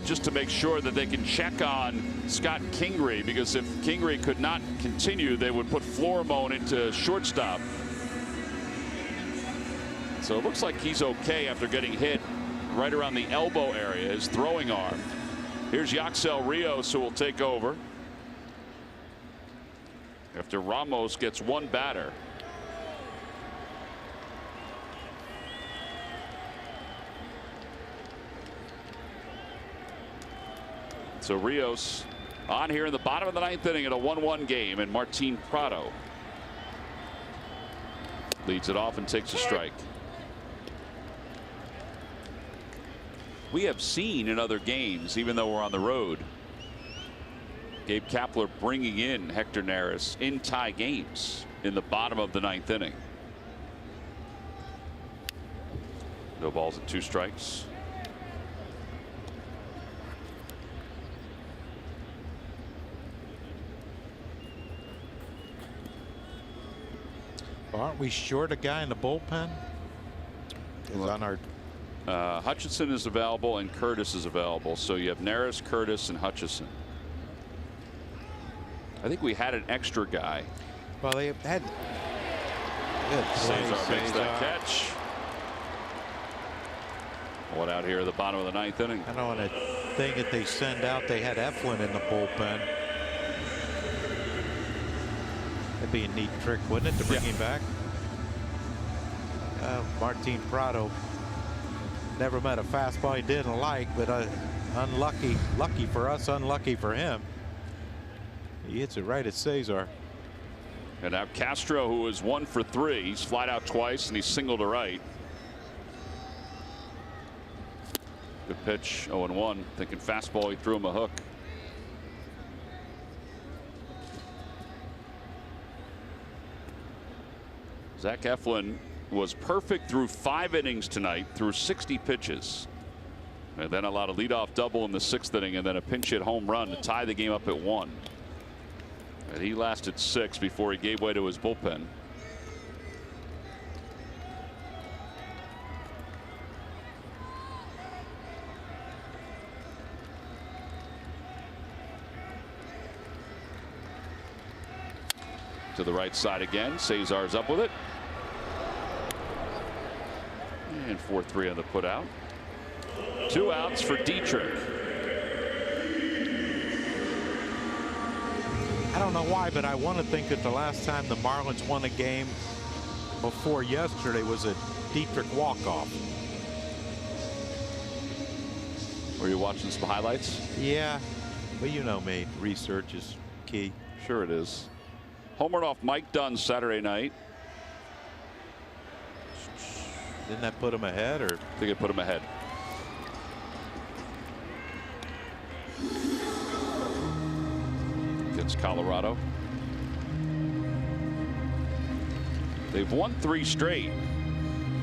Just to make sure that they can check on Scott Kingery, because if Kingery could not continue, they would put Florimone into shortstop. So it looks like he's okay after getting hit right around the elbow area, his throwing arm. Here's Yaxel Rios, who will take over after Ramos gets 1 batter. So Rios on here in the bottom of the 9th inning in a 1-1 game, and Martin Prado leads it off and takes a strike. We have seen in other games, even though we're on the road, Gabe Kapler bringing in Hector Neris in tie games in the bottom of the 9th inning. No balls and 2 strikes. Aren't we short a guy in the bullpen? Is on our Hutchinson is available and Curtis is available. So you have Neris, Curtis, and Hutchinson. I think we had an extra guy. Well, they had Cesar makes that catch. One out here at the bottom of the 9th inning. I know on a thing that they send out, they had Eflin in the bullpen. That'd be a neat trick, wouldn't it, to bring him back? Martin Prado never met a fastball he didn't like, but unlucky. Lucky for us, unlucky for him. He hits it right at Cesar. And now Castro, who is 1 for 3. He's flied out twice and he's singled to right. Good pitch, 0-1. Thinking fastball, he threw him a hook. Zach Eflin was perfect through 5 innings tonight, through 60 pitches. And then allowed a leadoff double in the 6th inning and then a pinch hit home run to tie the game up at 1. And he lasted 6 before he gave way to his bullpen. To the right side again. Cesar's up with it. And 4-3 on the put out. 2 outs for Dietrich. I don't know why, but I want to think that the last time the Marlins won a game before yesterday was a Dietrich walk-off. Were you watching some highlights? Yeah, but you know me, research is key. Sure it is. Homered off Mike Dunn Saturday night. Didn't that put him ahead, or? I think it put him ahead. Against Colorado. They've won 3 straight,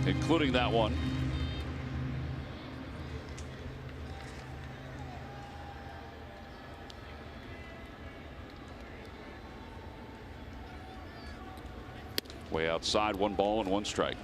including that one. Way outside, 1 ball and 1 strike.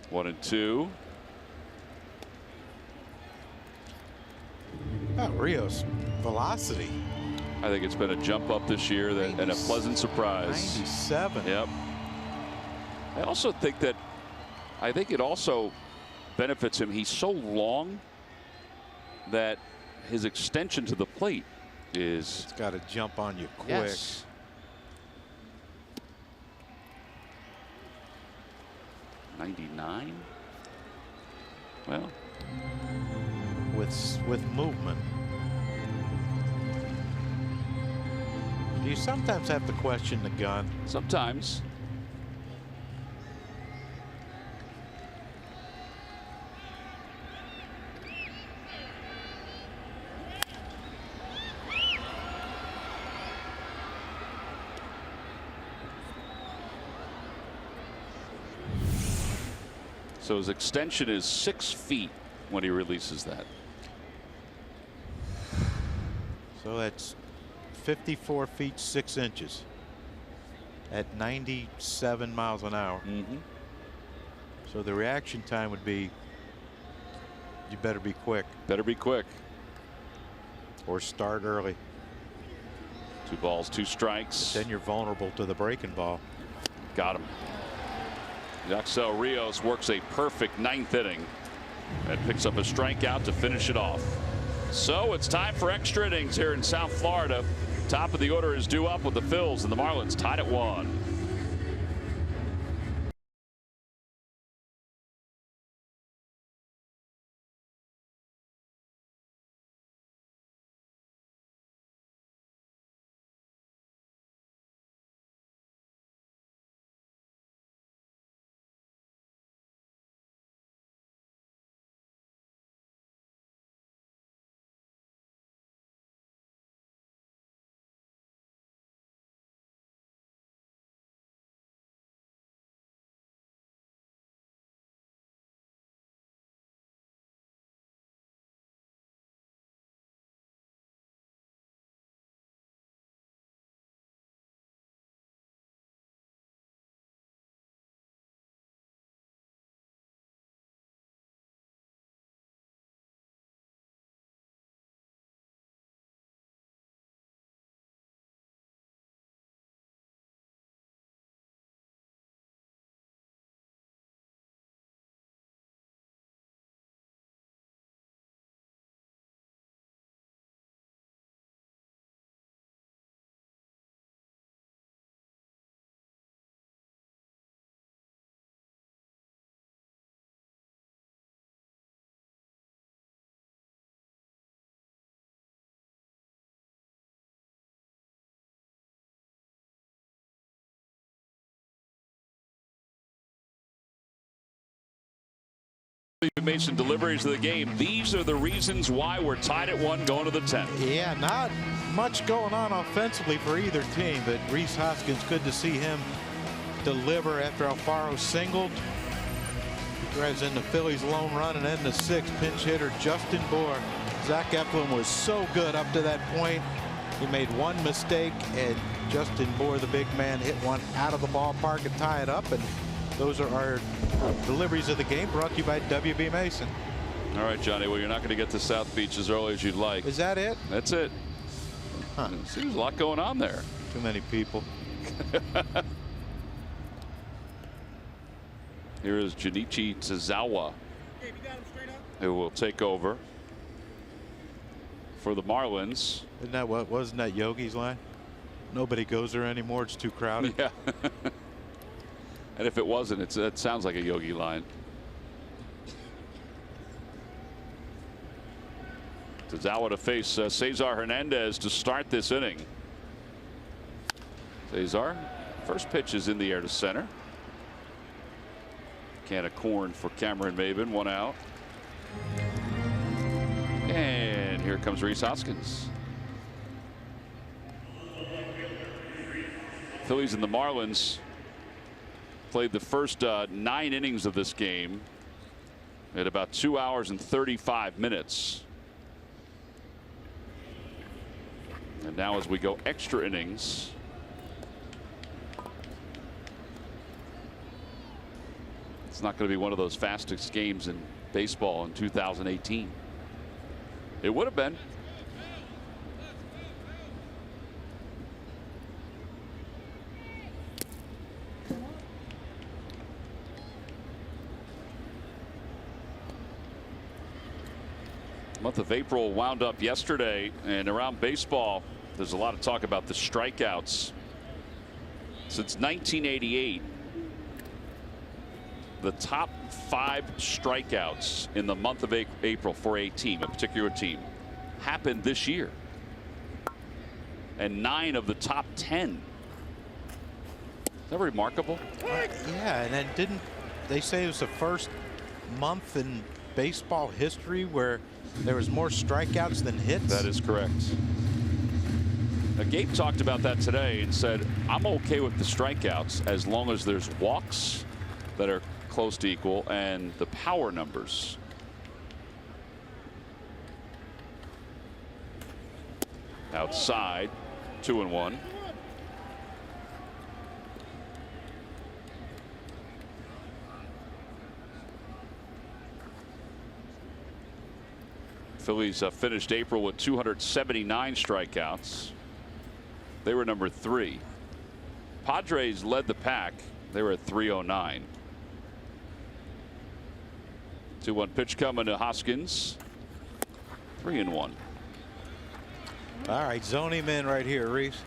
One and 2. Oh, Rios velocity. I think it's been a jump up this year and a pleasant surprise. 97. Yep. I also think that it also benefits him. He's so long that his extension to the plate is. It's got to jump on you quick. Yes. '99. Well, with movement. Do you sometimes have to question the gun? sometimes. So his extension is 6 feet when he releases that. So that's 54 feet 6 inches at 97 miles an hour. So the reaction time would be, you better be quick. Better be quick. Or start early. 2 balls, 2 strikes. Then you're vulnerable to the breaking ball. Got him. Yaxel Rios works a perfect 9th inning and picks up a strikeout to finish it off. So it's time for extra innings here in South Florida. Top of the order is due up with the Phils, and the Marlins tied at 1. You've made some deliveries of the game. These are the reasons why we're tied at 1 going to the 10th. Yeah, not much going on offensively for either team, but Rhys Hoskins, good to see him deliver after Alfaro singled. He drives in the Phillies' lone run, and then the 6th pinch hitter Justin Bour. Zach Eflin was so good up to that point. He made one mistake, and Justin Bour, the big man, hit one out of the ballpark and tie it up. And those are our deliveries of the game, brought to you by WB Mason. All right, Johnny. Well, you're not going to get to South Beach as early as you'd like. Is that it? That's it. Huh. See, there's a lot going on there. Too many people. Here is Junichi Tsuzawa, who will take over for the Marlins. Isn't that what wasn't that Yogi's line? Nobody goes there anymore. It's too crowded. Yeah. And if it wasn't, it sounds like a Yogi line. Tsuzawa to face Cesar Hernandez to start this inning. Cesar, first pitch is in the air to center. Can of corn for Cameron Maben, 1 out. And here comes Rhys Hoskins. Phillies and the Marlins played the first 9 innings of this game at about 2 hours and 35 minutes. And now as we go extra innings, it's not going to be one of those fastest games in baseball in 2018. It would have been. The month of April wound up yesterday, and around baseball there's a lot of talk about the strikeouts. Since 1988, the top 5 strikeouts in the month of April for a team, a particular team, happened this year. And 9 of the top 10. Is that remarkable? Yeah, and then didn't they say it was the first month in baseball history where there was more strikeouts than hits? That is correct. Now, Gabe talked about that today and said, I'm okay with the strikeouts as long as there's walks that are close to equal and the power numbers. Outside, 2-1. Phillies finished April with 279 strikeouts. They were number 3. Padres led the pack. They were at 309. 2-1 pitch coming to Hoskins. 3-1. All right, zone him in right here, Reese.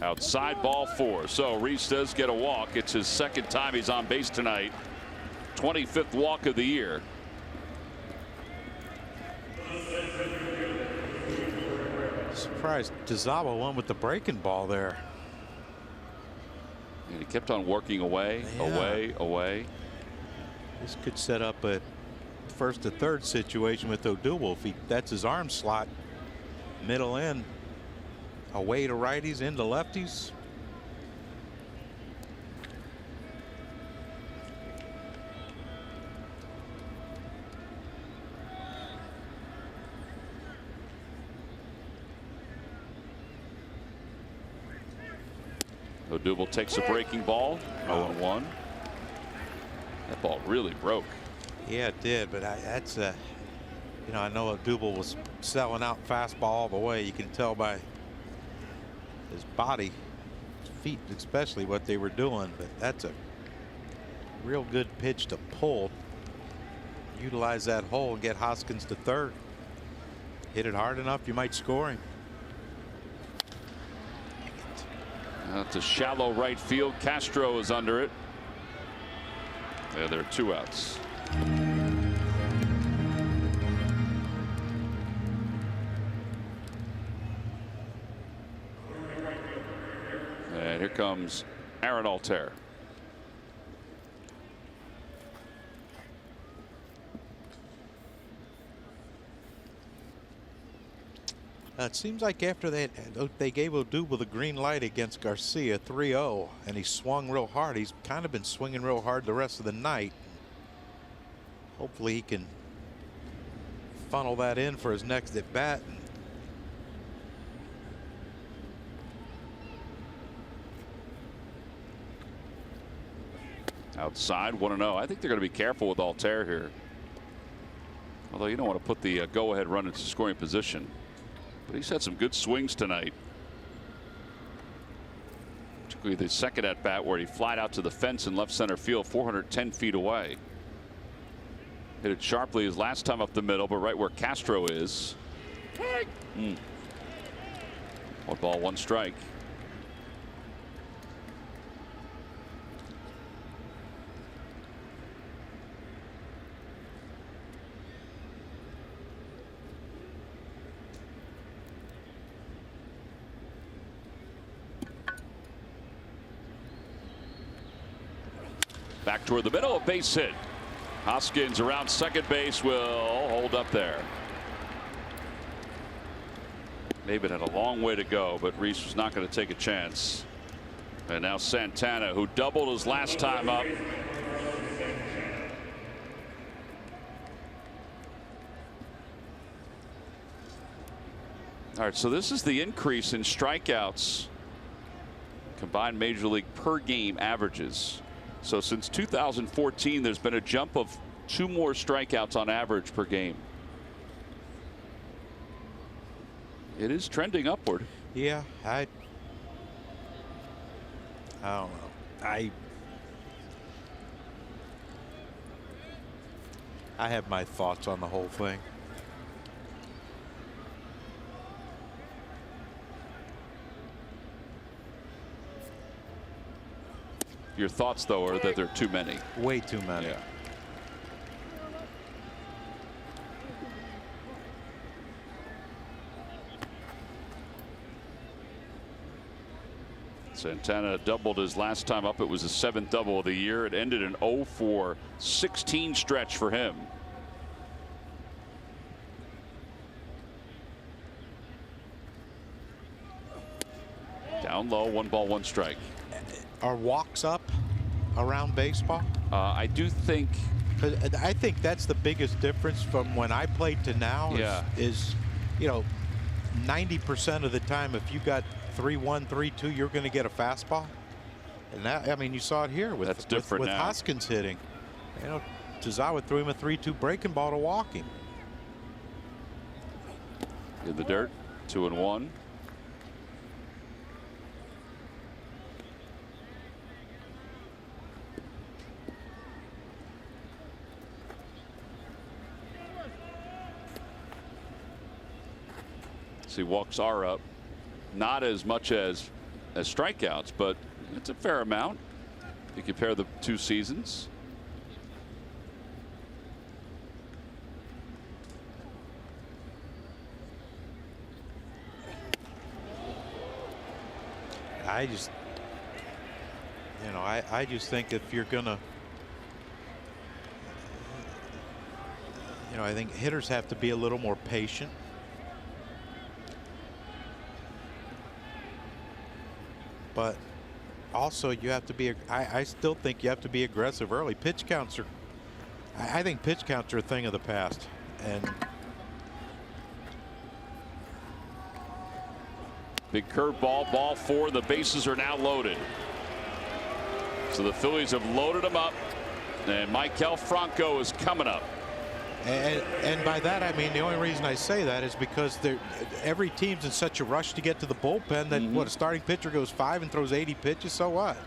Outside, ball 4. So Reese does get a walk. It's his second time he's on base tonight. 25th walk of the year. Surprised Tsuzawa went with the breaking ball there. And he kept on working away, away. This could set up a first to third situation with Odubel if that's his arm slot. Middle end. Away to righties, into lefties. Odubel takes a breaking ball. 0-1. That ball really broke. Yeah, it did, but that's you know, I know Odubel was selling out fastball all the way. You can tell by his body, his feet especially, what they were doing, but that's a real good pitch to pull. Utilize that hole and get Hoskins to third. Hit it hard enough, you might score him. That's a shallow right field. Castro is under it. Yeah, there are 2 outs. And here comes Aaron Altair. It seems like after they gave Odubel the green light against Garcia 3-0 and he swung real hard. He's kind of been swinging real hard the rest of the night. Hopefully he can funnel that in for his next at bat. Outside 1-0. I think they're going to be careful with Altair here. Although you don't want to put the go-ahead run into scoring position. But he's had some good swings tonight. Particularly the second at bat where he flied out to the fence in left center field 410 feet away. Hit it sharply his last time up the middle, but right where Castro is. 1 ball, 1 strike. Back toward the middle, a base hit. Hoskins around second base will hold up there. Maybe it had a long way to go, but Reese was not going to take a chance. And now Santana, who doubled his last time up. All right, so this is the increase in strikeouts, combined major league per game averages. So since 2014, there's been a jump of 2 more strikeouts on average per game. It is trending upward. Yeah, I don't know. I have my thoughts on the whole thing. Your thoughts, though, are that there are too many. Way too many. Yeah. Santana doubled his last time up. It was the 7th double of the year. It ended an 0-for-16 stretch for him. Down low, 1 ball, 1 strike. Are walks up around baseball? I do think. I think that's the biggest difference from when I played to now. Is you know, 90% of the time, if you got 3-1, 3-2, you're going to get a fastball. And that, I mean, you saw it here with That's different with now. Hoskins hitting. You know, Tazawa threw him a 3-2 breaking ball to walk him. In the dirt, 2-1. See, walks are up, not as much as strikeouts, but it's a fair amount. You compare the 2 seasons. I just, you know, I just think if you're gonna, you know, I think hitters have to be a little more patient. But also you have to be, I still think you have to be aggressive early. Pitch counts are, I think pitch counts are a thing of the past. And big curveball, ball 4. The bases are now loaded. So the Phillies have loaded them up, and Maikel Franco is coming up. And by that I mean the only reason I say that is because every team's in such a rush to get to the bullpen that what, a starting pitcher goes 5 and throws 80 pitches, so what?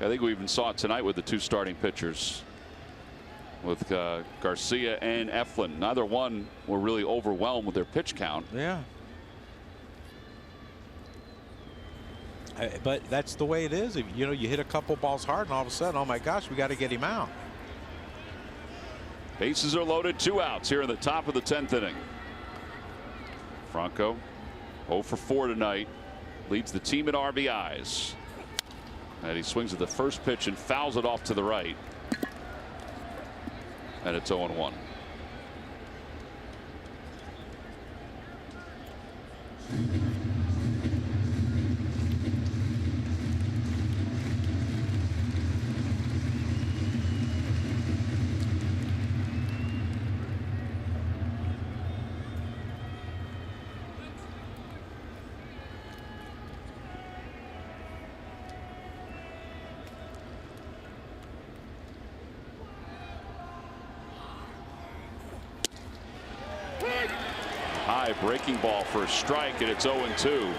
I think we even saw it tonight with the 2 starting pitchers, with Garcia and Eflin. Neither one were really overwhelmed with their pitch count. Yeah. But that's the way it is. If, you know, you hit a couple balls hard and all of a sudden, oh my gosh, we got to get him out. Bases are loaded, 2 outs here in the top of the 10th inning. Franco 0 for 4 tonight, leads the team in RBIs. And he swings at the first pitch and fouls it off to the right. And it's 0-1. high breaking ball for a strike, and it's 0-2.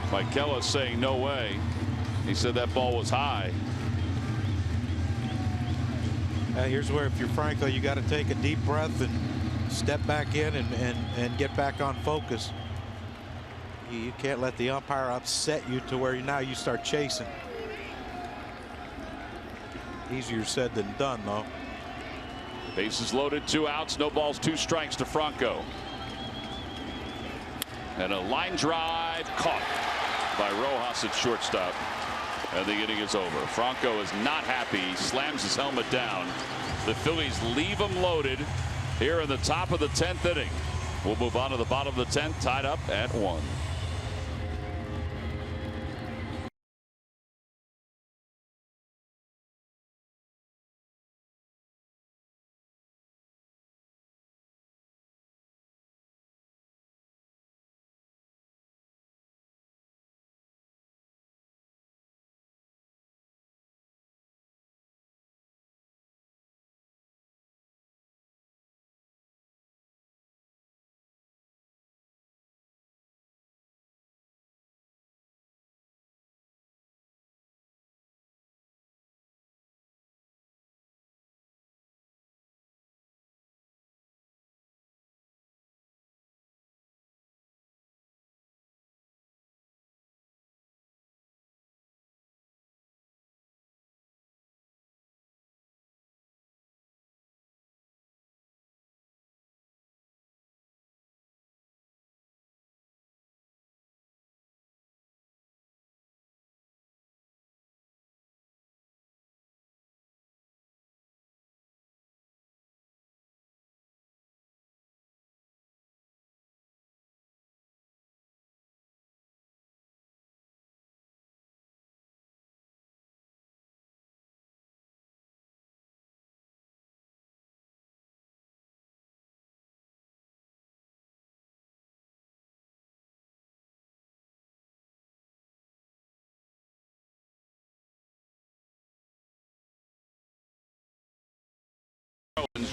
Michaela saying no way. He said that ball was high. Here's where, if you're Franco, you got to take a deep breath and step back in and get back on focus. You can't let the umpire upset you to where now you start chasing. Easier said than done, though. Bases loaded, 2 outs, no balls, 2 strikes to Franco. And a line drive caught by Rojas at shortstop. And the inning is over. Franco is not happy. He slams his helmet down. The Phillies leave him loaded here in the top of the 10th inning. We'll move on to the bottom of the 10th, tied up at 1.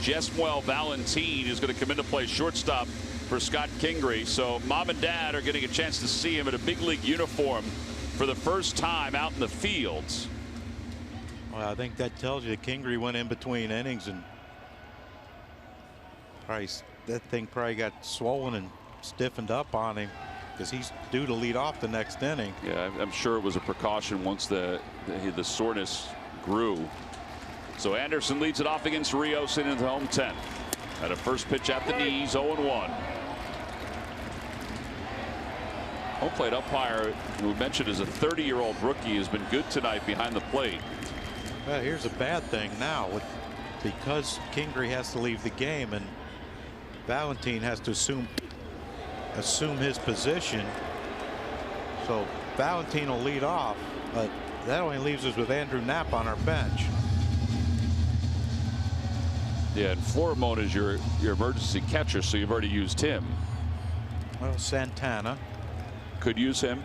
Jesmuel Valentin is going to come into play shortstop for Scott Kingery. So mom and dad are getting a chance to see him in a big league uniform for the first time out in the fields. Well, I think that tells you that Kingery went in between innings and that thing probably got swollen and stiffened up on him because he's due to lead off the next inning. Yeah, I'm sure it was a precaution once the soreness grew. So Anderson leads it off against Rios in the home 10th. At a first pitch at the knees, 0-1. Home plate umpire, who we mentioned is a 30-year-old rookie, has been good tonight behind the plate. Well, here's a bad thing now because Kingery has to leave the game and Valentin has to assume his position. So Valentin will lead off, but that only leaves us with Andrew Knapp on our bench. Yeah, and Florimon is your emergency catcher, so you've already used him. Well, Santana could use him.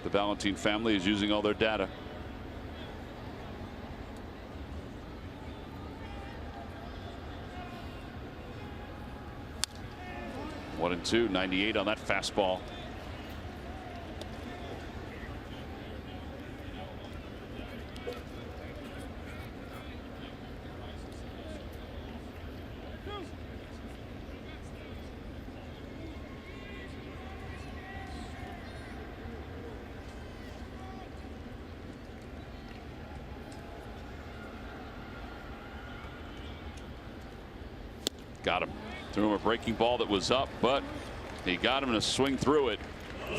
The Valentin family is using all their data. One and two, 98 on that fastball. Got him. Threw him a breaking ball that was up, but he got him to swing through it.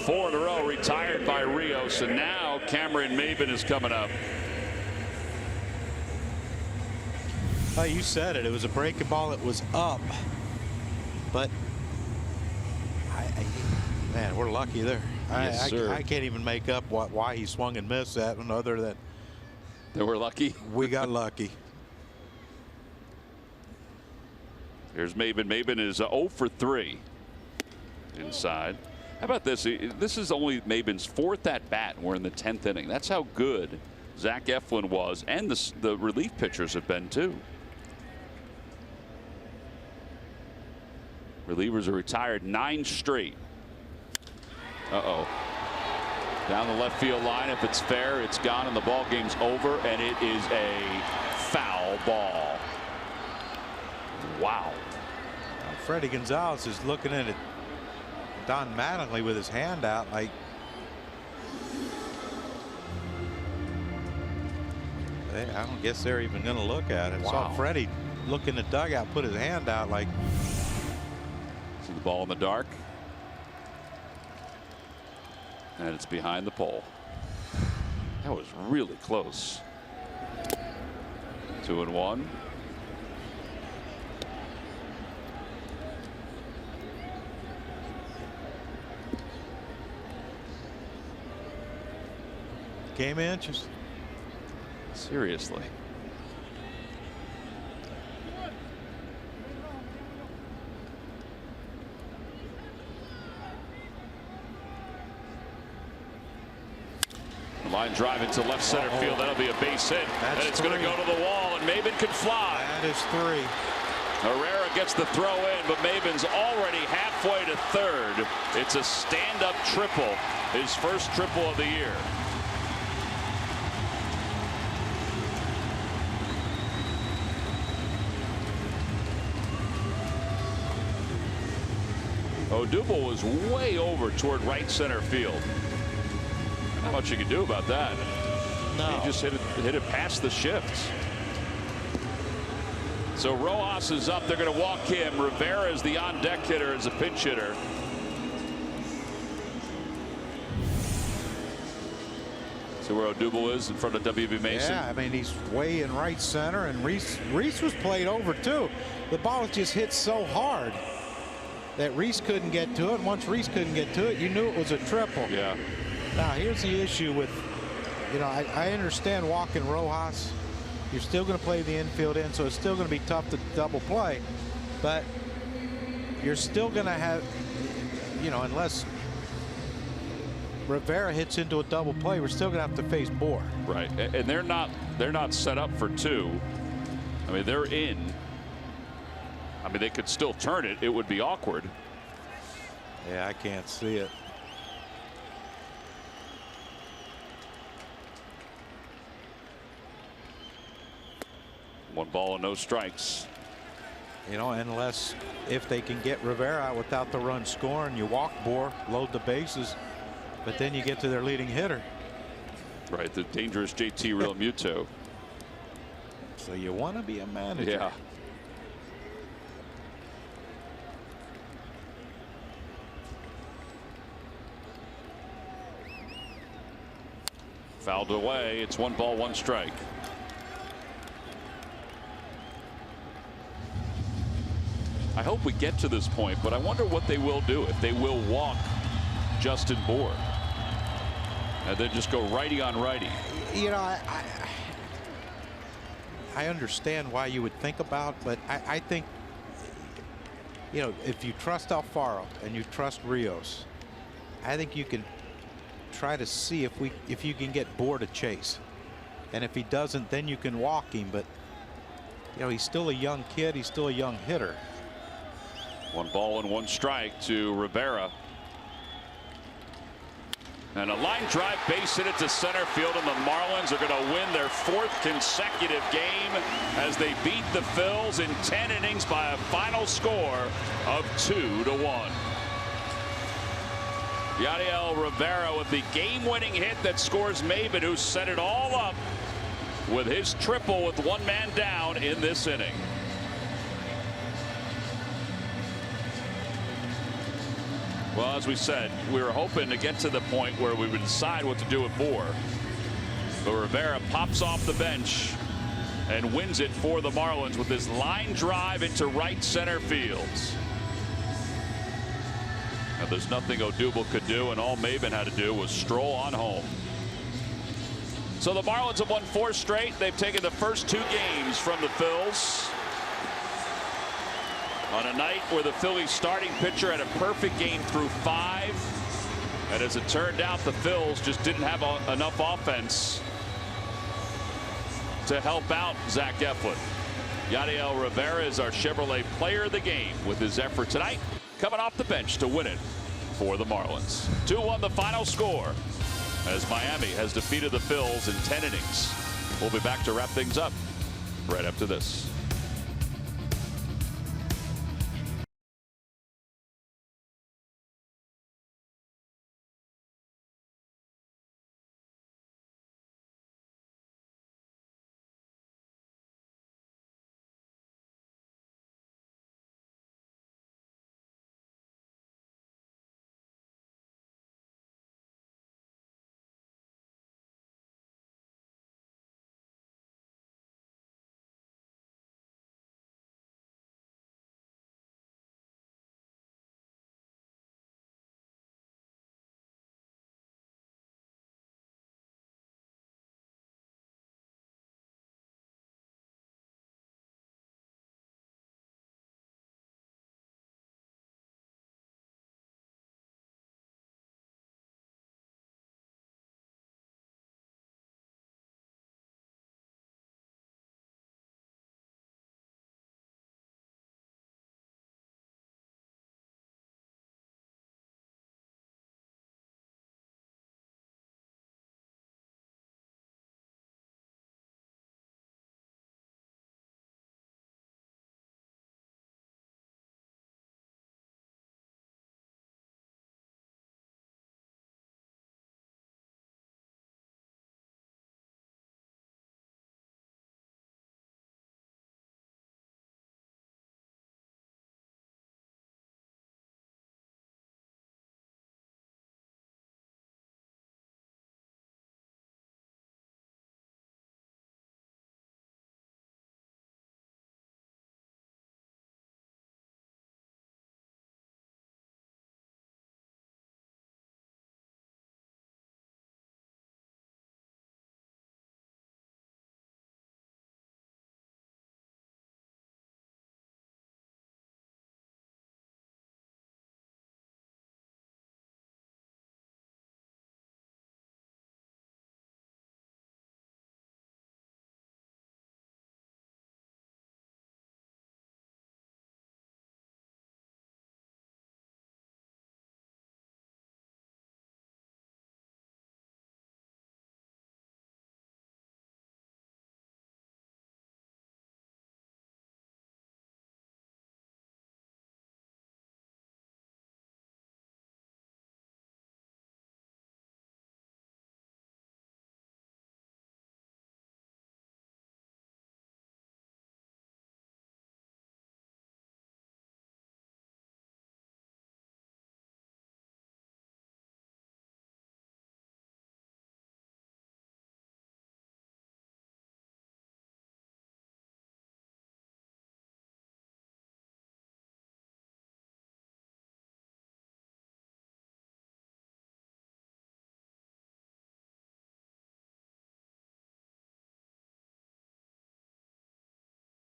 4 in a row retired by Rios, and now Cameron Maben is coming up. You said it. It was a breaking ball that was up, but man, we're lucky there. Yes, sir. I can't even make up why he swung and missed that one, other than that we're lucky. We got lucky. Here's Maben. Maben is 0 for 3. inside. How about this? This is only Maben's 4th at bat. We're in the 10th inning. That's how good Zach Eflin was, and the relief pitchers have been too. Relievers are retired 9 straight. Uh-oh. Down the left field line. If it's fair, it's gone, and the ball game's over, and it is a foul ball. Wow. Freddie Gonzalez is looking at it. Don Mattingly with his hand out like I don't guess they're even going to look at it. Wow. Saw Freddie look in the dugout, put his hand out like. See the ball in the dark. And it's behind the pole. That was really close. 2-1. Game inches. Seriously. Line drive into left center field. That'll be a base hit. And it's going to go to the wall, and Maben can fly. That is 3. Herrera gets the throw in, but Maben's already halfway to third. It's a stand-up triple, his first triple of the year. Odubel was way over toward right center field. Not much you can do about that. No. He just hit it past the shifts. So Rojas is up. They're going to walk him. Rivera is the on-deck hitter as a pinch hitter. So where Odubel is in front of W.B. Mason. Yeah, I mean, he's way in right center, and Reese was played over too. The ball just hit so hard that Reese couldn't get to it. Once Reese couldn't get to it, you knew it was a triple. Yeah. Now here's the issue with, you know, I understand walking Rojas. You're still going to play the infield in, so it's still going to be tough to double play. But you're still going to have, you know, unless Rivera hits into a double play, we're still going to have to face Bohr. Right, and they're not set up for 2. I mean, they're in. I mean, they could still turn it. It would be awkward. Yeah, I can't see it. One ball and no strikes. You know, unless if they can get Rivera out without the run scoring, you walk Bohr, load the bases, but then you get to their leading hitter. Right, the dangerous JT Realmuto. So you want to be a manager. Yeah. Fouled away. It's 1 ball, 1 strike. I hope we get to this point, but I wonder what they will do if they will walk Justin Bohr and then just go righty on righty. You know, I understand why you would think about, but I think, you know, if you trust Alfaro and you trust Rios, I think you can try to see if you can get Bohr to chase, and if he doesn't, then you can walk him. But you know, he's still a young kid. He's still a young hitter. 1 ball and 1 strike to Rivera. And a line drive base hit it to center field, and the Marlins are going to win their 4th consecutive game as they beat the Phils in 10 innings by a final score of 2-1. Yadiel Rivera with the game-winning hit that scores Maben, who set it all up with his triple with 1 man down in this inning. Well, as we said, we were hoping to get to the point where we would decide what to do with Bohr. But Rivera pops off the bench and wins it for the Marlins with his line drive into right center field. Now, there's nothing Odubel could do, and all Maben had to do was stroll on home. So the Marlins have won 4 straight. They've taken the first 2 games from the Phils. On a night where the Phillies starting pitcher had a perfect game through 5. And as it turned out, the Phils just didn't have enough offense to help out Zach Eflin. Yadiel Rivera is our Chevrolet player of the game with his effort tonight, coming off the bench to win it for the Marlins. 2-1 the final score as Miami has defeated the Phils in 10 innings. We'll be back to wrap things up right after this.